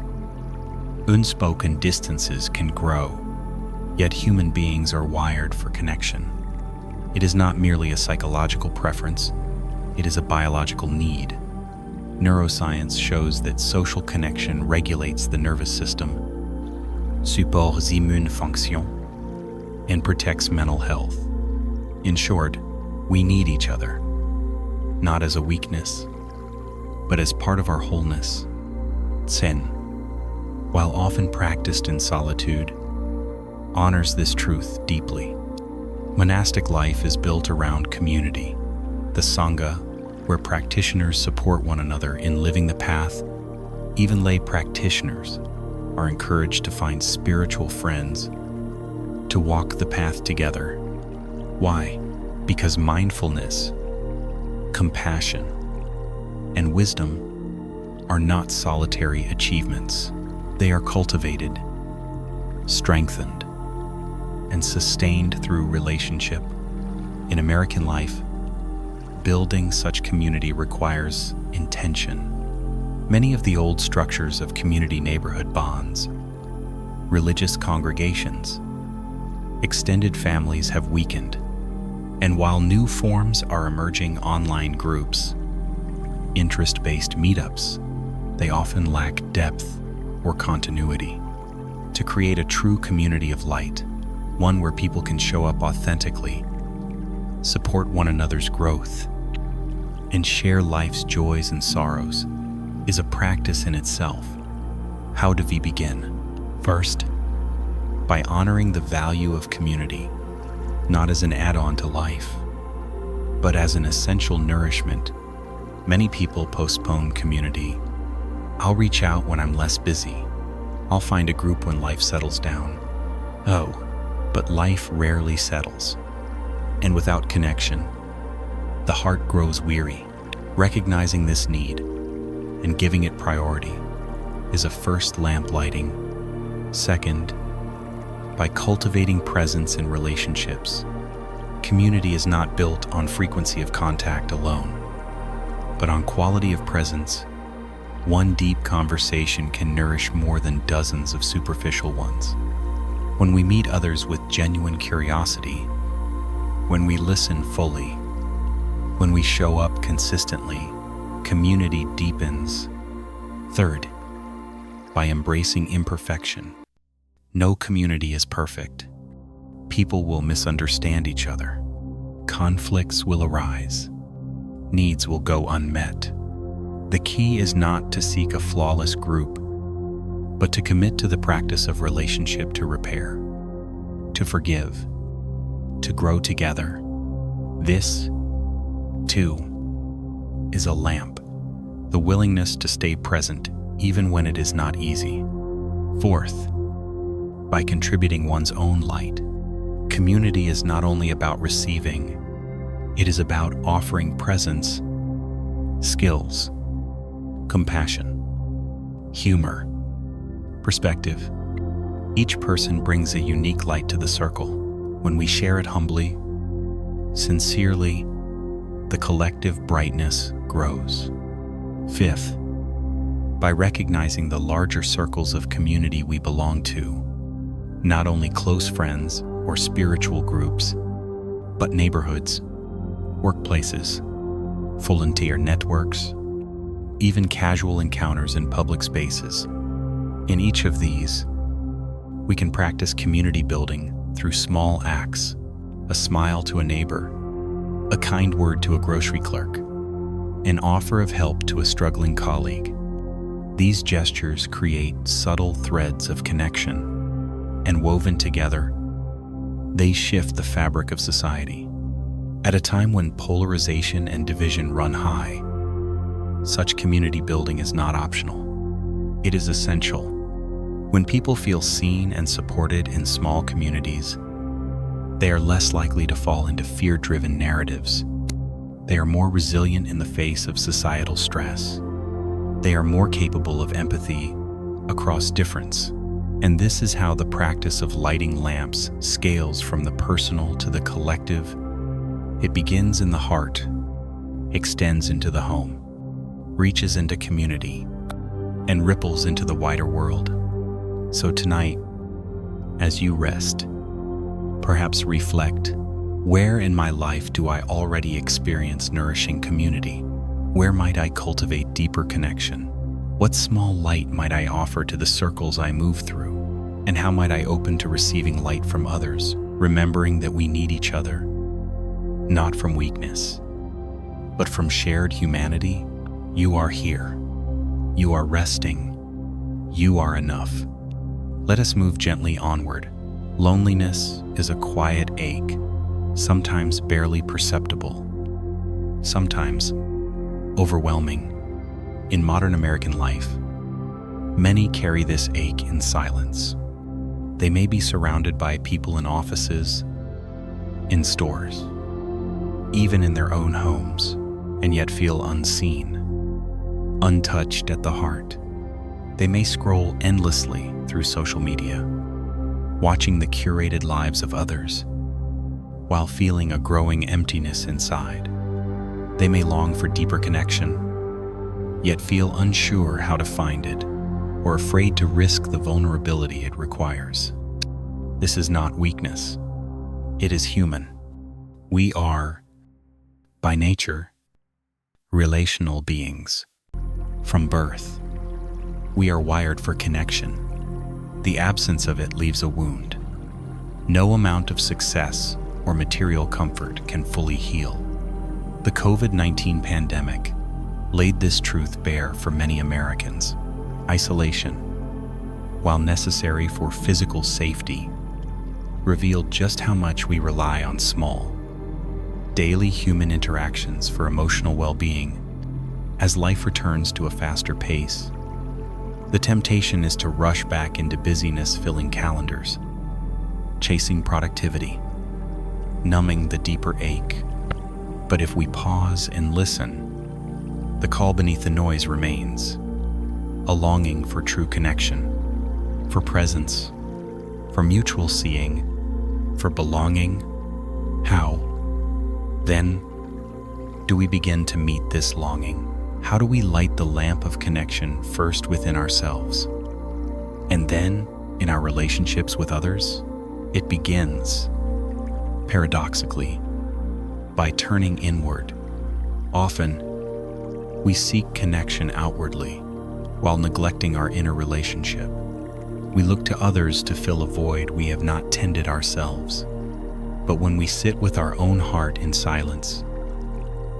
unspoken distances can grow, yet human beings are wired for connection. It is not merely a psychological preference, it is a biological need. Neuroscience shows that social connection regulates the nervous system, supports immune fonction, and protects mental health. In short, we need each other, not as a weakness, but as part of our wholeness. Zen, while often practiced in solitude, honors this truth deeply. Monastic life is built around community. The Sangha, where practitioners support one another in living the path. Even lay practitioners are encouraged to find spiritual friends to walk the path together. Why? Because mindfulness, compassion, and wisdom are not solitary achievements. They are cultivated, strengthened, and sustained through relationship. In American life, building such community requires intention. Many of the old structures of community neighborhood bonds, religious congregations, extended families have weakened. And while new forms are emerging, online groups, interest-based meetups, they often lack depth or continuity. To create a true community of light, one where people can show up authentically, support one another's growth, and share life's joys and sorrows, is a practice in itself. How do we begin? First, by honoring the value of community, not as an add-on to life, but as an essential nourishment. Many people postpone community. I'll reach out when I'm less busy. I'll find a group when life settles down. Oh, but life rarely settles. And without connection, the heart grows weary. Recognizing this need and giving it priority is a first lamp lighting. Second, by cultivating presence in relationships. Community is not built on frequency of contact alone, but on quality of presence. One deep conversation can nourish more than dozens of superficial ones. When we meet others with genuine curiosity, when we listen fully, when we show up consistently, community deepens. Third, by embracing imperfection. No community is perfect. People will misunderstand each other. Conflicts will arise. Needs will go unmet. The key is not to seek a flawless group, but to commit to the practice of relationship, to repair, to forgive, to grow together. This, too, is a lamp, the willingness to stay present even when it is not easy. Fourth, by contributing one's own light. Community is not only about receiving, it is about offering presence, skills, compassion, humor, perspective. Each person brings a unique light to the circle. When we share it humbly, sincerely, the collective brightness grows. Fifth, by recognizing the larger circles of community we belong to, not only close friends or spiritual groups, but neighborhoods, workplaces, volunteer networks, even casual encounters in public spaces. In each of these, we can practice community building through small acts, a smile to a neighbor, a kind word to a grocery clerk, an offer of help to a struggling colleague. These gestures create subtle threads of connection, and woven together, they shift the fabric of society. At a time when polarization and division run high, such community building is not optional. It is essential. When people feel seen and supported in small communities, they are less likely to fall into fear-driven narratives. They are more resilient in the face of societal stress. They are more capable of empathy across difference. And this is how the practice of lighting lamps scales from the personal to the collective. It begins in the heart, extends into the home, reaches into community, and ripples into the wider world. So tonight, as you rest, perhaps reflect, where in my life do I already experience nourishing community? Where might I cultivate deeper connection? What small light might I offer to the circles I move through? And how might I open to receiving light from others, remembering that we need each other, not from weakness, but from shared humanity? You are here. You are resting. You are enough. Let us move gently onward. Loneliness is a quiet ache, sometimes barely perceptible, sometimes overwhelming. In modern American life, many carry this ache in silence. They may be surrounded by people in offices, in stores, even in their own homes, and yet feel unseen, untouched at the heart. They may scroll endlessly through social media, watching the curated lives of others, while feeling a growing emptiness inside. They may long for deeper connection, yet feel unsure how to find it, or afraid to risk the vulnerability it requires. This is not weakness. It is human. We are, by nature, relational beings. From birth, we are wired for connection. The absence of it leaves a wound. No amount of success or material comfort can fully heal. The COVID-19 pandemic laid this truth bare for many Americans. Isolation, while necessary for physical safety, revealed just how much we rely on small, daily human interactions for emotional well-being. As life returns to a faster pace, the temptation is to rush back into busyness, filling calendars, chasing productivity, numbing the deeper ache. But if we pause and listen, the call beneath the noise remains, a longing for true connection, for presence, for mutual seeing, for belonging. How, then, do we begin to meet this longing? How do we light the lamp of connection first within ourselves, and then in our relationships with others? It begins, paradoxically, by turning inward. Often, we seek connection outwardly while neglecting our inner relationship. We look to others to fill a void we have not tended ourselves. But when we sit with our own heart in silence,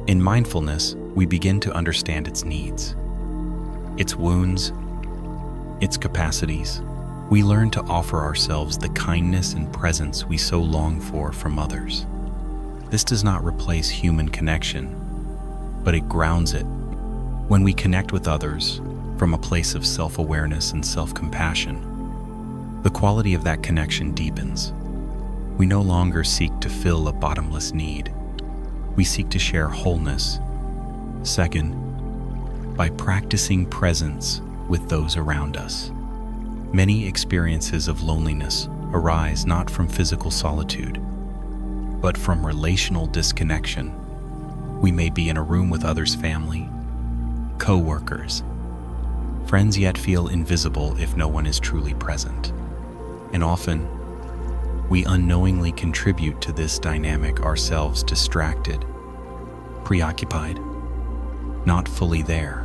in mindfulness, we begin to understand its needs, its wounds, its capacities. We learn to offer ourselves the kindness and presence we so long for from others. This does not replace human connection, but it grounds it. When we connect with others from a place of self-awareness and self-compassion, the quality of that connection deepens. We no longer seek to fill a bottomless need. We seek to share wholeness. Second, by practicing presence with those around us. Many experiences of loneliness arise not from physical solitude, but from relational disconnection. We may be in a room with others' family, co-workers, friends, yet feel invisible if no one is truly present. And often, we unknowingly contribute to this dynamic ourselves, distracted, preoccupied, not fully there.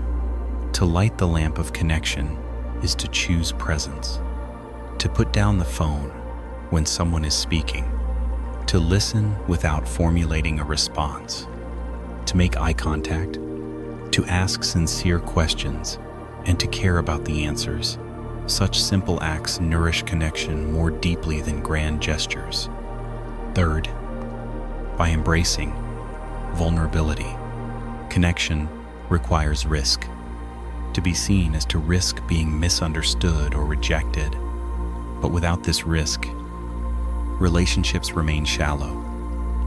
To light the lamp of connection is to choose presence, to put down the phone when someone is speaking, to listen without formulating a response, to make eye contact, to ask sincere questions, and to care about the answers. Such simple acts nourish connection more deeply than grand gestures. Third, by embracing vulnerability. Connection requires risk. To be seen is to risk being misunderstood or rejected. But without this risk, relationships remain shallow.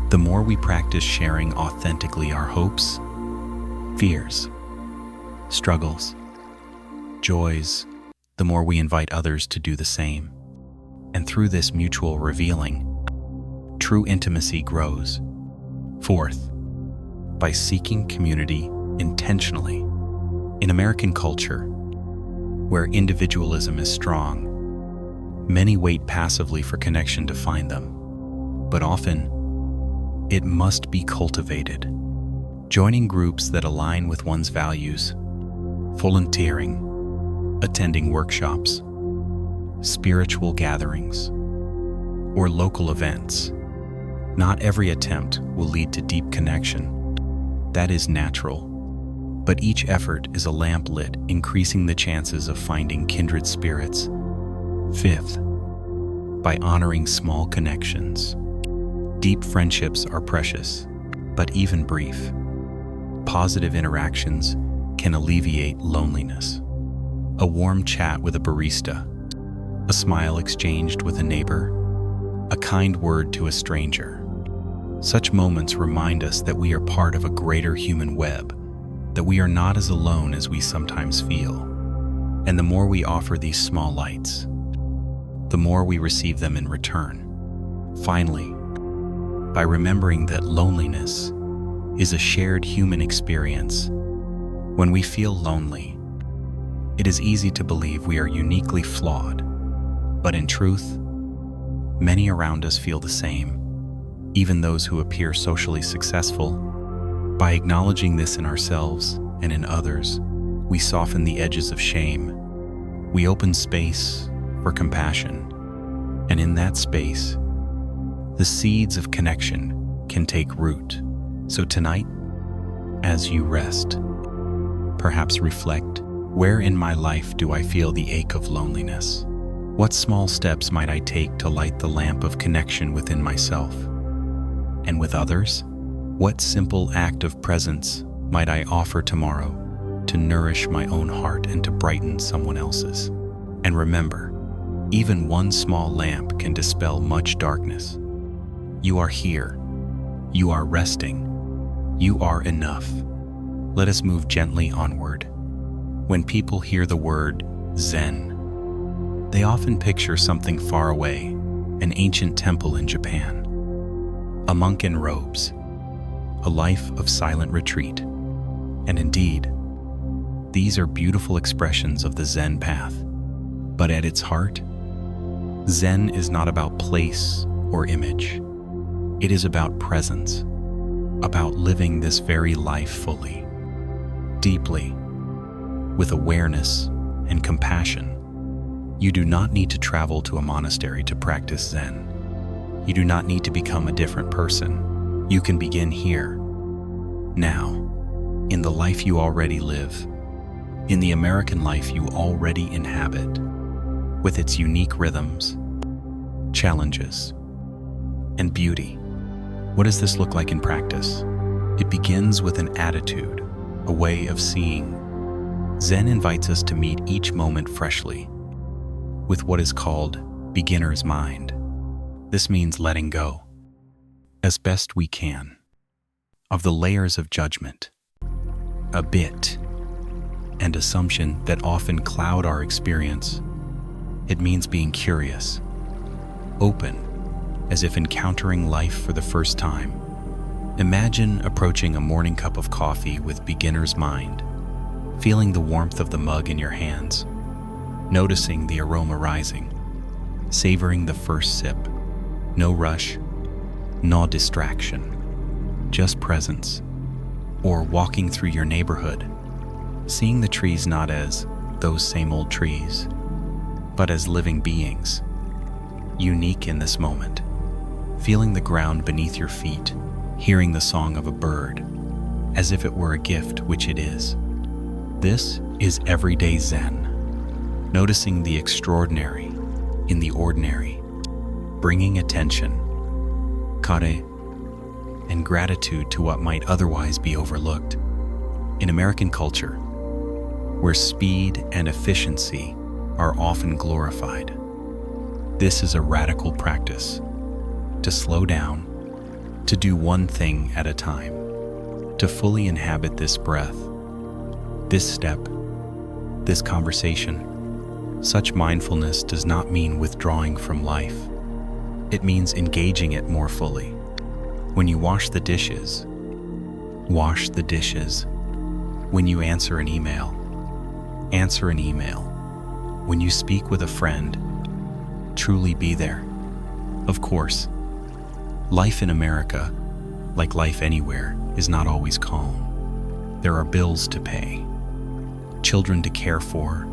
The more we practice sharing authentically our hopes, fears, struggles, joys, the more we invite others to do the same. And through this mutual revealing, true intimacy grows. Fourth, by seeking community intentionally. In American culture, where individualism is strong, many wait passively for connection to find them. But often, it must be cultivated. Joining groups that align with one's values, volunteering, attending workshops, spiritual gatherings, or local events. Not every attempt will lead to deep connection. That is natural. But each effort is a lamp lit, increasing the chances of finding kindred spirits. Fifth, by honoring small connections. Deep friendships are precious, but even brief. Positive interactions can alleviate loneliness. A warm chat with a barista, a smile exchanged with a neighbor, a kind word to a stranger. Such moments remind us that we are part of a greater human web, that we are not as alone as we sometimes feel. And the more we offer these small lights, the more we receive them in return. Finally, by remembering that loneliness is a shared human experience, when we feel lonely, it is easy to believe we are uniquely flawed. But in truth, many around us feel the same, even those who appear socially successful. By acknowledging this in ourselves and in others, we soften the edges of shame. We open space for compassion. And in that space, the seeds of connection can take root. So tonight, as you rest, perhaps reflect, where in my life do I feel the ache of loneliness? What small steps might I take to light the lamp of connection within myself? And with others, what simple act of presence might I offer tomorrow to nourish my own heart and to brighten someone else's? And remember, even one small lamp can dispel much darkness. You are here. You are resting. You are enough. Let us move gently onward. When people hear the word Zen, they often picture something far away, an ancient temple in Japan, a monk in robes, a life of silent retreat. And indeed, these are beautiful expressions of the Zen path. But at its heart, Zen is not about place or image. It is about presence, about living this very life fully, deeply, with awareness and compassion. You do not need to travel to a monastery to practice Zen. You do not need to become a different person. You can begin here, now, in the life you already live, in the American life you already inhabit, with its unique rhythms, challenges, and beauty. What does this look like in practice? It begins with an attitude, a way of seeing. Zen invites us to meet each moment freshly, with what is called beginner's mind. This means letting go, as best we can, of the layers of judgment, a bit, and assumption that often cloud our experience. It means being curious, open, as if encountering life for the first time. Imagine approaching a morning cup of coffee with beginner's mind, feeling the warmth of the mug in your hands, noticing the aroma rising, savoring the first sip, No rush, no distraction, just presence. Or walking through your neighborhood, seeing the trees not as those same old trees, but as living beings, unique in this moment. Feeling the ground beneath your feet, hearing the song of a bird, as if it were a gift, which it is. This is everyday Zen, noticing the extraordinary in the ordinary, bringing attention, kare, and gratitude to what might otherwise be overlooked. In American culture, where speed and efficiency are often glorified, this is a radical practice. To slow down, to do one thing at a time, to fully inhabit this breath, this step, this conversation. Such mindfulness does not mean withdrawing from life. It means engaging it more fully. When you wash the dishes, wash the dishes. When you answer an email, answer an email. When you speak with a friend, truly be there. Of course, life in America, like life anywhere, is not always calm. There are bills to pay, children to care for,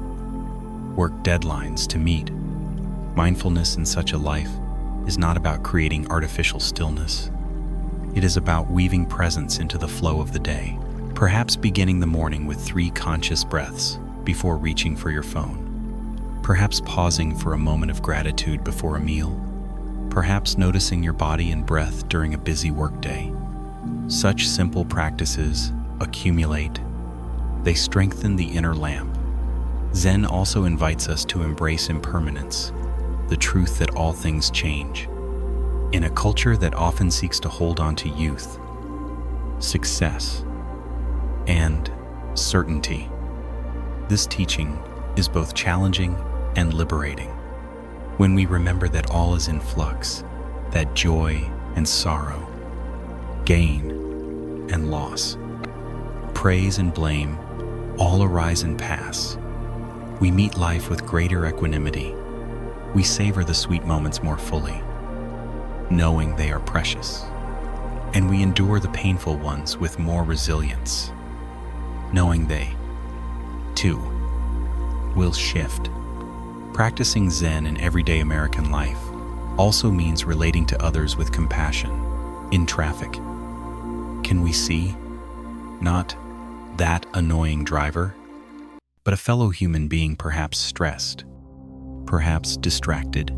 work deadlines to meet. Mindfulness in such a life is not about creating artificial stillness. It is about weaving presence into the flow of the day, perhaps beginning the morning with 3 conscious breaths before reaching for your phone, perhaps pausing for a moment of gratitude before a meal, perhaps noticing your body and breath during a busy workday. Such simple practices accumulate. They strengthen the inner lamp. Zen also invites us to embrace impermanence, the truth that all things change. In a culture that often seeks to hold on to youth, success, and certainty, this teaching is both challenging and liberating. When we remember that all is in flux, that joy and sorrow, gain and loss, praise and blame all arise and pass, we meet life with greater equanimity. We savor the sweet moments more fully, knowing they are precious, and we endure the painful ones with more resilience, knowing they, too, will shift. Practicing Zen in everyday American life also means relating to others with compassion. In traffic, can we see not that annoying driver, but a fellow human being, perhaps stressed, perhaps distracted,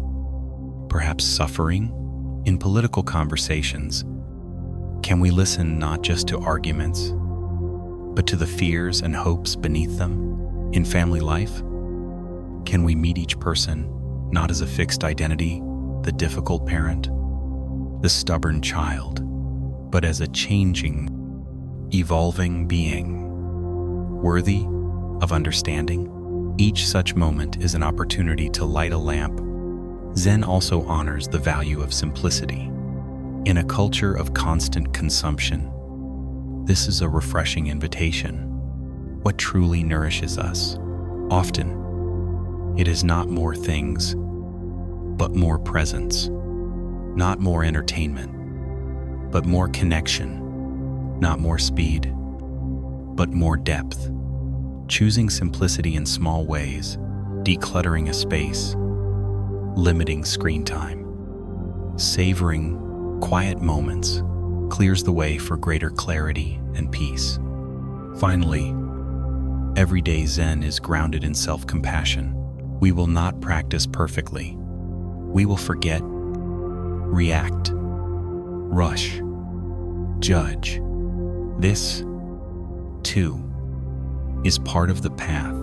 perhaps suffering? In political conversations, can we listen not just to arguments, but to the fears and hopes beneath them? In family life, can we meet each person not as a fixed identity, the difficult parent, the stubborn child, but as a changing, evolving being, worthy of understanding? Each such moment is an opportunity to light a lamp. Zen also honors the value of simplicity. In a culture of constant consumption, this is a refreshing invitation. What truly nourishes us? Often, it is not more things, but more presence. Not more entertainment, but more connection. Not more speed, but more depth. Choosing simplicity in small ways, decluttering a space, limiting screen time, savoring quiet moments clears the way for greater clarity and peace. Finally, everyday Zen is grounded in self-compassion. We will not practice perfectly. We will forget, react, rush, judge. This, too, is part of the path.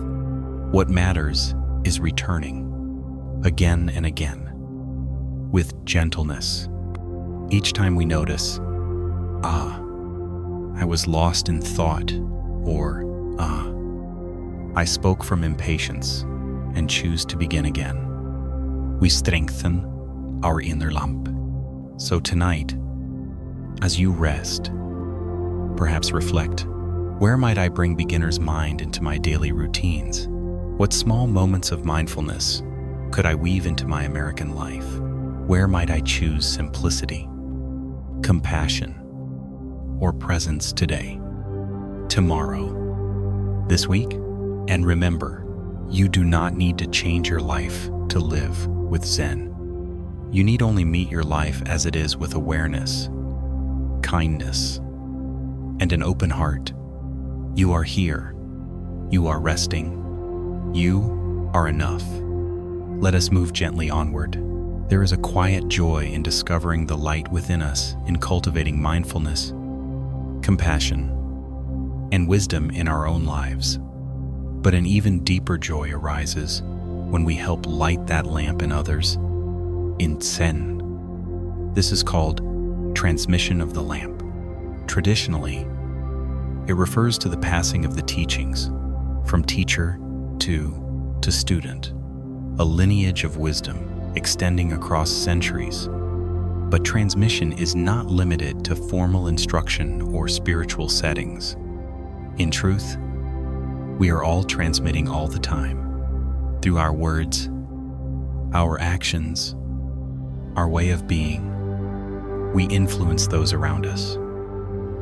What matters is returning again and again with gentleness. Each time we notice, I was lost in thought, or I spoke from impatience, and choose to begin again, we strengthen our inner lamp. So tonight, as you rest, perhaps reflect, where might I bring beginner's mind into my daily routines? What small moments of mindfulness could I weave into my American life? Where might I choose simplicity, compassion, or presence today, tomorrow, this week? And remember, you do not need to change your life to live with Zen. You need only meet your life as it is with awareness, kindness, and an open heart. You are here. You are resting. You are enough. Let us move gently onward. There is a quiet joy in discovering the light within us, in cultivating mindfulness, compassion, and wisdom in our own lives. But an even deeper joy arises when we help light that lamp in others. In Zen, this is called transmission of the lamp. Traditionally, it refers to the passing of the teachings from teacher to student, a lineage of wisdom extending across centuries. But transmission is not limited to formal instruction or spiritual settings. In truth, we are all transmitting all the time, through our words, our actions, our way of being. We influence those around us.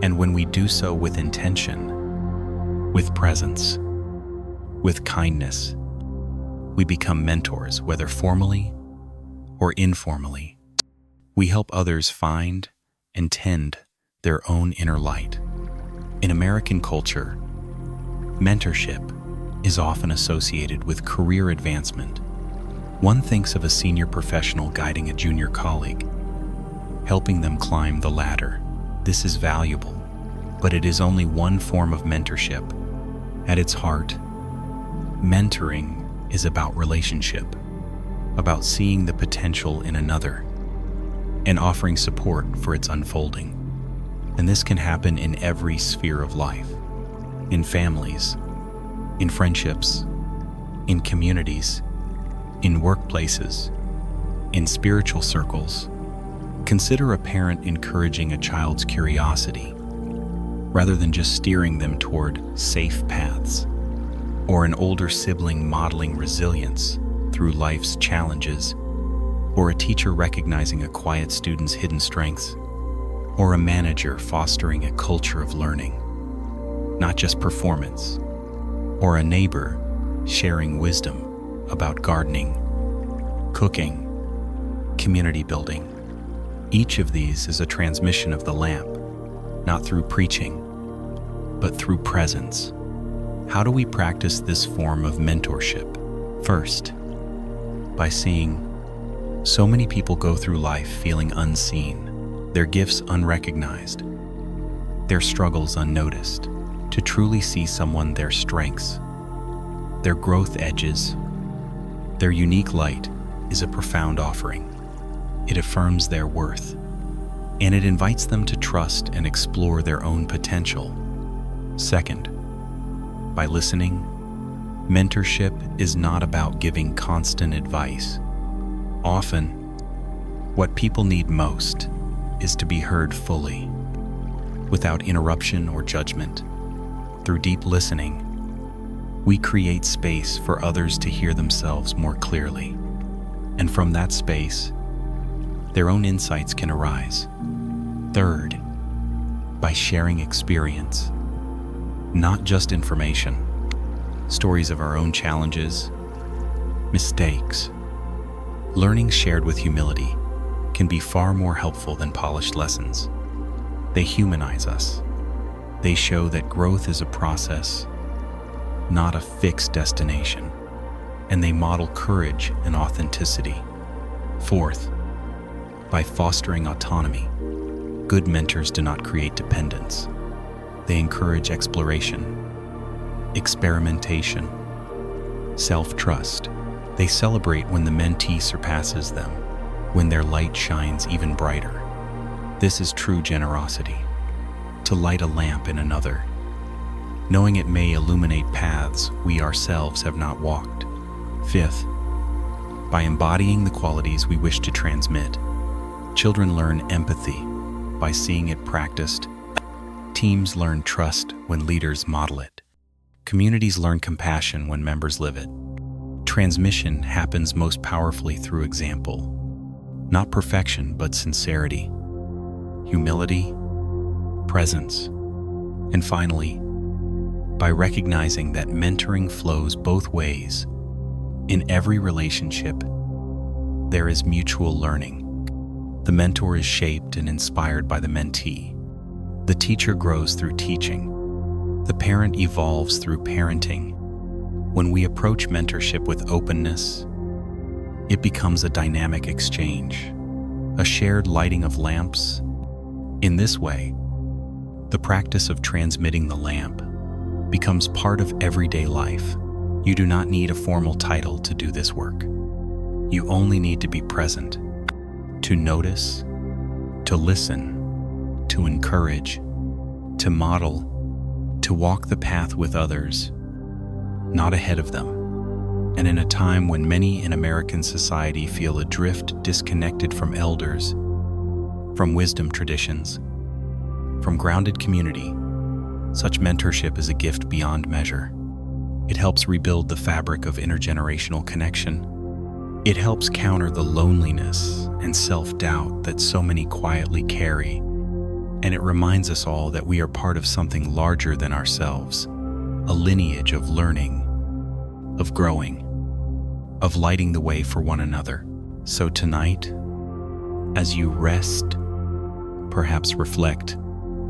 And when we do so with intention, with presence, with kindness, we become mentors, whether formally or informally. We help others find and tend their own inner light. In American culture, mentorship is often associated with career advancement. One thinks of a senior professional guiding a junior colleague, helping them climb the ladder. This is valuable, but it is only one form of mentorship. At its heart, mentoring is about relationship, about seeing the potential in another and offering support for its unfolding. And this can happen in every sphere of life, in families, in friendships, in communities, in workplaces, in spiritual circles. Consider a parent encouraging a child's curiosity rather than just steering them toward safe paths, or an older sibling modeling resilience through life's challenges, or a teacher recognizing a quiet student's hidden strengths, or a manager fostering a culture of learning, not just performance, or a neighbor sharing wisdom about gardening, cooking, community building. Each of these is a transmission of the lamp, not through preaching, but through presence. How do we practice this form of mentorship? First, by seeing so many people go through life feeling unseen, their gifts unrecognized, their struggles unnoticed. To truly see someone, their strengths, their growth edges, their unique light is a profound offering. It affirms their worth, and it invites them to trust and explore their own potential. Second, by listening, mentorship is not about giving constant advice. Often, what people need most is to be heard fully, without interruption or judgment. Through deep listening, we create space for others to hear themselves more clearly. And from that space, their own insights can arise. Third, by sharing experience, not just information, stories of our own challenges, mistakes. Learning shared with humility can be far more helpful than polished lessons. They humanize us. They show that growth is a process, not a fixed destination, and they model courage and authenticity. Fourth, by fostering autonomy, good mentors do not create dependence. They encourage exploration, experimentation, self-trust. They celebrate when the mentee surpasses them, when their light shines even brighter. This is true generosity. To light a lamp in another, knowing it may illuminate paths we ourselves have not walked. Fifth, by embodying the qualities we wish to transmit, children learn empathy by seeing it practiced. Teams learn trust when leaders model it. Communities learn compassion when members live it. Transmission happens most powerfully through example. Not perfection, but sincerity, humility, presence, and finally, by recognizing that mentoring flows both ways. In every relationship, there is mutual learning. The mentor is shaped and inspired by the mentee. The teacher grows through teaching. The parent evolves through parenting. When we approach mentorship with openness, it becomes a dynamic exchange, a shared lighting of lamps. In this way, the practice of transmitting the lamp becomes part of everyday life. You do not need a formal title to do this work. You only need to be present, to notice, to listen, to encourage, to model, to walk the path with others, not ahead of them. And in a time when many in American society feel adrift, disconnected from elders, from wisdom traditions, from grounded community, such mentorship is a gift beyond measure. It helps rebuild the fabric of intergenerational connection. It helps counter the loneliness and self-doubt that so many quietly carry. And it reminds us all that we are part of something larger than ourselves, a lineage of learning, of growing, of lighting the way for one another. So tonight, as you rest, perhaps reflect,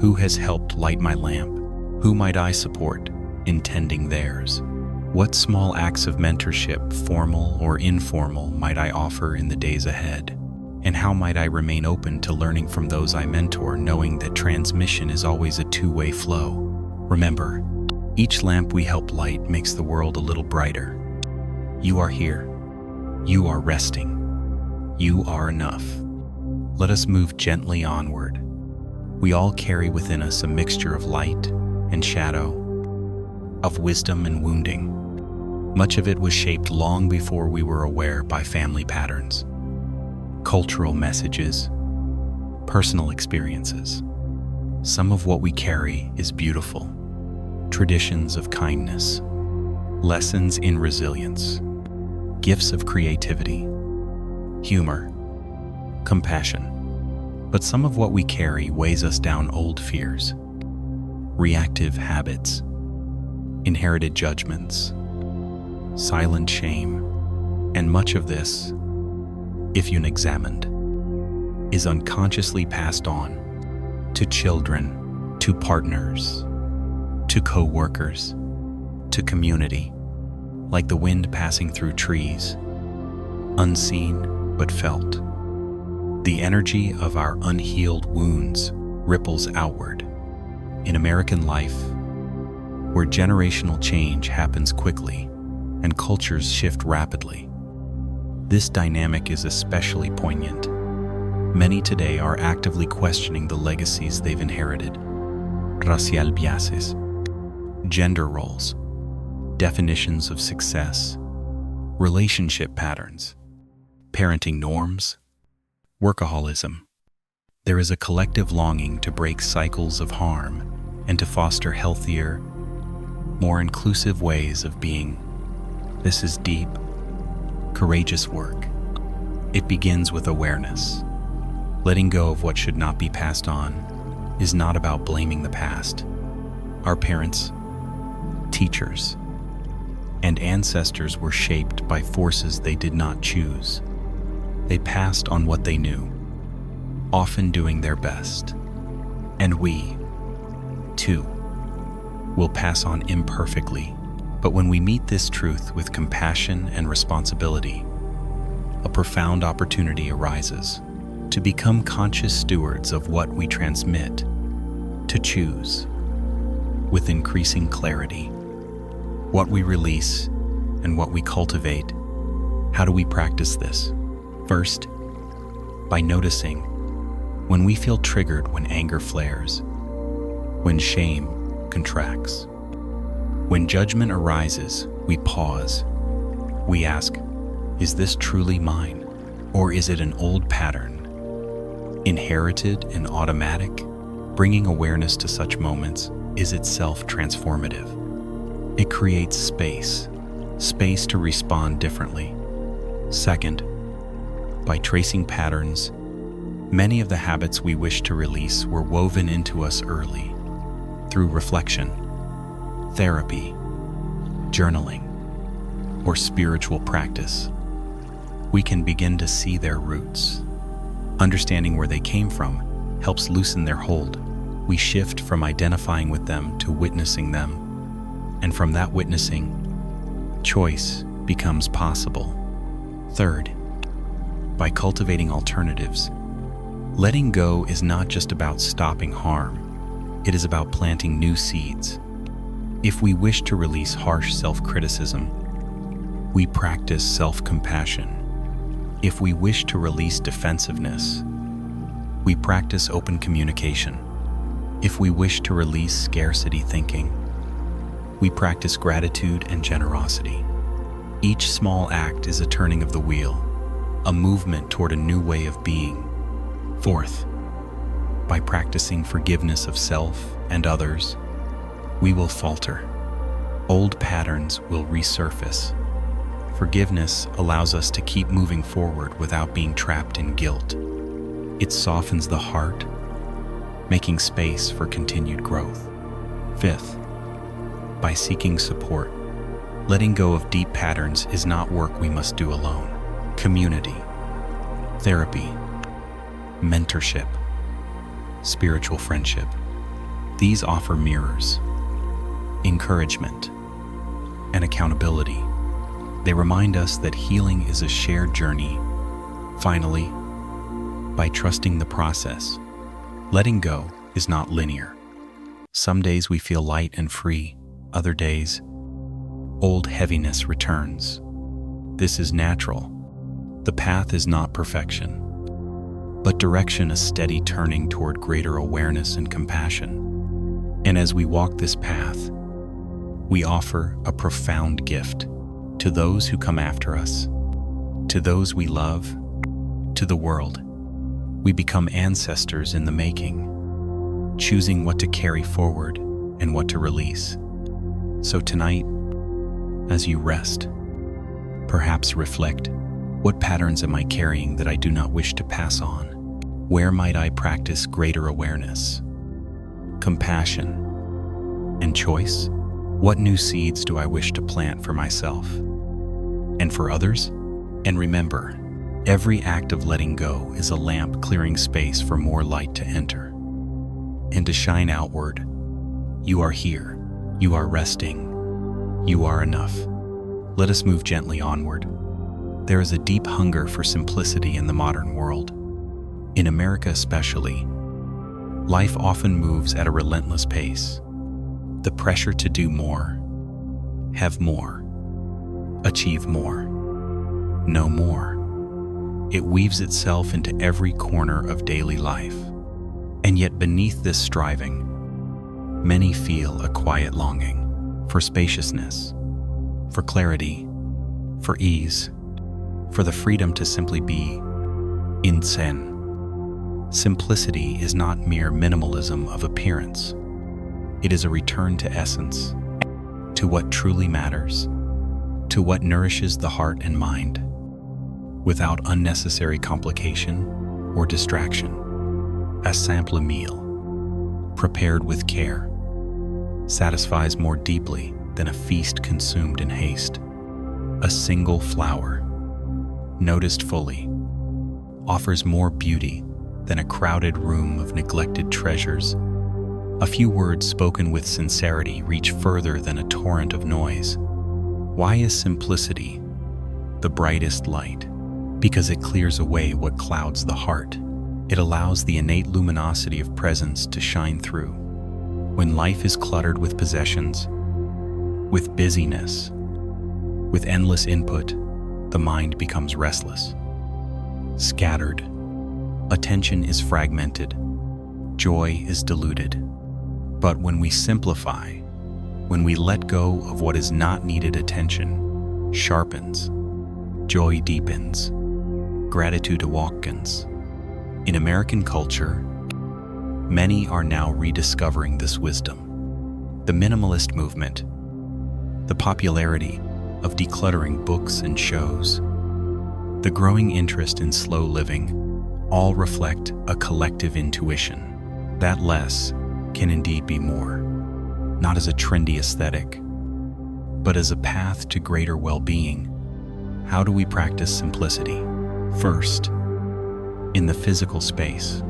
who has helped light my lamp? Who might I support in tending theirs? What small acts of mentorship, formal or informal, might I offer in the days ahead? And how might I remain open to learning from those I mentor, knowing that transmission is always a two-way flow? Remember, each lamp we help light makes the world a little brighter. You are here. You are resting. You are enough. Let us move gently onward. We all carry within us a mixture of light and shadow, of wisdom and wounding. Much of it was shaped long before we were aware by family patterns, cultural messages, personal experiences. Some of what we carry is beautiful. Traditions of kindness, lessons in resilience, gifts of creativity, humor, compassion. But some of what we carry weighs us down: old fears, reactive habits, inherited judgments, silent shame, and much of this, if unexamined, is unconsciously passed on to children, to partners, to co-workers, to community, like the wind passing through trees, unseen but felt. The energy of our unhealed wounds ripples outward. In American life, where generational change happens quickly and cultures shift rapidly, this dynamic is especially poignant. Many today are actively questioning the legacies they've inherited. Racial biases, gender roles, definitions of success, relationship patterns, parenting norms, workaholism. There is a collective longing to break cycles of harm and to foster healthier, more inclusive ways of being. This is deep, courageous work. It begins with awareness. Letting go of what should not be passed on is not about blaming the past. Our parents, teachers, and ancestors were shaped by forces they did not choose. They passed on what they knew, often doing their best. And we, too, will pass on imperfectly. But when we meet this truth with compassion and responsibility, a profound opportunity arises to become conscious stewards of what we transmit, to choose, with increasing clarity, what we release and what we cultivate. How do we practice this? First, by noticing when we feel triggered, when anger flares, when shame contracts, when judgment arises, we pause. We ask, is this truly mine, or is it an old pattern, inherited and automatic? Bringing awareness to such moments is itself transformative. It creates space to respond differently. Second, By tracing patterns, many of the habits we wish to release were woven into us early through reflection, therapy, journaling, or spiritual practice. We can begin to see their roots. Understanding where they came from helps loosen their hold. We shift from identifying with them to witnessing them, and from that witnessing, choice becomes possible. Third, by cultivating alternatives. Letting go is not just about stopping harm, it is about planting new seeds. If we wish to release harsh self-criticism, we practice self-compassion. If we wish to release defensiveness, we practice open communication. If we wish to release scarcity thinking, we practice gratitude and generosity. Each small act is a turning of the wheel, a movement toward a new way of being. Fourth, by practicing forgiveness of self and others, we will falter. Old patterns will resurface. Forgiveness allows us to keep moving forward without being trapped in guilt. It softens the heart, making space for continued growth. Fifth, by seeking support. Letting go of deep patterns is not work we must do alone. Community, therapy, mentorship, spiritual friendship. These offer mirrors, encouragement, and accountability. They remind us that healing is a shared journey. Finally, by trusting the process. Letting go is not linear. Some days we feel light and free. Other days, old heaviness returns. This is natural. The path is not perfection, but direction a steady turning toward greater awareness and compassion. And as we walk this path, we offer a profound gift to those who come after us, to those we love, to the world. We become ancestors in the making, choosing what to carry forward and what to release. So tonight, as you rest, perhaps reflect, what patterns am I carrying that I do not wish to pass on? Where might I practice greater awareness, compassion, and choice? What new seeds do I wish to plant for myself and for others? And remember, every act of letting go is a lamp clearing space for more light to enter and to shine outward. You are here. You are resting. You are enough. Let us move gently onward. There is a deep hunger for simplicity in the modern world. In America especially, life often moves at a relentless pace. The pressure to do more, have more, achieve more, know more. It weaves itself into every corner of daily life. And yet beneath this striving, many feel a quiet longing for spaciousness, for clarity, for ease, for the freedom to simply be in Zen. Simplicity is not mere minimalism of appearance. It is a return to essence, to what truly matters, to what nourishes the heart and mind, without unnecessary complication or distraction. A simple meal, prepared with care, satisfies more deeply than a feast consumed in haste. A single flower, noticed fully, offers more beauty than a crowded room of neglected treasures. A few words spoken with sincerity reach further than a torrent of noise. Why is simplicity the brightest light? Because it clears away what clouds the heart. It allows the innate luminosity of presence to shine through. When life is cluttered with possessions, with busyness, with endless input, the mind becomes restless, scattered. Attention is fragmented. Joy is diluted. But when we simplify, when we let go of what is not needed, attention sharpens, joy deepens, gratitude awakens. In American culture, many are now rediscovering this wisdom. The minimalist movement, the popularity of decluttering books and shows, the growing interest in slow living all reflect a collective intuition that less can indeed be more, not as a trendy aesthetic, but as a path to greater well-being. How do we practice simplicity? First, in the physical space,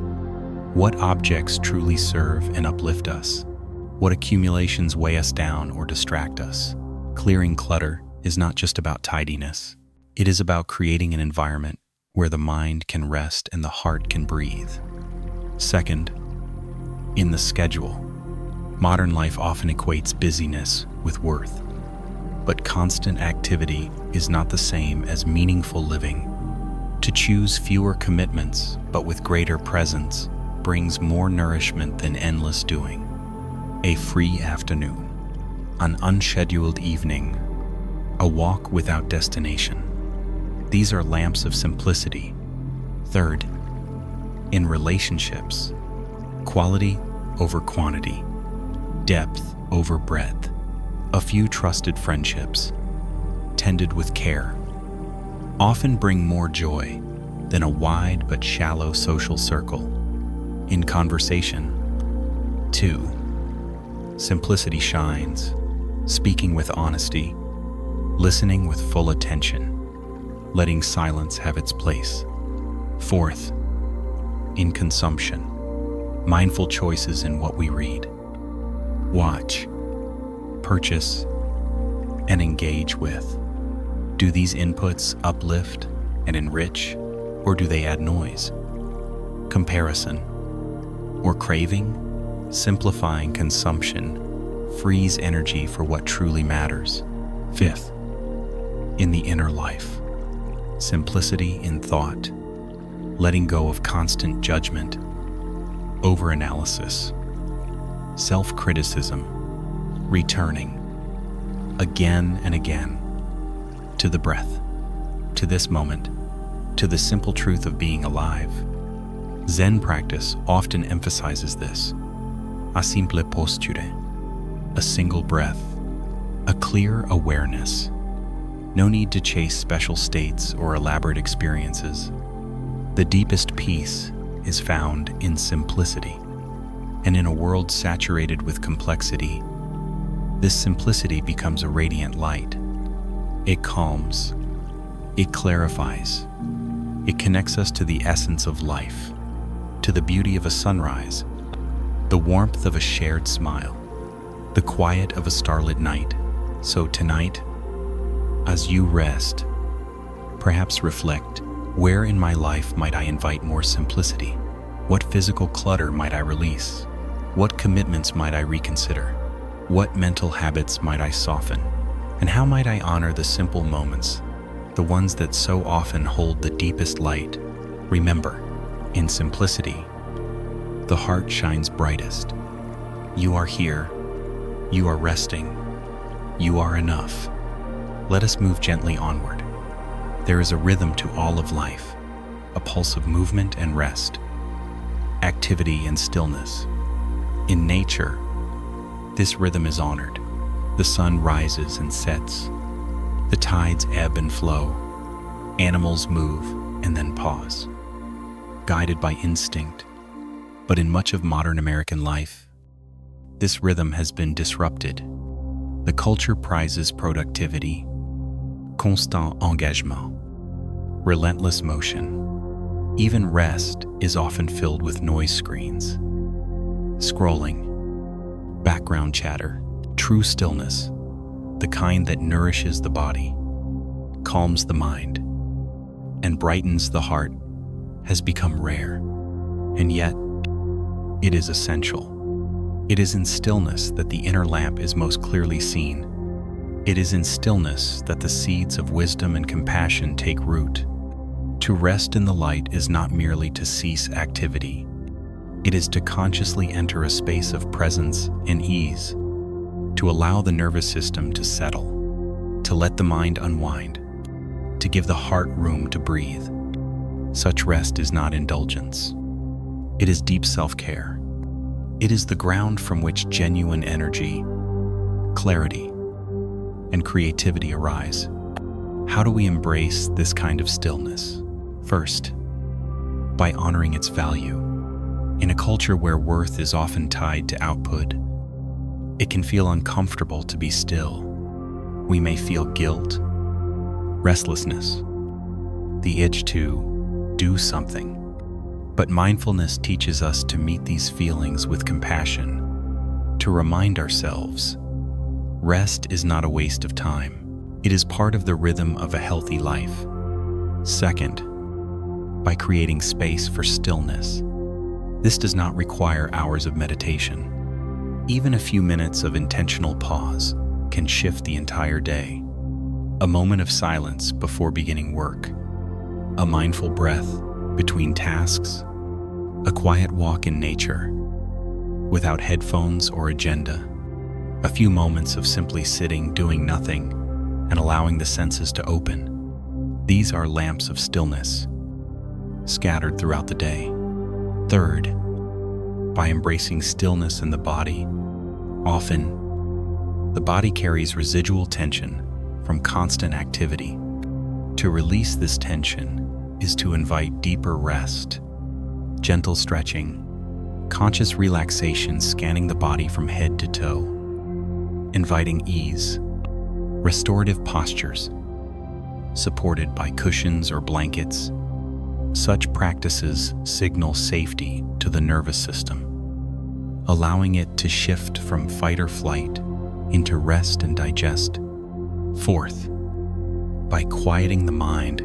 what objects truly serve and uplift us? What accumulations weigh us down or distract us? Clearing clutter is not just about tidiness. It is about creating an environment where the mind can rest and the heart can breathe. Second, in the schedule, modern life often equates busyness with worth. But constant activity is not the same as meaningful living. To choose fewer commitments, but with greater presence, brings more nourishment than endless doing. A free afternoon, an unscheduled evening, a walk without destination. These are lamps of simplicity. Third, in relationships, quality over quantity, depth over breadth. A few trusted friendships, tended with care, often bring more joy than a wide but shallow social circle. In conversation, 2. Simplicity shines, speaking with honesty, listening with full attention, letting silence have its place. Fourth, in consumption, mindful choices in what we read, watch, purchase, and engage with. Do these inputs uplift and enrich, or do they add noise? Comparison or craving? Simplifying consumption frees energy for what truly matters. Fifth, in the inner life, simplicity in thought, letting go of constant judgment, overanalysis, self-criticism, returning again and again to the breath, to this moment, to the simple truth of being alive. Zen practice often emphasizes this. A simple posture, a single breath, a clear awareness. No need to chase special states or elaborate experiences. The deepest peace is found in simplicity. And in a world saturated with complexity, this simplicity becomes a radiant light. It calms, it clarifies, it connects us to the essence of life, to the beauty of a sunrise, the warmth of a shared smile, the quiet of a starlit night. So tonight, as you rest, perhaps reflect, where in my life might I invite more simplicity? What physical clutter might I release? What commitments might I reconsider? What mental habits might I soften? And how might I honor the simple moments, the ones that so often hold the deepest light? Remember, in simplicity, the heart shines brightest. You are here, you are resting, you are enough. Let us move gently onward. There is a rhythm to all of life, a pulse of movement and rest, activity and stillness. In nature, this rhythm is honored. The sun rises and sets. The tides ebb and flow. Animals move and then pause, guided by instinct. But in much of modern American life, this rhythm has been disrupted. The culture prizes productivity, constant engagement, relentless motion. Even rest is often filled with noise screens, scrolling, background chatter. True stillness, the kind that nourishes the body, calms the mind, and brightens the heart, has become rare. And yet, it is essential. It is in stillness that the inner lamp is most clearly seen. It is in stillness that the seeds of wisdom and compassion take root. To rest in the light is not merely to cease activity. It is to consciously enter a space of presence and ease, to allow the nervous system to settle, to let the mind unwind, to give the heart room to breathe. Such rest is not indulgence. It is deep self-care. It is the ground from which genuine energy, clarity, and creativity arise. How do we embrace this kind of stillness? First, by honoring its value. In a culture where worth is often tied to output, it can feel uncomfortable to be still. We may feel guilt, restlessness, the itch to do something. But mindfulness teaches us to meet these feelings with compassion, to remind ourselves, rest is not a waste of time. It is part of the rhythm of a healthy life. Second, by creating space for stillness. This does not require hours of meditation. Even a few minutes of intentional pause can shift the entire day. A moment of silence before beginning work, a mindful breath between tasks, a quiet walk in nature, without headphones or agenda, a few moments of simply sitting, doing nothing, and allowing the senses to open. These are lamps of stillness, scattered throughout the day. Third, by embracing stillness in the body. Often, the body carries residual tension from constant activity. To release this tension is to invite deeper rest, gentle stretching, conscious relaxation scanning the body from head to toe, inviting ease, restorative postures, supported by cushions or blankets. Such practices signal safety to the nervous system, allowing it to shift from fight or flight into rest and digest. Fourth, by quieting the mind.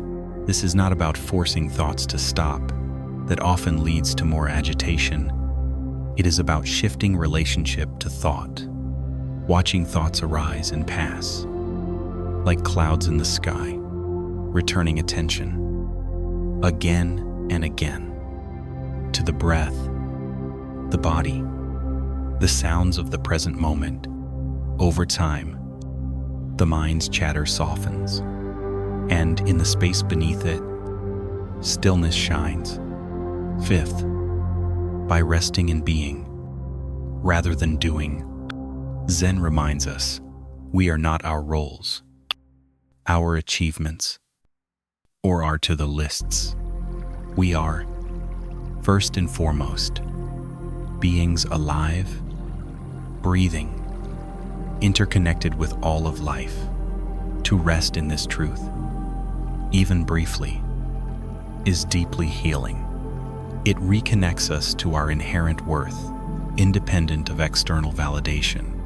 This is not about forcing thoughts to stop, that often leads to more agitation. It is about shifting relationship to thought, watching thoughts arise and pass, like clouds in the sky, returning attention again and again to the breath, the body, the sounds of the present moment. Over time, the mind's chatter softens, and in the space beneath it, stillness shines. Fifth, by resting in being rather than doing. Zen reminds us we are not our roles, our achievements, or our to-do lists. We are, first and foremost, beings alive, breathing, interconnected with all of life. To rest in this truth, even briefly, is deeply healing. It reconnects us to our inherent worth, independent of external validation.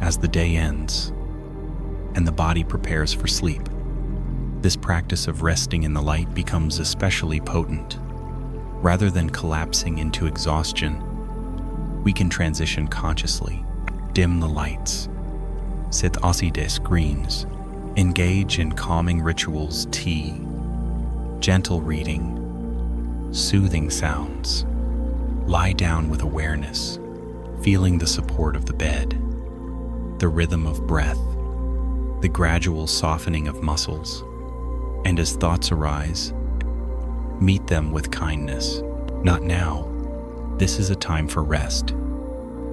As the day ends and the body prepares for sleep, this practice of resting in the light becomes especially potent. Rather than collapsing into exhaustion, we can transition consciously, dim the lights, sit aside screens, engage in calming rituals, tea, gentle reading, soothing sounds, lie down with awareness, feeling the support of the bed, the rhythm of breath, the gradual softening of muscles. And as thoughts arise, meet them with kindness. Not now. This is a time for rest.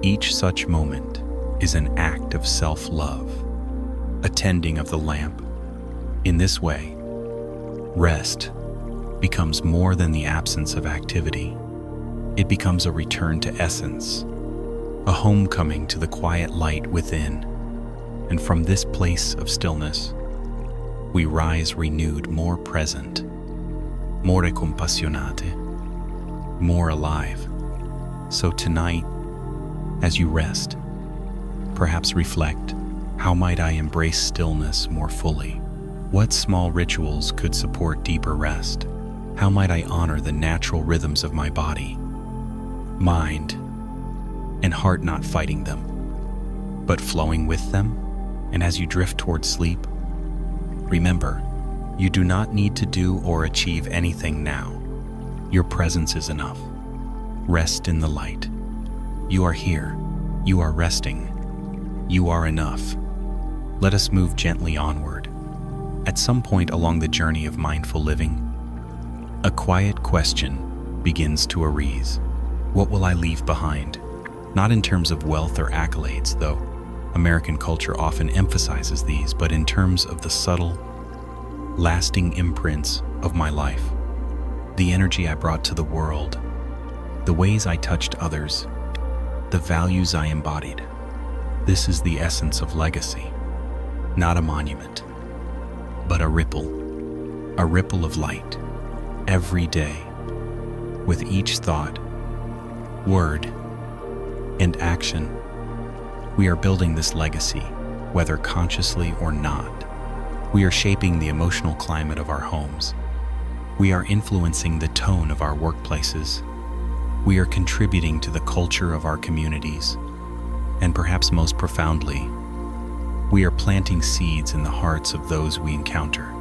Each such moment is an act of self-love, a tending of the lamp. In this way, rest becomes more than the absence of activity. It becomes a return to essence, a homecoming to the quiet light within. And from this place of stillness, we rise renewed, more present, more compassionate, more alive. So tonight, as you rest, perhaps reflect, how might I embrace stillness more fully? What small rituals could support deeper rest? How might I honor the natural rhythms of my body, mind, and heart, not fighting them, but flowing with them? And as you drift towards sleep, remember, you do not need to do or achieve anything now. Your presence is enough. Rest in the light. You are here. You are resting. You are enough. Let us move gently onward. At some point along the journey of mindful living, a quiet question begins to arise. What will I leave behind? Not in terms of wealth or accolades, though American culture often emphasizes these, but in terms of the subtle, lasting imprints of my life. The energy I brought to the world, the ways I touched others, the values I embodied. This is the essence of legacy. Not a monument, but a ripple of light, every day. With each thought, word, and action, we are building this legacy, whether consciously or not. We are shaping the emotional climate of our homes. We are influencing the tone of our workplaces. We are contributing to the culture of our communities. And perhaps most profoundly, we are planting seeds in the hearts of those we encounter,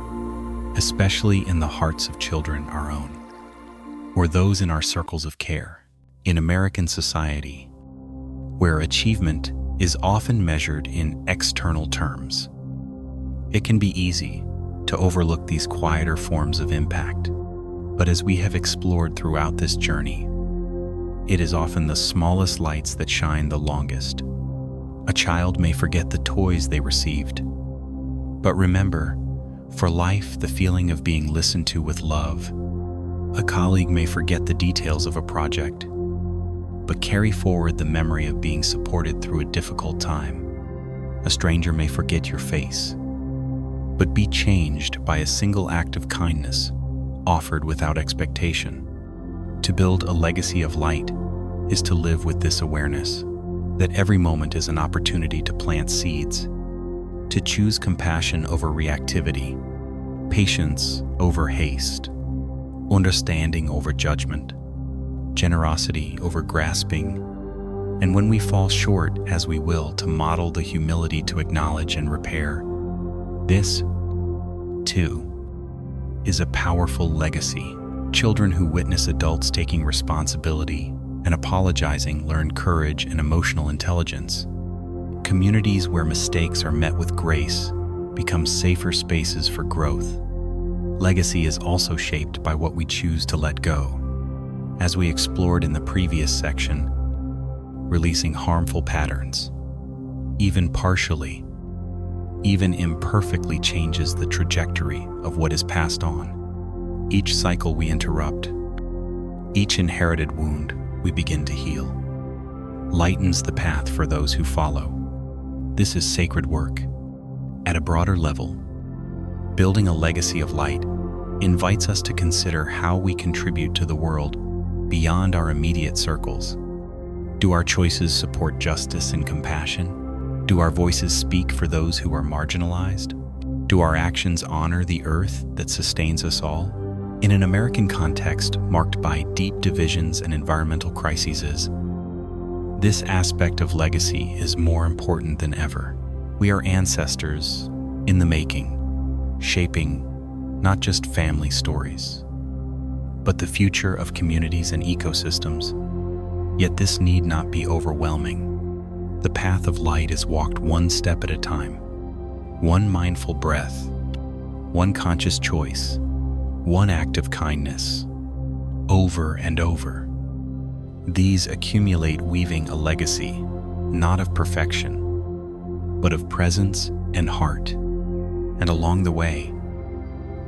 especially in the hearts of children our own, or those in our circles of care. In American society, where achievement is often measured in external terms, it can be easy to overlook these quieter forms of impact. But as we have explored throughout this journey, it is often the smallest lights that shine the longest. A child may forget the toys they received, but remember, for life, the feeling of being listened to with love. A colleague may forget the details of a project, but carry forward the memory of being supported through a difficult time. A stranger may forget your face, but be changed by a single act of kindness offered without expectation. To build a legacy of light is to live with this awareness that every moment is an opportunity to plant seeds, to choose compassion over reactivity, patience over haste, understanding over judgment, generosity over grasping, and when we fall short, as we will, to model the humility to acknowledge and repair. This, too, is a powerful legacy. Children who witness adults taking responsibility and apologizing learn courage and emotional intelligence. Communities where mistakes are met with grace become safer spaces for growth. Legacy is also shaped by what we choose to let go. As we explored in the previous section, releasing harmful patterns, even partially, even imperfectly, changes the trajectory of what is passed on. Each cycle we interrupt, each inherited wound we begin to heal, lightens the path for those who follow. This is sacred work. At a broader level, building a legacy of light invites us to consider how we contribute to the world beyond our immediate circles. Do our choices support justice and compassion? Do our voices speak for those who are marginalized? Do our actions honor the earth that sustains us all? In an American context marked by deep divisions and environmental crises, this aspect of legacy is more important than ever. We are ancestors in the making, shaping not just family stories, but the future of communities and ecosystems. Yet this need not be overwhelming. The path of light is walked one step at a time, one mindful breath, one conscious choice, one act of kindness, over and over. These accumulate, weaving a legacy, not of perfection, but of presence and heart. And along the way,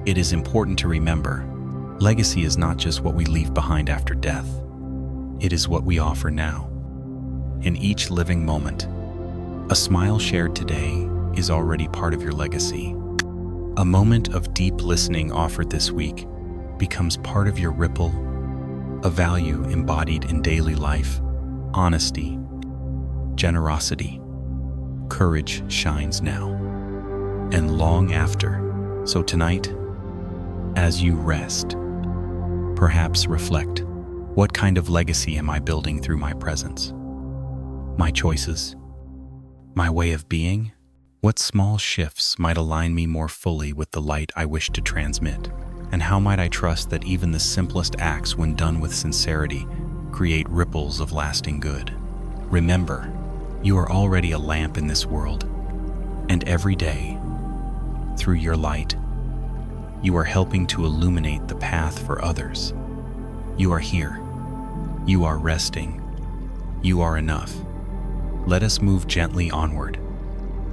it is important to remember, legacy is not just what we leave behind after death. It is what we offer now. In each living moment, a smile shared today is already part of your legacy. A moment of deep listening offered this week becomes part of your ripple, a value embodied in daily life. Honesty, generosity, courage shines now and long after. So tonight, as you rest, perhaps reflect, what kind of legacy am I building through my presence? My choices? My way of being? What small shifts might align me more fully with the light I wish to transmit? And how might I trust that even the simplest acts, when done with sincerity, create ripples of lasting good? Remember, you are already a lamp in this world, and every day, through your light, you are helping to illuminate the path for others. You are here. You are resting. You are enough. Let us move gently onward.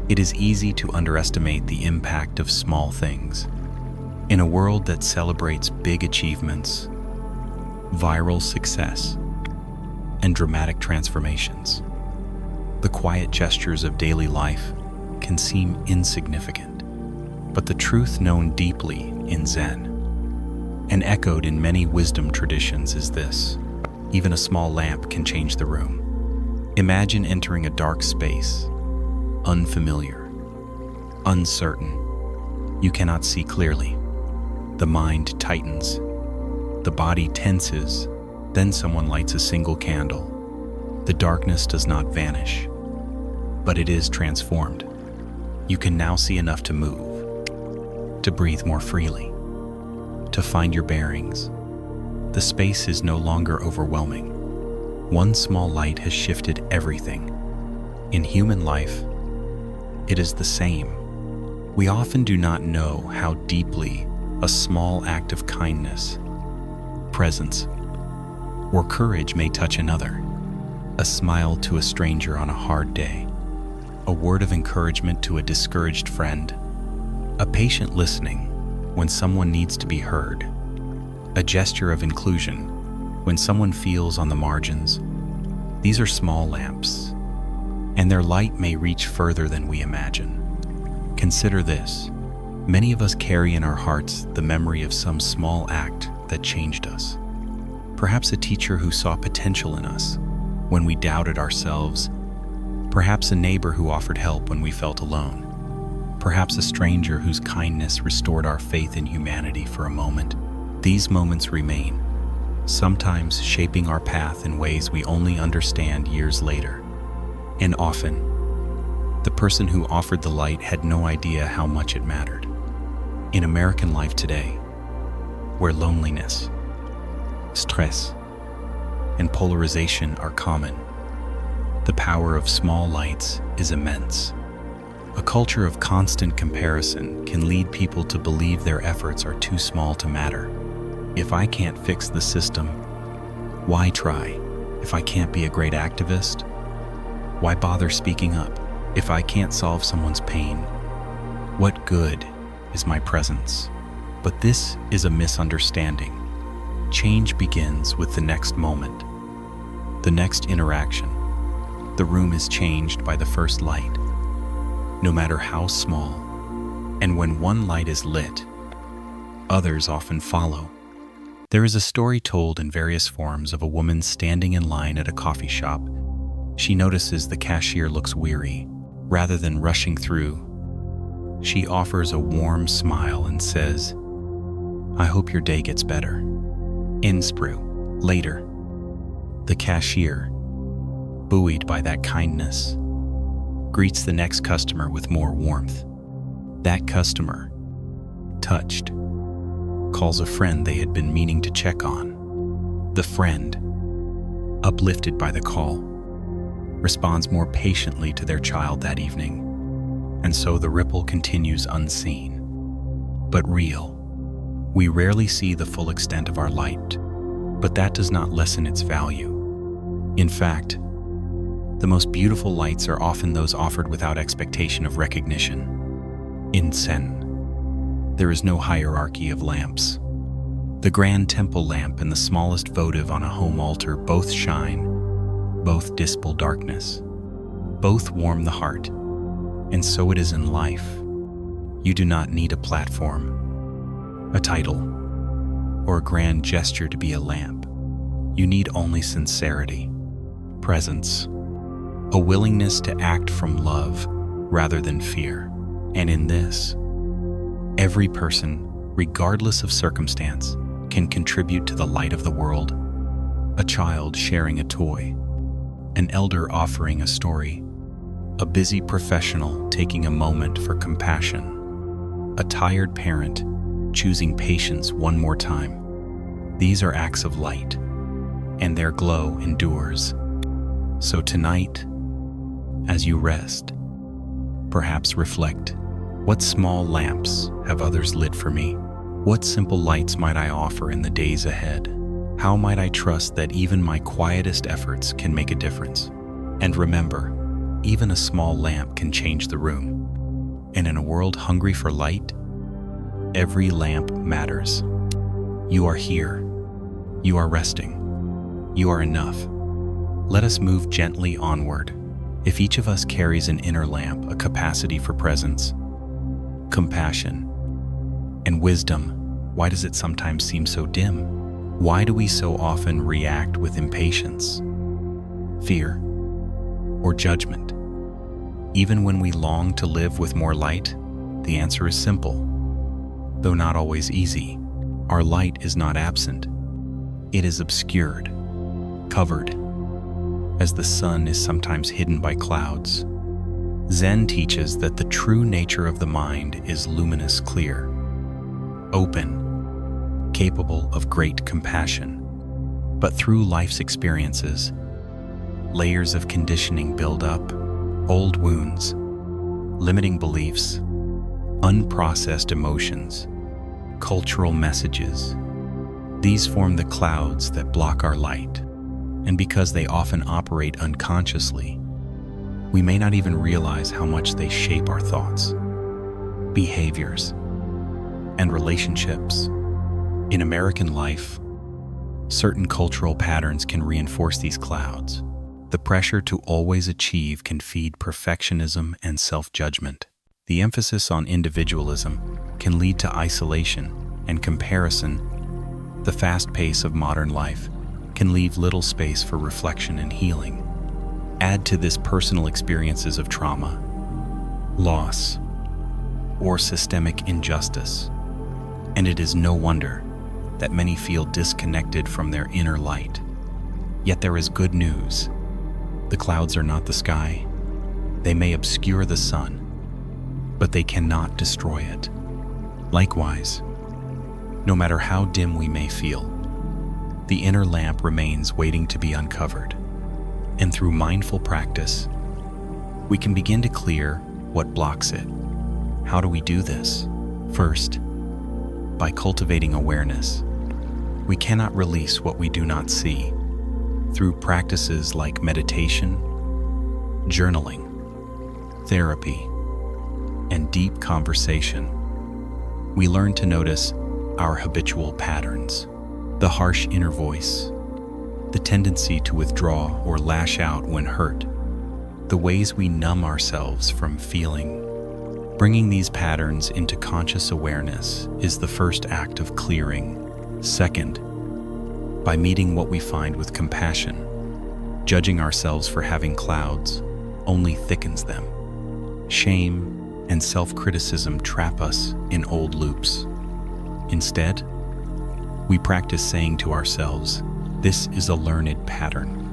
It is easy to underestimate the impact of small things. In a world that celebrates big achievements, viral success, and dramatic transformations, the quiet gestures of daily life can seem insignificant. But the truth known deeply in Zen and echoed in many wisdom traditions is this: even a small lamp can change the room. Imagine entering a dark space, unfamiliar, uncertain. You cannot see clearly. The mind tightens, the body tenses, then someone lights a single candle. The darkness does not vanish, but it is transformed. You can now see enough to move, to breathe more freely, to find your bearings. The space is no longer overwhelming. One small light has shifted everything. In human life, it is the same. We often do not know how deeply a small act of kindness, presence, or courage may touch another. A smile to a stranger on a hard day, a word of encouragement to a discouraged friend, a patient listening when someone needs to be heard, a gesture of inclusion when someone feels on the margins. These are small lamps, and their light may reach further than we imagine. Consider this: many of us carry in our hearts the memory of some small act that changed us. Perhaps a teacher who saw potential in us when we doubted ourselves. Perhaps a neighbor who offered help when we felt alone. Perhaps a stranger whose kindness restored our faith in humanity for a moment. These moments remain, sometimes shaping our path in ways we only understand years later. And often, the person who offered the light had no idea how much it mattered. In American life today, where loneliness, stress, and polarization are common, the power of small lights is immense. A culture of constant comparison can lead people to believe their efforts are too small to matter. If I can't fix the system, why try? If I can't be a great activist, why bother speaking up? If I can't solve someone's pain, what good is my presence? But this is a misunderstanding. Change begins with the next moment, the next interaction. The room is changed by the first light, no matter how small. And when one light is lit, others often follow. There is a story told in various forms of a woman standing in line at a coffee shop. She notices the cashier looks weary. Rather than rushing through, she offers a warm smile and says, "I hope your day gets better." Insprue. Later, the cashier, buoyed by that kindness, greets the next customer with more warmth. That customer, touched, calls a friend they had been meaning to check on. The friend, uplifted by the call, responds more patiently to their child that evening. And so the ripple continues unseen, but real. We rarely see the full extent of our light, but that does not lessen its value. In fact, the most beautiful lights are often those offered without expectation of recognition. In Zen, there is no hierarchy of lamps. The grand temple lamp and the smallest votive on a home altar both shine, both dispel darkness, both warm the heart. And so it is in life. You do not need a platform, a title, or a grand gesture to be a lamp. You need only sincerity, presence, a willingness to act from love rather than fear. And in this, every person, regardless of circumstance, can contribute to the light of the world. A child sharing a toy, an elder offering a story, a busy professional taking a moment for compassion, a tired parent choosing patience one more time. These are acts of light, and their glow endures. So tonight, as you rest, perhaps reflect: what small lamps have others lit for me? What simple lights might I offer in the days ahead? How might I trust that even my quietest efforts can make a difference? And remember, even a small lamp can change the room. And in a world hungry for light, Every lamp matters. You are here. You are resting. You are enough. Let us move gently onward. If each of us carries an inner lamp, a capacity for presence, compassion, and wisdom, why does it sometimes seem so dim? Why do we so often react with impatience, fear, or judgment? Even when we long to live with more light, the answer is simple. Though not always easy, our light is not absent. It is obscured, covered, as the sun is sometimes hidden by clouds. Zen teaches that the true nature of the mind is luminous, clear, open, capable of great compassion. But through life's experiences, layers of conditioning build up, old wounds, limiting beliefs, unprocessed emotions, cultural messages. These form the clouds that block our light, and because they often operate unconsciously, we may not even realize how much they shape our thoughts, behaviors, and relationships. In American life, certain cultural patterns can reinforce these clouds. The pressure to always achieve can feed perfectionism and self-judgment. The emphasis on individualism can lead to isolation and comparison. The fast pace of modern life can leave little space for reflection and healing. Add to this personal experiences of trauma, loss, or systemic injustice, and it is no wonder that many feel disconnected from their inner light. Yet there is good news. The clouds are not the sky. They may obscure the sun, but they cannot destroy it. Likewise, no matter how dim we may feel, the inner lamp remains waiting to be uncovered. And through mindful practice, we can begin to clear what blocks it. How do we do this? First, by cultivating awareness. We cannot release what we do not see. Through practices like meditation, journaling, therapy, and deep conversation, we learn to notice our habitual patterns, the harsh inner voice, the tendency to withdraw or lash out when hurt, the ways we numb ourselves from feeling. Bringing these patterns into conscious awareness is the first act of clearing. Second, by meeting what we find with compassion. Judging ourselves for having clouds only thickens them. Shame and self-criticism trap us in old loops. Instead, we practice saying to ourselves, "This is a learned pattern,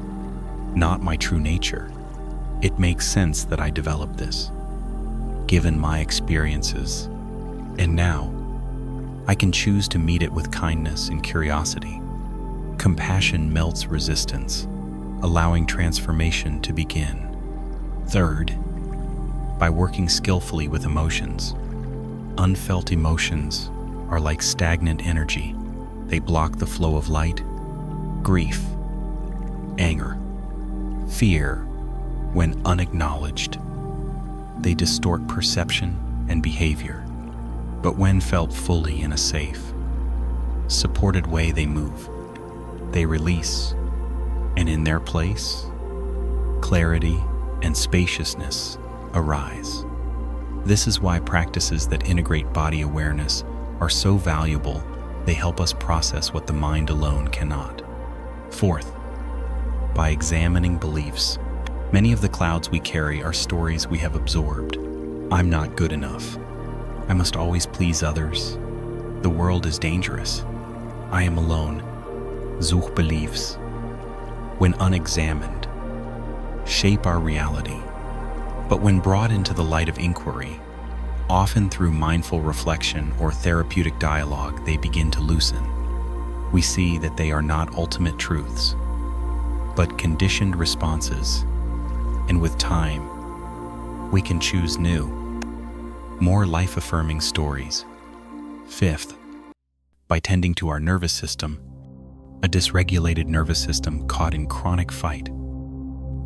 not my true nature. It makes sense that I developed this, given my experiences, and now I can choose to meet it with kindness and curiosity." Compassion melts resistance, allowing transformation to begin. Third, by working skillfully with emotions. Unfelt emotions are like stagnant energy. They block the flow of light. Grief, anger, fear, when unacknowledged, they distort perception and behavior. But when felt fully in a safe, supported way, they move, they release, and in their place, clarity and spaciousness arise. This is why practices that integrate body awareness are so valuable. They help us process what the mind alone cannot. Fourth, by examining beliefs. Many of the clouds we carry are stories we have absorbed. I'm not good enough. I must always please others. The world is dangerous. I am alone. Such beliefs, when unexamined, shape our reality. But when brought into the light of inquiry, often through mindful reflection or therapeutic dialogue, they begin to loosen. We see that they are not ultimate truths, but conditioned responses, and with time, we can choose new, more life-affirming stories. Fifth, by tending to our nervous system. A dysregulated nervous system caught in chronic fight,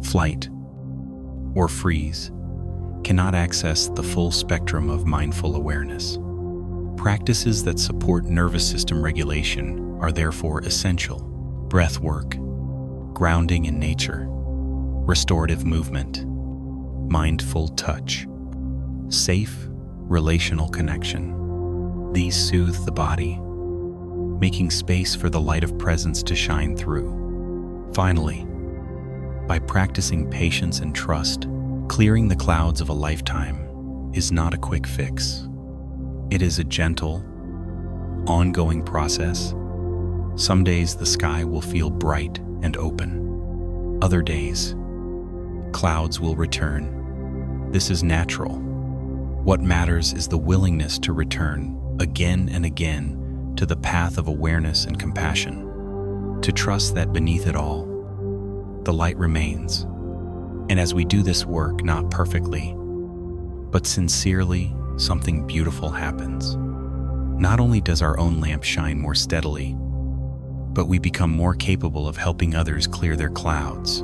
flight, or freeze cannot access the full spectrum of mindful awareness. Practices that support nervous system regulation are therefore essential. Breath work, grounding in nature, restorative movement, mindful touch, safe relational connection. These soothe the body, making space for the light of presence to shine through. Finally, by practicing patience and trust, clearing the clouds of a lifetime is not a quick fix. It is a gentle, ongoing process. Some days the sky will feel bright and open. Other days, clouds will return. This is natural. What matters is the willingness to return again and again to the path of awareness and compassion, to trust that beneath it all, the light remains. And as we do this work, not perfectly, but sincerely, something beautiful happens. Not only does our own lamp shine more steadily, but we become more capable of helping others clear their clouds.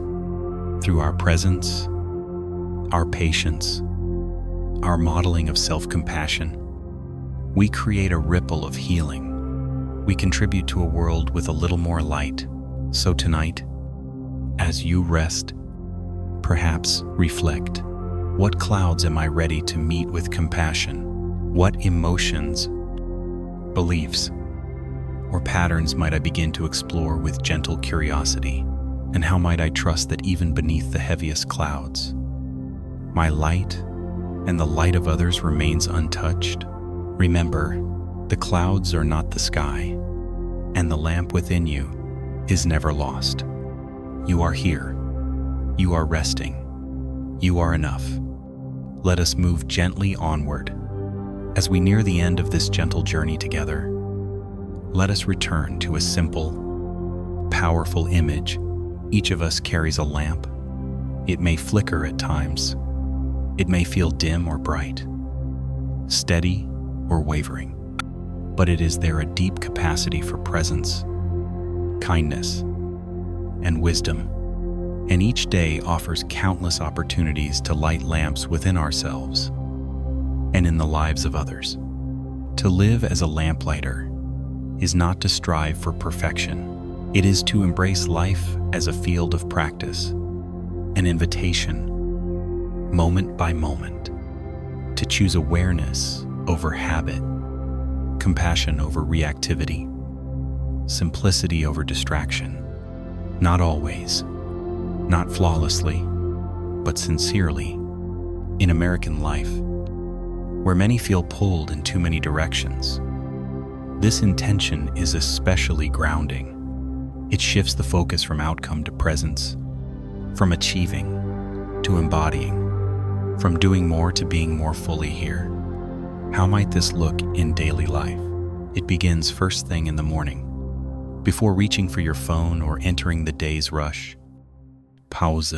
Through our presence, our patience, our modeling of self-compassion, we create a ripple of healing. We contribute to a world with a little more light. So tonight, as you rest, perhaps reflect. What clouds am I ready to meet with compassion? What emotions, beliefs, or patterns might I begin to explore with gentle curiosity? And how might I trust that even beneath the heaviest clouds, my light and the light of others remains untouched? Remember, the clouds are not the sky, and the lamp within you is never lost. You are here. You are resting. You are enough. Let us move gently onward. As we near the end of this gentle journey together, let us return to a simple, powerful image. Each of us carries a lamp. It may flicker at times. It may feel dim or bright, steady or wavering, but it is there a deep capacity for presence, kindness, and wisdom. And each day offers countless opportunities to light lamps within ourselves and in the lives of others. To live as a lamplighter is not to strive for perfection. It is to embrace life as a field of practice, an invitation, moment by moment, to choose awareness over habit, compassion over reactivity, simplicity over distraction. Not always, not flawlessly, but sincerely. In American life, where many feel pulled in too many directions, this intention is especially grounding. It shifts the focus from outcome to presence, from achieving to embodying, from doing more to being more fully here. How might this look in daily life? It begins first thing in the morning. Before reaching for your phone or entering the day's rush, pause,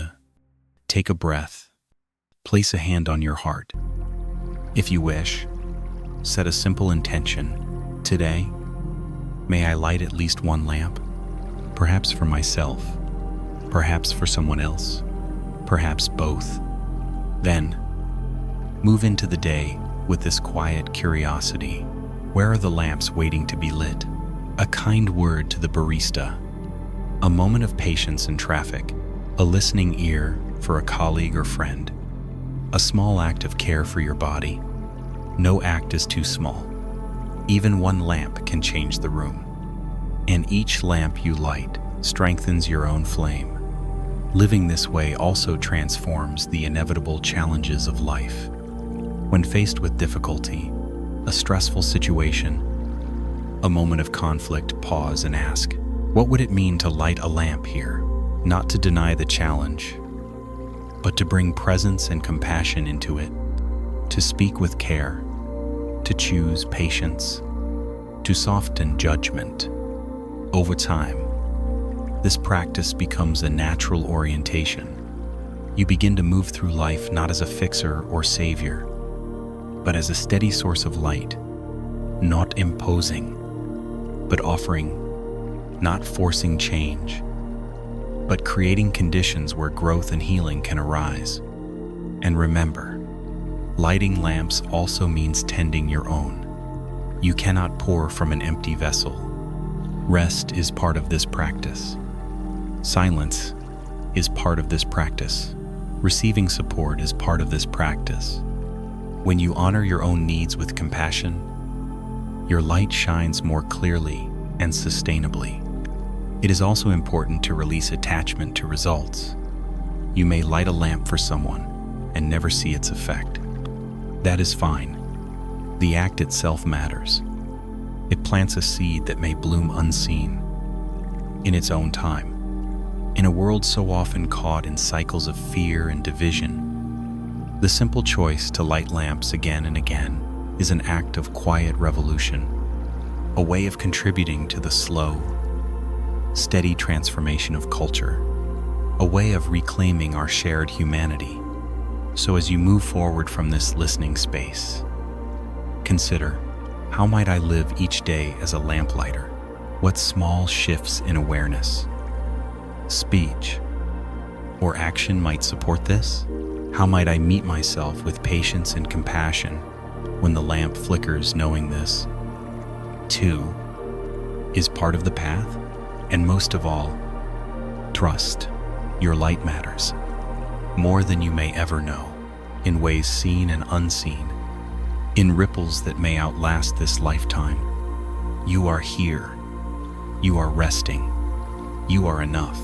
take a breath, place a hand on your heart. If you wish, set a simple intention. Today, may I light at least one lamp, perhaps for myself, perhaps for someone else, perhaps both. Then, move into the day with this quiet curiosity. Where are the lamps waiting to be lit? A kind word to the barista, a moment of patience in traffic, a listening ear for a colleague or friend, a small act of care for your body. No act is too small. Even one lamp can change the room. And each lamp you light strengthens your own flame. Living this way also transforms the inevitable challenges of life. When faced with difficulty, a stressful situation, a moment of conflict, pause and ask, what would it mean to light a lamp here? Not to deny the challenge, but to bring presence and compassion into it, to speak with care, to choose patience, to soften judgment. Over time, this practice becomes a natural orientation. You begin to move through life not as a fixer or savior, but as a steady source of light, not imposing, but offering, not forcing change, but creating conditions where growth and healing can arise. And remember, lighting lamps also means tending your own. You cannot pour from an empty vessel. Rest is part of this practice. Silence is part of this practice. Receiving support is part of this practice. When you honor your own needs with compassion, your light shines more clearly and sustainably. It is also important to release attachment to results. You may light a lamp for someone and never see its effect. That is fine. The act itself matters. It plants a seed that may bloom unseen in its own time. In a world so often caught in cycles of fear and division, the simple choice to light lamps again and again is an act of quiet revolution, a way of contributing to the slow, steady transformation of culture, a way of reclaiming our shared humanity. So as you move forward from this listening space, consider, how might I live each day as a lamplighter? What small shifts in awareness, speech, or action might support this? How might I meet myself with patience and compassion when the lamp flickers, knowing this, too, is part of the path? And most of all, trust. Your light matters more than you may ever know, in ways seen and unseen, in ripples that may outlast this lifetime. You are here. You are resting. You are enough.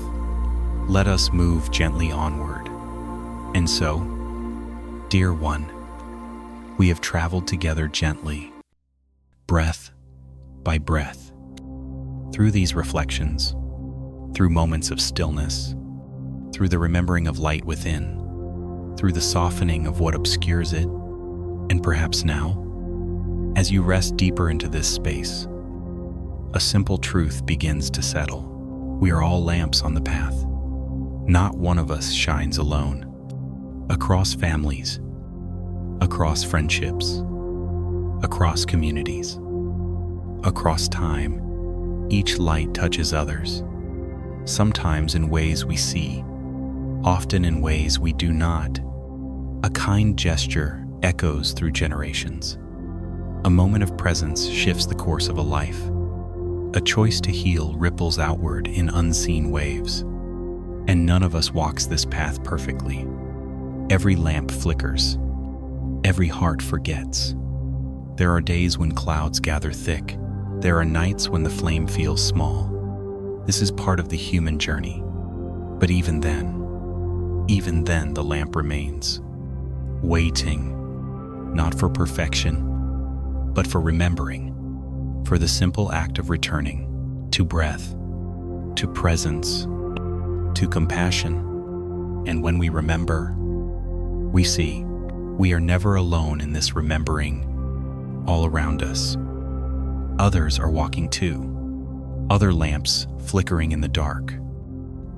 Let us move gently onward. And so, dear one, we have traveled together gently, breath by breath, through these reflections, through moments of stillness, through the remembering of light within, through the softening of what obscures it, and perhaps now, as you rest deeper into this space, a simple truth begins to settle. We are all lamps on the path. Not one of us shines alone. Across families, across friendships, across communities, across time, each light touches others, sometimes in ways we see, often in ways we do not. A kind gesture echoes through generations. A moment of presence shifts the course of a life. A choice to heal ripples outward in unseen waves. And none of us walks this path perfectly. Every lamp flickers. Every heart forgets. There are days when clouds gather thick. There are nights when the flame feels small. This is part of the human journey. But even then the lamp remains, waiting, not for perfection, but for remembering, for the simple act of returning to breath, to presence, to compassion. And when we remember, we see we are never alone in this remembering. All around us, others are walking too. Other lamps flickering in the dark.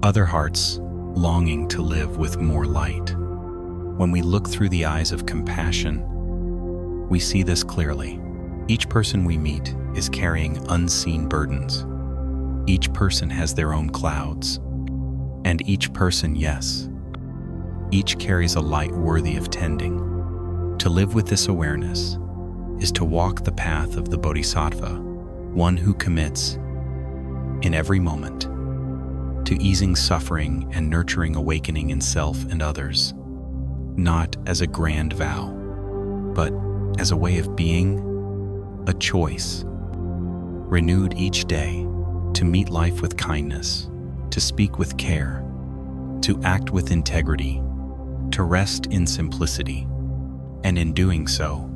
Other hearts longing to live with more light. When we look through the eyes of compassion, we see this clearly. Each person we meet is carrying unseen burdens. Each person has their own clouds. And each person, yes, each carries a light worthy of tending. To live with this awareness is to walk the path of the Bodhisattva, one who commits, in every moment, to easing suffering and nurturing awakening in self and others, not as a grand vow, but as a way of being, a choice, renewed each day to meet life with kindness, to speak with care, to act with integrity, to rest in simplicity, and in doing so,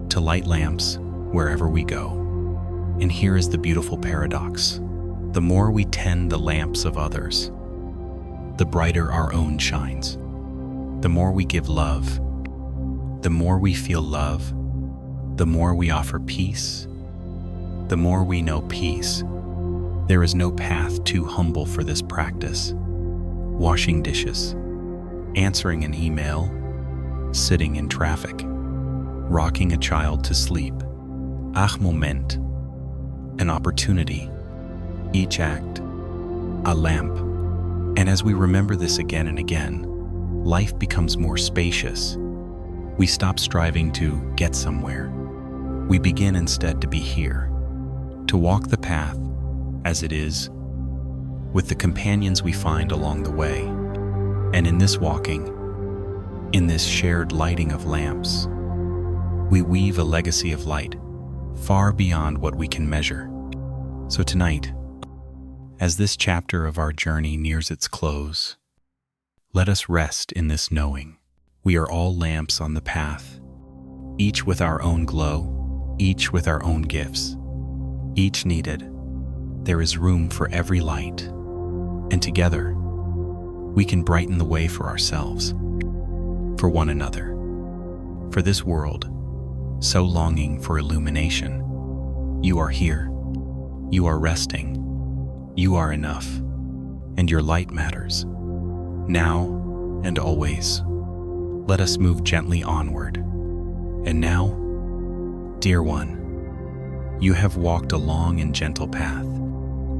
to light lamps wherever we go. And here is the beautiful paradox. The more we tend the lamps of others, the brighter our own shines. The more we give love, the more we feel love, the more we offer peace, the more we know peace. There is no path too humble for this practice. Washing dishes, answering an email, sitting in traffic, rocking a child to sleep. Moment, an opportunity. Each act, a lamp. And as we remember this again and again, life becomes more spacious. We stop striving to get somewhere, We begin instead to be here, to walk the path as it is, with the companions we find along the way. And in this walking, in this shared lighting of lamps, we weave a legacy of light far beyond what we can measure. So tonight, as this chapter of our journey nears its close, let us rest in this knowing we are all lamps on the path, each with our own glow, each with our own gifts, each needed. There is room for every light, and together we can brighten the way for ourselves, for one another, for this world so longing for illumination. You are here, you are resting, you are enough, and your light matters. Now and always, let us move gently onward. And now, dear one, you have walked a long and gentle path,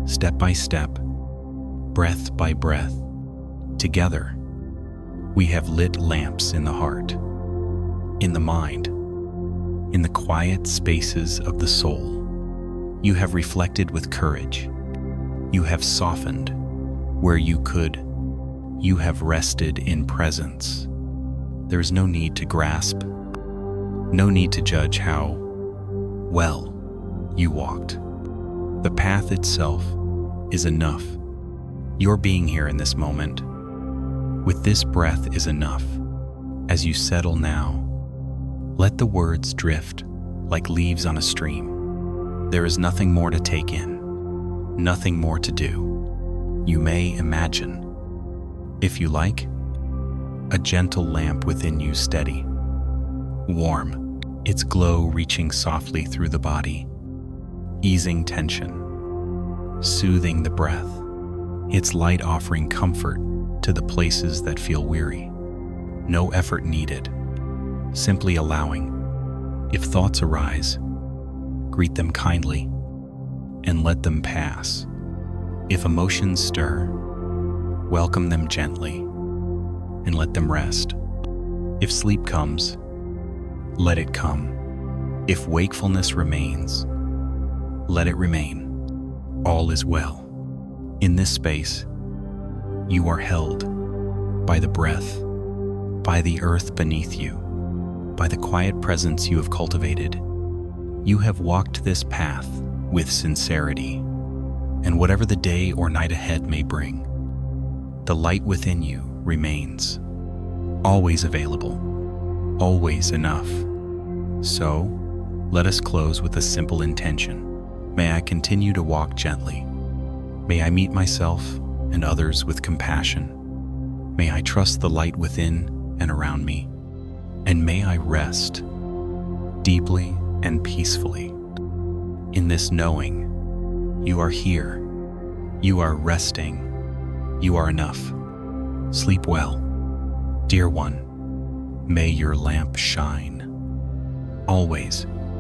step by step, breath by breath. Together, we have lit lamps in the heart, in the mind, in the quiet spaces of the soul. You have reflected with courage. You have softened where you could. You have rested in presence. There is no need to grasp, no need to judge how well you walked. The path itself is enough. Your being here in this moment, with this breath, is enough. As you settle now, let the words drift like leaves on a stream. There is nothing more to take in, nothing more to do. You may imagine, if you like, a gentle lamp within you, steady, warm, its glow reaching softly through the body, easing tension, soothing the breath, its light offering comfort to the places that feel weary. No effort needed, simply allowing. If thoughts arise, greet them kindly and let them pass. If emotions stir, welcome them gently and let them rest. If sleep comes, let it come. If wakefulness remains, let it remain. All is well. In this space, you are held by the breath, by the earth beneath you, by the quiet presence you have cultivated. You have walked this path with sincerity, and whatever the day or night ahead may bring, the light within you remains, always available, always enough. So, let us close with a simple intention. May I continue to walk gently. May I meet myself and others with compassion. May I trust the light within and around me. And may I rest deeply and peacefully in this knowing you are here, you are resting, you are enough. Sleep well, dear one. May your lamp shine always